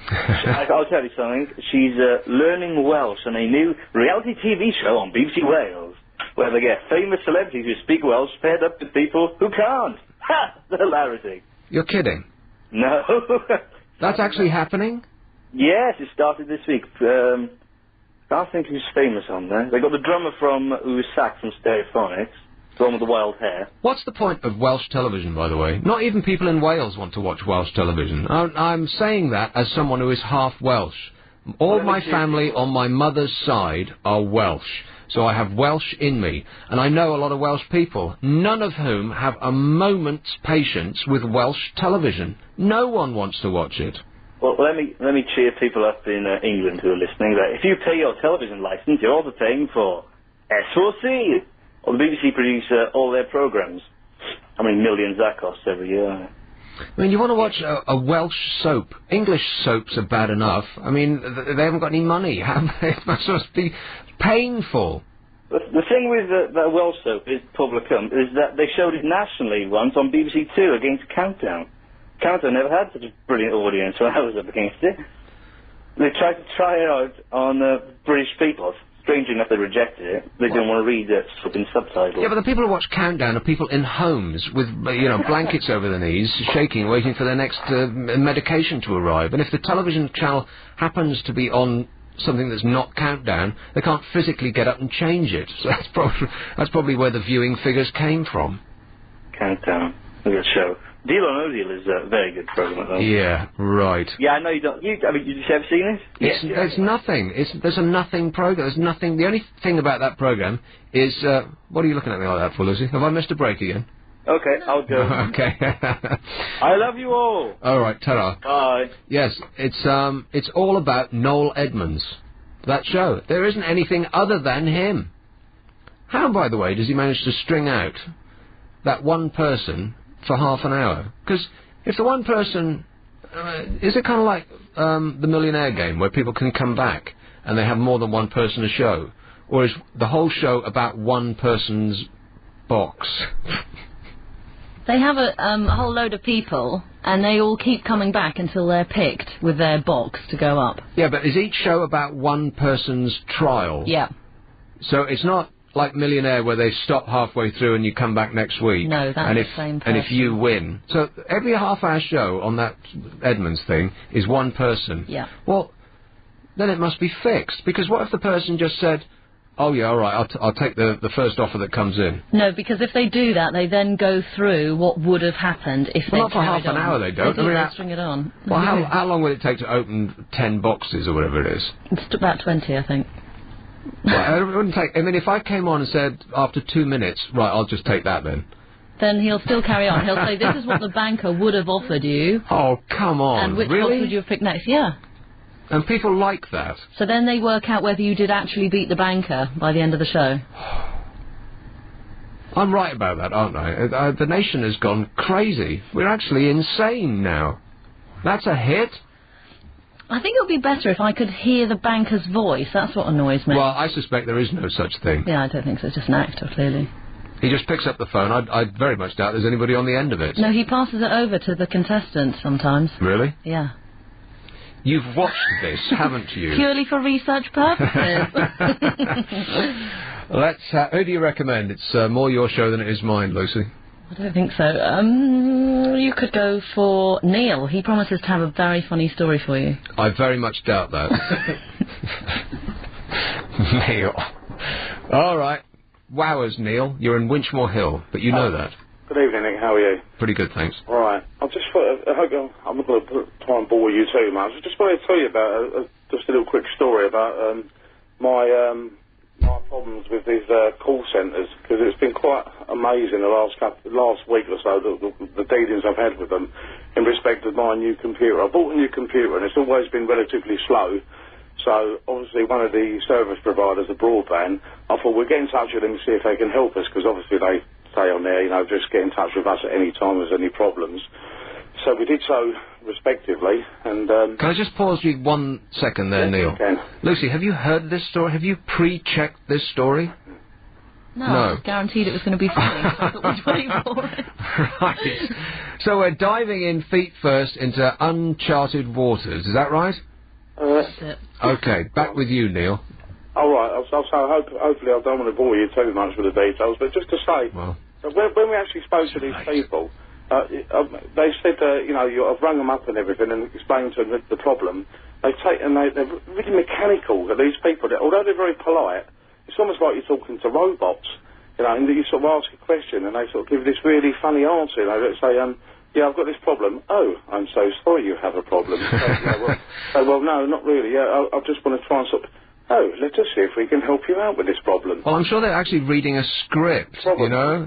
I'll tell you something. She's learning Welsh on a new reality TV show on BBC Wales, where they get famous celebrities who speak Welsh paired up with people who can't. Ha! The hilarity. You're kidding? No. That's actually happening? Yes, it started this week. I can't think who's famous on there. They got the drummer who was sacked from Stereophonics, the one with the wild hair. What's the point of Welsh television, by the way? Not even people in Wales want to watch Welsh television. I'm saying that as someone who is half Welsh. All my family on my mother's side are Welsh, so I have Welsh in me, and I know a lot of Welsh people, none of whom have a moment's patience with Welsh television. No one wants to watch it. Well, let me cheer people up in England who are listening. That if you pay your television licence, you're also paying for S4C, or the BBC produce all their programmes. How many millions that costs every year? I mean, you want to watch a Welsh soap. English soaps are bad enough. I mean, they haven't got any money, have they? It must be painful. The thing with the Welsh soap is Publicum is that they showed it nationally once on BBC Two against Countdown. Countdown never had such a brilliant audience when I was up against it. They tried to try it out on British people. Strangely enough, they rejected it. They didn't want to read it in subtitles. Yeah, but the people who watch Countdown are people in homes with, blankets over their knees, shaking, waiting for their next medication to arrive. And if the television channel happens to be on something that's not Countdown, they can't physically get up and change it. So that's probably where the viewing figures came from. Countdown, a good show. Deal or No Deal is a very good program, though. Yeah, right. Yeah, I know you don't. I mean, you ever seen it? There's nothing. There's a nothing program. There's nothing. The only thing about that program is what are you looking at me like that for, Lucy? Have I missed a break again? Okay, I'll go. Okay. I love you all. All right, ta-ra. Bye. Yes, it's all about Noel Edmonds. That show. There isn't anything other than him. How, by the way, does he manage to string out that one person for half an hour? Because if the one person... is it kind of like the Millionaire Game, where people can come back and they have more than one person a show? Or is the whole show about one person's box? They have a whole load of people, and they all keep coming back until they're picked with their box to go up. Yeah, but is each show about one person's trial? Yeah. So it's not like Millionaire, where they stop halfway through and you come back next week. No, that's the same person. And if you win. So every half-hour show on that Edmonds thing is one person. Yeah. Well, then it must be fixed, because what if the person just said, oh yeah, all right, I'll take the first offer that comes in? No, because if they do that, they then go through what would have happened if they not for half an hour, they don't. They string it on. Well, how long would it take to open 10 boxes or whatever it is? It's about 20, I think. Well, it wouldn't take... I mean, if I came on and said, after 2 minutes, right, I'll just take that then. Then he'll still carry on. He'll say, this is what the banker would have offered you. Oh, come on, and which really? box would you have picked next? Yeah. And people like that. So then they work out whether you did actually beat the banker by the end of the show. I'm right about that, aren't I? The nation has gone crazy. We're actually insane now. That's a hit. I think it would be better if I could hear the banker's voice. That's what annoys me. Well, I suspect there is no such thing. Yeah, I don't think so. It's just an actor, clearly. He just picks up the phone. I very much doubt there's anybody on the end of it. No, he passes it over to the contestants sometimes. Really? Yeah. You've watched this, haven't you? Purely for research purposes. Who do you recommend? It's more your show than it is mine, Lucy. I don't think so. You could go for Neil. He promises to have a very funny story for you. I very much doubt that. Neil. All right. Wowers, Neil. You're in Winchmore Hill, but you know that. Good evening, Nick. How are you? Pretty good, thanks. All right. I just thought, I hope I'm not going to try and bore you too much. I just wanted to tell you about just a little quick story about my problems with these call centres, because it's been quite amazing the last week or so, the dealings I've had with them in respect of my new computer. I bought a new computer and it's always been relatively slow. So, obviously, one of the service providers of broadband, I thought we'll get in touch with them and see if they can help us, because obviously they say on there, just get in touch with us at any time there's any problems. So we did so respectively, and... Can I just pause you 1 second there, Neil? Lucy, have you heard this story? Have you pre-checked this story? No. I was guaranteed it was going to be funny, so I thought we'd wait for it. Right. So we're diving in feet first into uncharted waters, is that right? That's it. Okay, back with you, Neil. All right, hopefully I don't want to bore you too much with the details, but just to say, when we actually spoke to these people, they said, I've rung them up and everything and explained to them the problem. They're really mechanical, these people. Although they're very polite, it's almost like you're talking to robots, and you sort of ask a question and they sort of give this really funny answer. They say, yeah, I've got this problem. Oh, I'm so sorry you have a problem. Well, no, not really. Yeah, I just want to try and sort of, let us see if we can help you out with this problem. Well, I'm sure they're actually reading a script,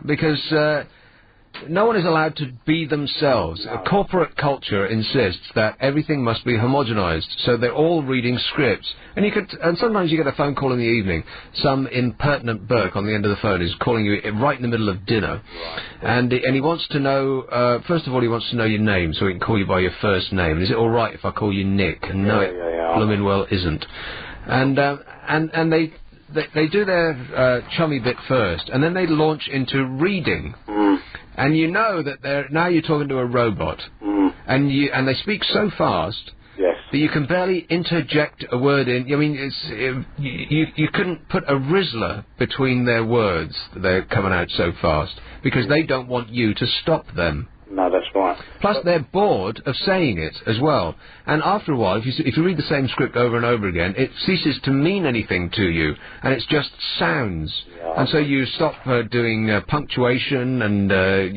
because no one is allowed to be themselves. A corporate culture insists that everything must be homogenized, so they're all reading scripts. And sometimes you get a phone call in the evening. Some impertinent Burke on the end of the phone is calling you right in the middle of dinner, and he wants to know. First of all, he wants to know your name, so he can call you by your first name. Is it all right if I call you Nick? And no, it blooming well isn't. And they do their chummy bit first, and then they launch into reading. And you know that now you're talking to a robot, and they speak so fast that you can barely interject a word in. I mean, you couldn't put a Rizzler between their words. They're coming out so fast because they don't want you to stop them. No, that's right. Plus, they're bored of saying it as well. And after a while, if you read the same script over and over again, it ceases to mean anything to you, and it's just sounds. And so you stop doing punctuation and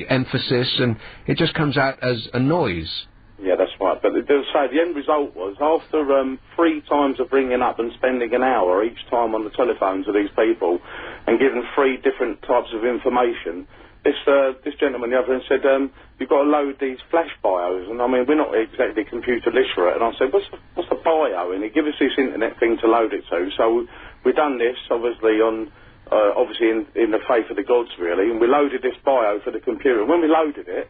emphasis, and it just comes out as a noise. Yeah, that's right. But they'll say the end result was, after 3 times of ringing up and spending an hour each time on the telephone to these people, and giving 3 different types of information, this gentleman, the other end, said, you've got to load these flash bios. And I mean, we're not exactly computer literate. And I said, what's the bio? And he gave us this internet thing to load it to. So we done this, obviously, obviously in the faith of the gods, really. And we loaded this bio for the computer. And when we loaded it,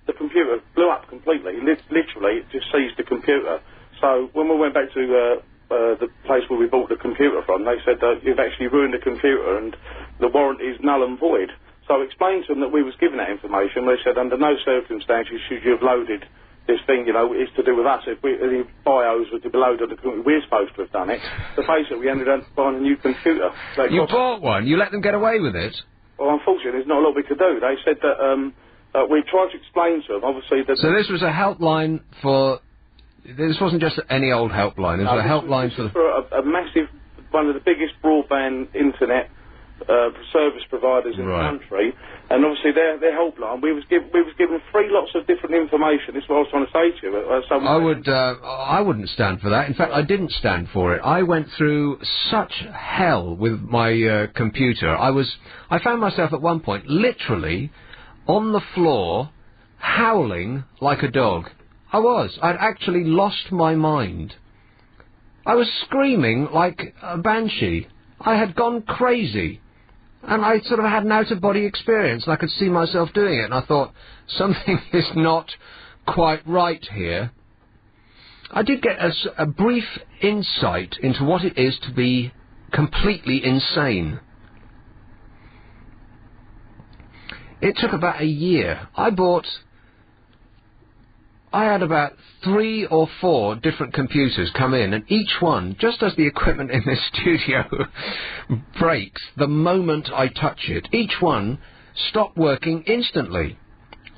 the computer blew up completely. Literally, it just seized the computer. So when we went back to the place where we bought the computer from, they said, you've actually ruined the computer and the warranty is null and void. So I explained to them that we was given that information. They said, under no circumstances should you have loaded this thing, it's to do with us. If the bios were to be loaded on the computer, we're supposed to have done it. So basically, we ended up buying a new computer. You bought one? You let them get away with it? Well, unfortunately, there's not a lot we could do. They said that we tried to explain to them, obviously, that... So this was a helpline for... This wasn't just any old helpline. It was a helpline for a massive, one of the biggest broadband internet service providers in the country, and obviously their helpline. We was given 3 lots of different information. This is what I was trying to say to you. I wouldn't stand for that. In fact, I didn't stand for it. I went through such hell with my computer. I found myself at one point literally on the floor, howling like a dog. I'd actually lost my mind. I was screaming like a banshee. I had gone crazy. And I sort of had an out-of-body experience, and I could see myself doing it, and I thought, something is not quite right here. I did get a brief insight into what it is to be completely insane. It took about a year. I had about 3 or 4 different computers come in, and each one, just as the equipment in this studio breaks the moment I touch it, each one stopped working instantly.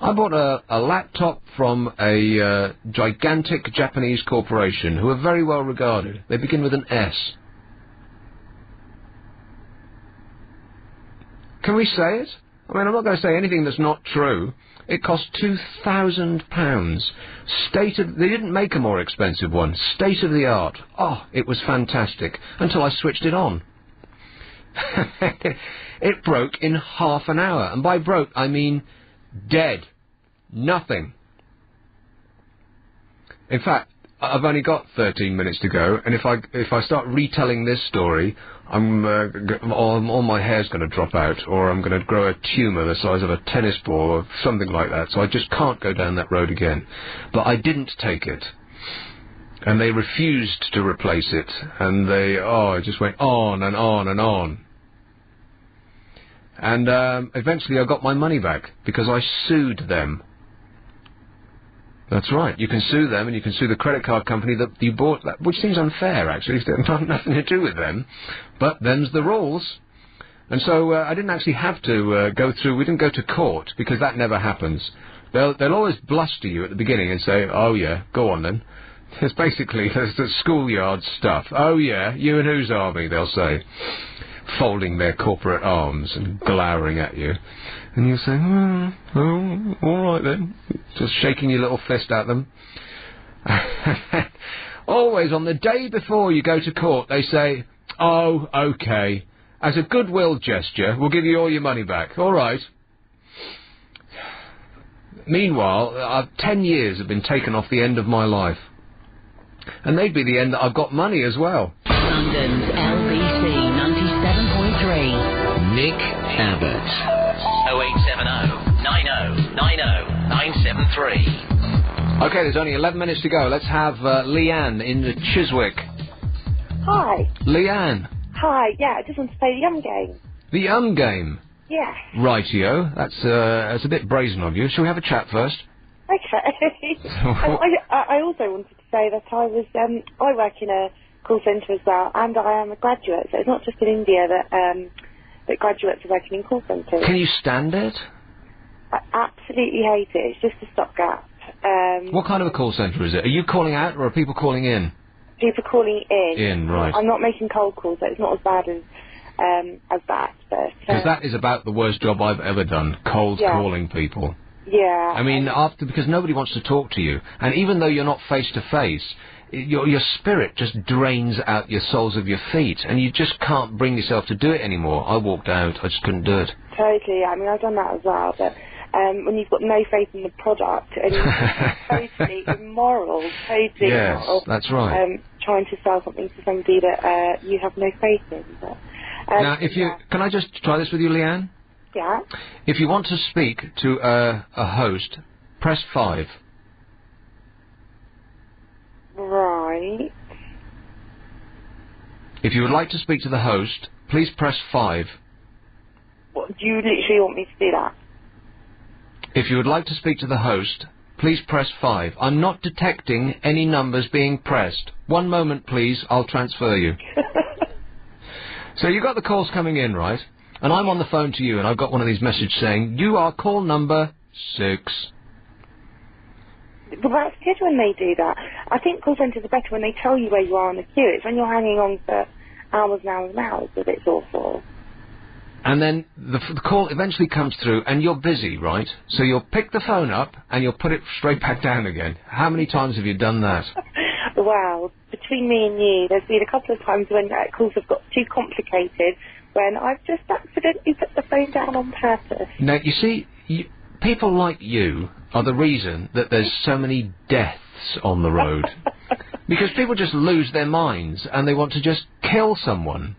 I bought a laptop from a gigantic Japanese corporation who are very well regarded. They begin with an S. Can we say it? I mean, I'm not going to say anything that's not true. It cost £2,000. They didn't make a more expensive one. State of the art. Oh, it was fantastic. Until I switched it on. It broke in half an hour. And by broke, I mean dead. Nothing. In fact, I've only got 13 minutes to go, and if I start retelling this story, all my hair's going to drop out, or I'm going to grow a tumour the size of a tennis ball, or something like that. So I just can't go down that road again. But I didn't take it, and they refused to replace it, and it just went on and on and on. And eventually I got my money back because I sued them. That's right. You can sue them, and you can sue the credit card company that you bought that, which seems unfair, actually. It's got nothing to do with them. But them's the rules. And so I didn't actually have to go through. We didn't go to court, because that never happens. They'll always bluster you at the beginning and say, oh, yeah, go on then. It's basically the schoolyard stuff. Oh, yeah, you and whose army, they'll say, folding their corporate arms and glowering at you. And you'll say, oh, all right then. Just shaking your little fist at them. Always on the day before you go to court, they say, oh, okay. As a goodwill gesture, we'll give you all your money back. All right. Meanwhile, 10 years have been taken off the end of my life. And they'd be the end that I've got money as well. London's LBC 97.3. Nick Abbott. 0870 90 90 973. Okay, there's only 11 minutes to go. Let's have Leanne in the Chiswick. Hi. Leanne. Hi, yeah, I just want to play the game. The game? Yeah. Rightio. That's a bit brazen of you. Shall we have a chat first? Okay. I also wanted to say that I work in a call centre as well, and I am a graduate, so it's not just in India that graduates are working in call centres. Can you stand it? I absolutely hate it. It's just a stopgap. What kind of a call centre is it? Are you calling out, or are people calling in? People calling in. In, right. I'm not making cold calls, so it's not as bad as that. Because that is about the worst job I've ever done, cold calling people. Yeah. I mean, because nobody wants to talk to you, and even though you're not face to face, your spirit just drains out your soles of your feet, and you just can't bring yourself to do it anymore. I walked out. I just couldn't do it. Totally. I mean, I've done that as well, but when you've got no faith in the product, and it's totally immoral, immoral. That's right. Trying to sell something to somebody that you have no faith in. But, now, can I just try this with you, Leanne? Yeah. If you want to speak to a host, press 5. Right. If you would like to speak to the host, please press 5. What, do you literally want me to do that? If you would like to speak to the host, please press 5. I'm not detecting any numbers being pressed. One moment, please. I'll transfer you. So you got the calls coming in, right? And I'm on the phone to you, and I've got one of these messages saying, you are call number 6. Well, that's good when they do that. I think call centres are better when they tell you where you are on the queue. It's when you're hanging on for hours and hours and hours that it's awful. And then the call eventually comes through, and you're busy, right? So you'll pick the phone up, and you'll put it straight back down again. How many times have you done that? Well, between me and you, there's been a couple of times when calls have got too complicated, when I've just accidentally put the phone down on purpose. Now, you see, people like you are the reason that there's so many deaths on the road. Because people just lose their minds, and they want to just kill someone.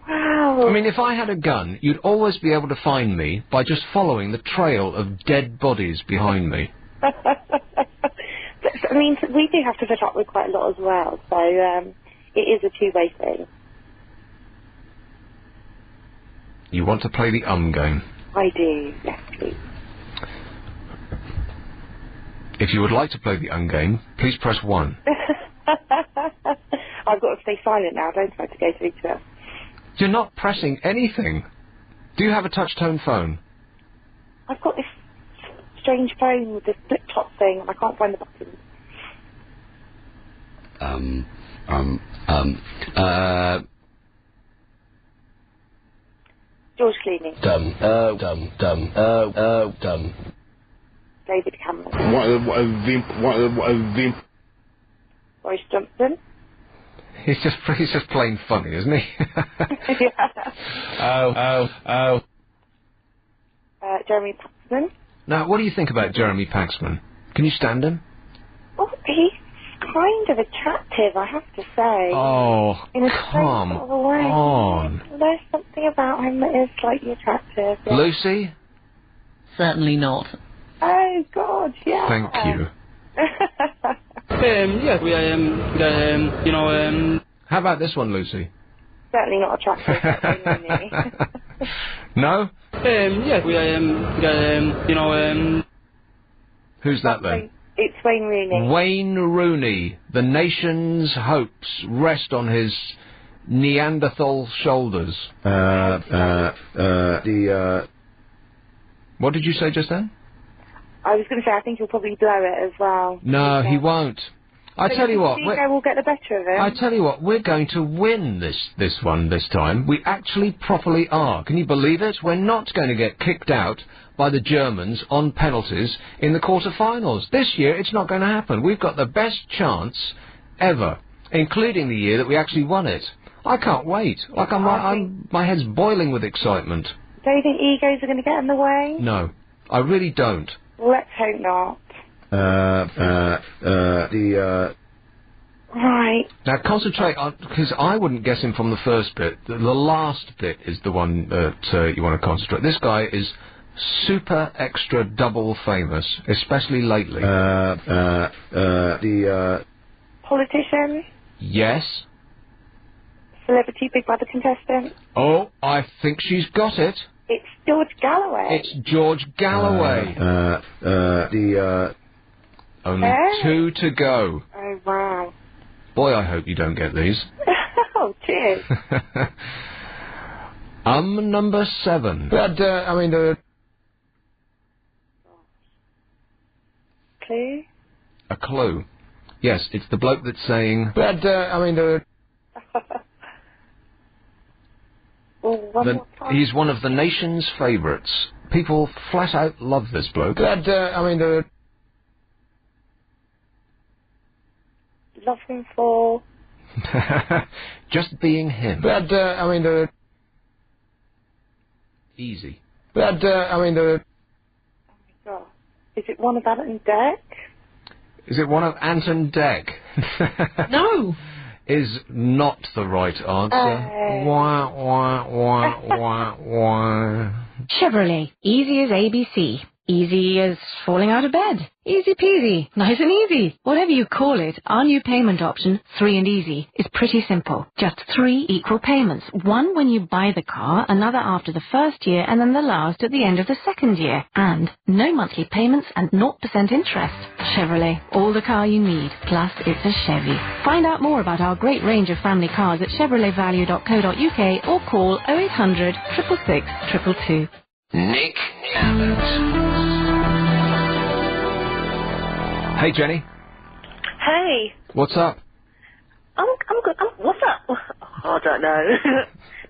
Wow. I mean, if I had a gun, you'd always be able to find me by just following the trail of dead bodies behind me. I mean, we do have to put up with quite a lot as well, so it is a two-way thing. You want to play the game. I do, yes, please. If you would like to play the Ungame, please press 1. I've got to stay silent now, don't I, to go through to it? You're not pressing anything. Do you have a touch-tone phone? I've got this strange phone with this flip-top thing, and I can't find the button. George Clooney. David Cameron. Boris Johnson. He's just plain funny, isn't he? Yeah. Jeremy Paxman. Now, what do you think about Jeremy Paxman? Can you stand him? Oh, he's kind of attractive, I have to say. Oh, in a come sort of a way. on. There's something about him that is slightly attractive. Yeah. Lucy? Certainly not. Oh, God, yeah. Thank you. Yeah, How about this one, Lucy? Certainly not attractive. Really. No? Yeah, Who's that then? It's Wayne Rooney. Wayne Rooney. The nation's hopes rest on his Neanderthal shoulders. What did you say just then? I was going to say, I think he'll probably blow it as well. No, he won't. I tell you what, we'll get the better of him. I tell you what, we're going to win this one this time. We actually properly are. Can you believe it? We're not going to get kicked out by the Germans on penalties in the quarter-finals. This year, it's not going to happen. We've got the best chance ever, including the year that we actually won it. I can't wait. Like my head's boiling with excitement. Don't you think egos are going to get in the way? No, I really don't. Well, let's hope not. Right. Now concentrate on, because I wouldn't guess him from the first bit. The last bit is the one that you want to concentrate. This guy is super extra double famous, especially lately. Politician? Yes. Celebrity Big Brother contestant? Oh, I think she's got it. It's George Galloway. It's George Galloway. Only 2 to go. Oh, wow. Boy, I hope you don't get these. Oh, cheers. Number 7. Clue? A clue. Yes, it's the bloke that's saying... He's one of the nation's favourites. People flat out love this bloke. Love him for... Just being him. Easy. Oh my God. Is it one of Abbot and Deck? Is it one of Anton Deck? No. Is not the right answer. Wah, wah, wah, wah, wah. Chevrolet. Easy as ABC. Easy as falling out of bed. Easy peasy. Nice and easy. Whatever you call it, our new payment option, 3 and Easy, is pretty simple. Just 3 equal payments. One when you buy the car, another after the first year, and then the last at the end of the second year. And no monthly payments and 0% interest. Chevrolet. All the car you need. Plus, it's a Chevy. Find out more about our great range of family cars at chevroletvalue.co.uk or call 0800 666 222. Nick Abbott. Hey, Jenny. Hey. What's up? I'm good. What's up? Oh, I don't know.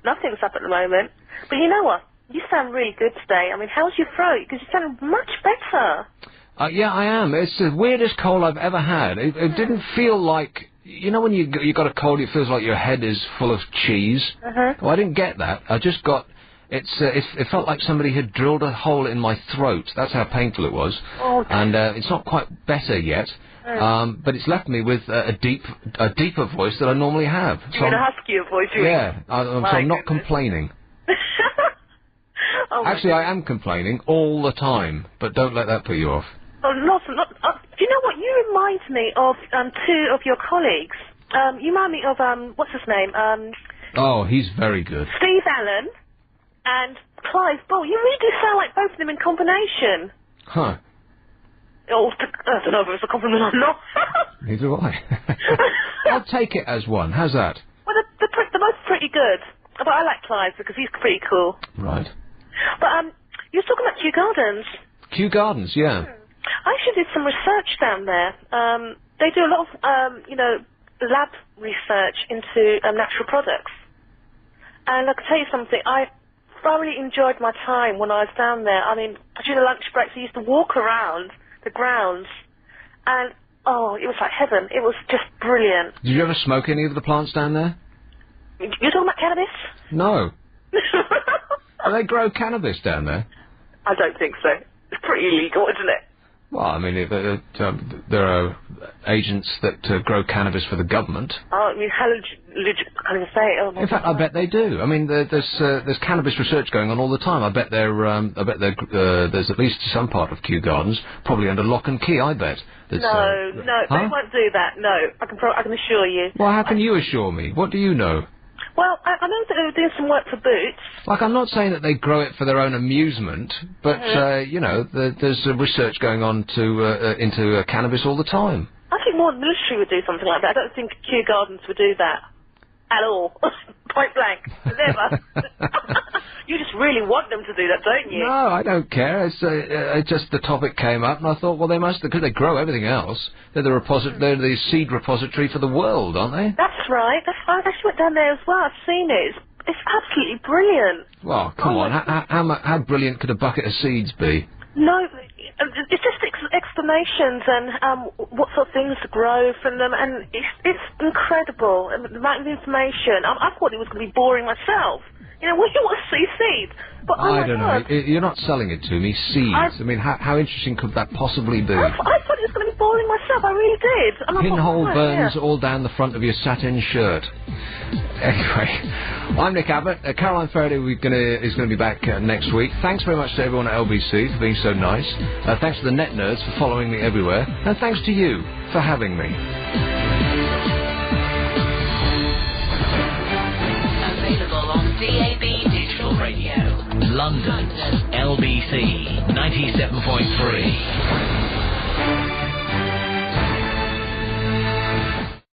Nothing's up at the moment. But you know what? You sound really good today. I mean, how's your throat? Because you sound much better. Yeah, I am. It's the weirdest cold I've ever had. It didn't feel like... You know when you got a cold, it feels like your head is full of cheese? Uh-huh. Well, I didn't get that. I just got... It felt like somebody had drilled a hole in my throat. That's how painful it was. Oh, and it's not quite better yet. But it's left me with a deeper voice that I normally have. You're in a huskier voice, you yeah, so I'm not complaining. Oh, actually, I am complaining all the time, but don't let that put you off. Oh, do you know what? You remind me of 2 of your colleagues. You remind me of what's his name? Oh, he's very good. Steve Allen and Clive Ball. You really do sound like both of them in combination. Huh. Oh, I don't know if it's a compliment or not. Neither do I. I'll take it as one. How's that? Well, they're both pretty good. But I like Clive because he's pretty cool. Right. But, you were talking about Kew Gardens. Kew Gardens, yeah. I actually did some research down there. They do a lot of, lab research into natural products. And I can tell you something, I thoroughly enjoyed my time when I was down there. I mean, during the lunch breaks, I used to walk around the grounds, and, it was like heaven. It was just brilliant. Did you ever smoke any of the plants down there? You're talking about cannabis? No. Do they grow cannabis down there? I don't think so. It's pretty illegal, isn't it? Well, I mean, there are agents that grow cannabis for the government. Oh, I mean, how legit can I say it? Oh, in fact, I bet they do. I mean, there's cannabis research going on all the time. I bet there's at least some part of Kew Gardens probably under lock and key. I bet. No, huh? They won't do that. No, I can assure you. Well, how can you assure me? What do you know? Well, I know that they were doing some work for Boots. Like, I'm not saying that they grow it for their own amusement, but, there's research going on into cannabis all the time. I think more the military would do something like that. I don't think Kew Gardens would do that. At all. Point blank. Never. You just really want them to do that, don't you? No, I don't care. It's just the topic came up, and I thought, well, they must, because they grow everything else. They're the seed repository for the world, aren't they? That's right. I actually went down there as well. I've seen it. It's absolutely brilliant. Well, come on. How brilliant could a bucket of seeds be? No, it's just explanations and what sort of things grow from them, and it's incredible. And the amount of information. I thought it was going to be boring myself. You know, what you want to see seeds. But I don't know. You're not selling it to me. Seeds. I mean, how interesting could that possibly be? I thought it was going to be boring myself. I really did. And pinhole burns all down the front of your satin shirt. Anyway, I'm Nick Abbott. Caroline Faraday is going to be back next week. Thanks very much to everyone at LBC for being so nice. Thanks to the net nerds for following me everywhere. And thanks to you for having me. Available on DAB Digital Radio. London's LBC 97.3.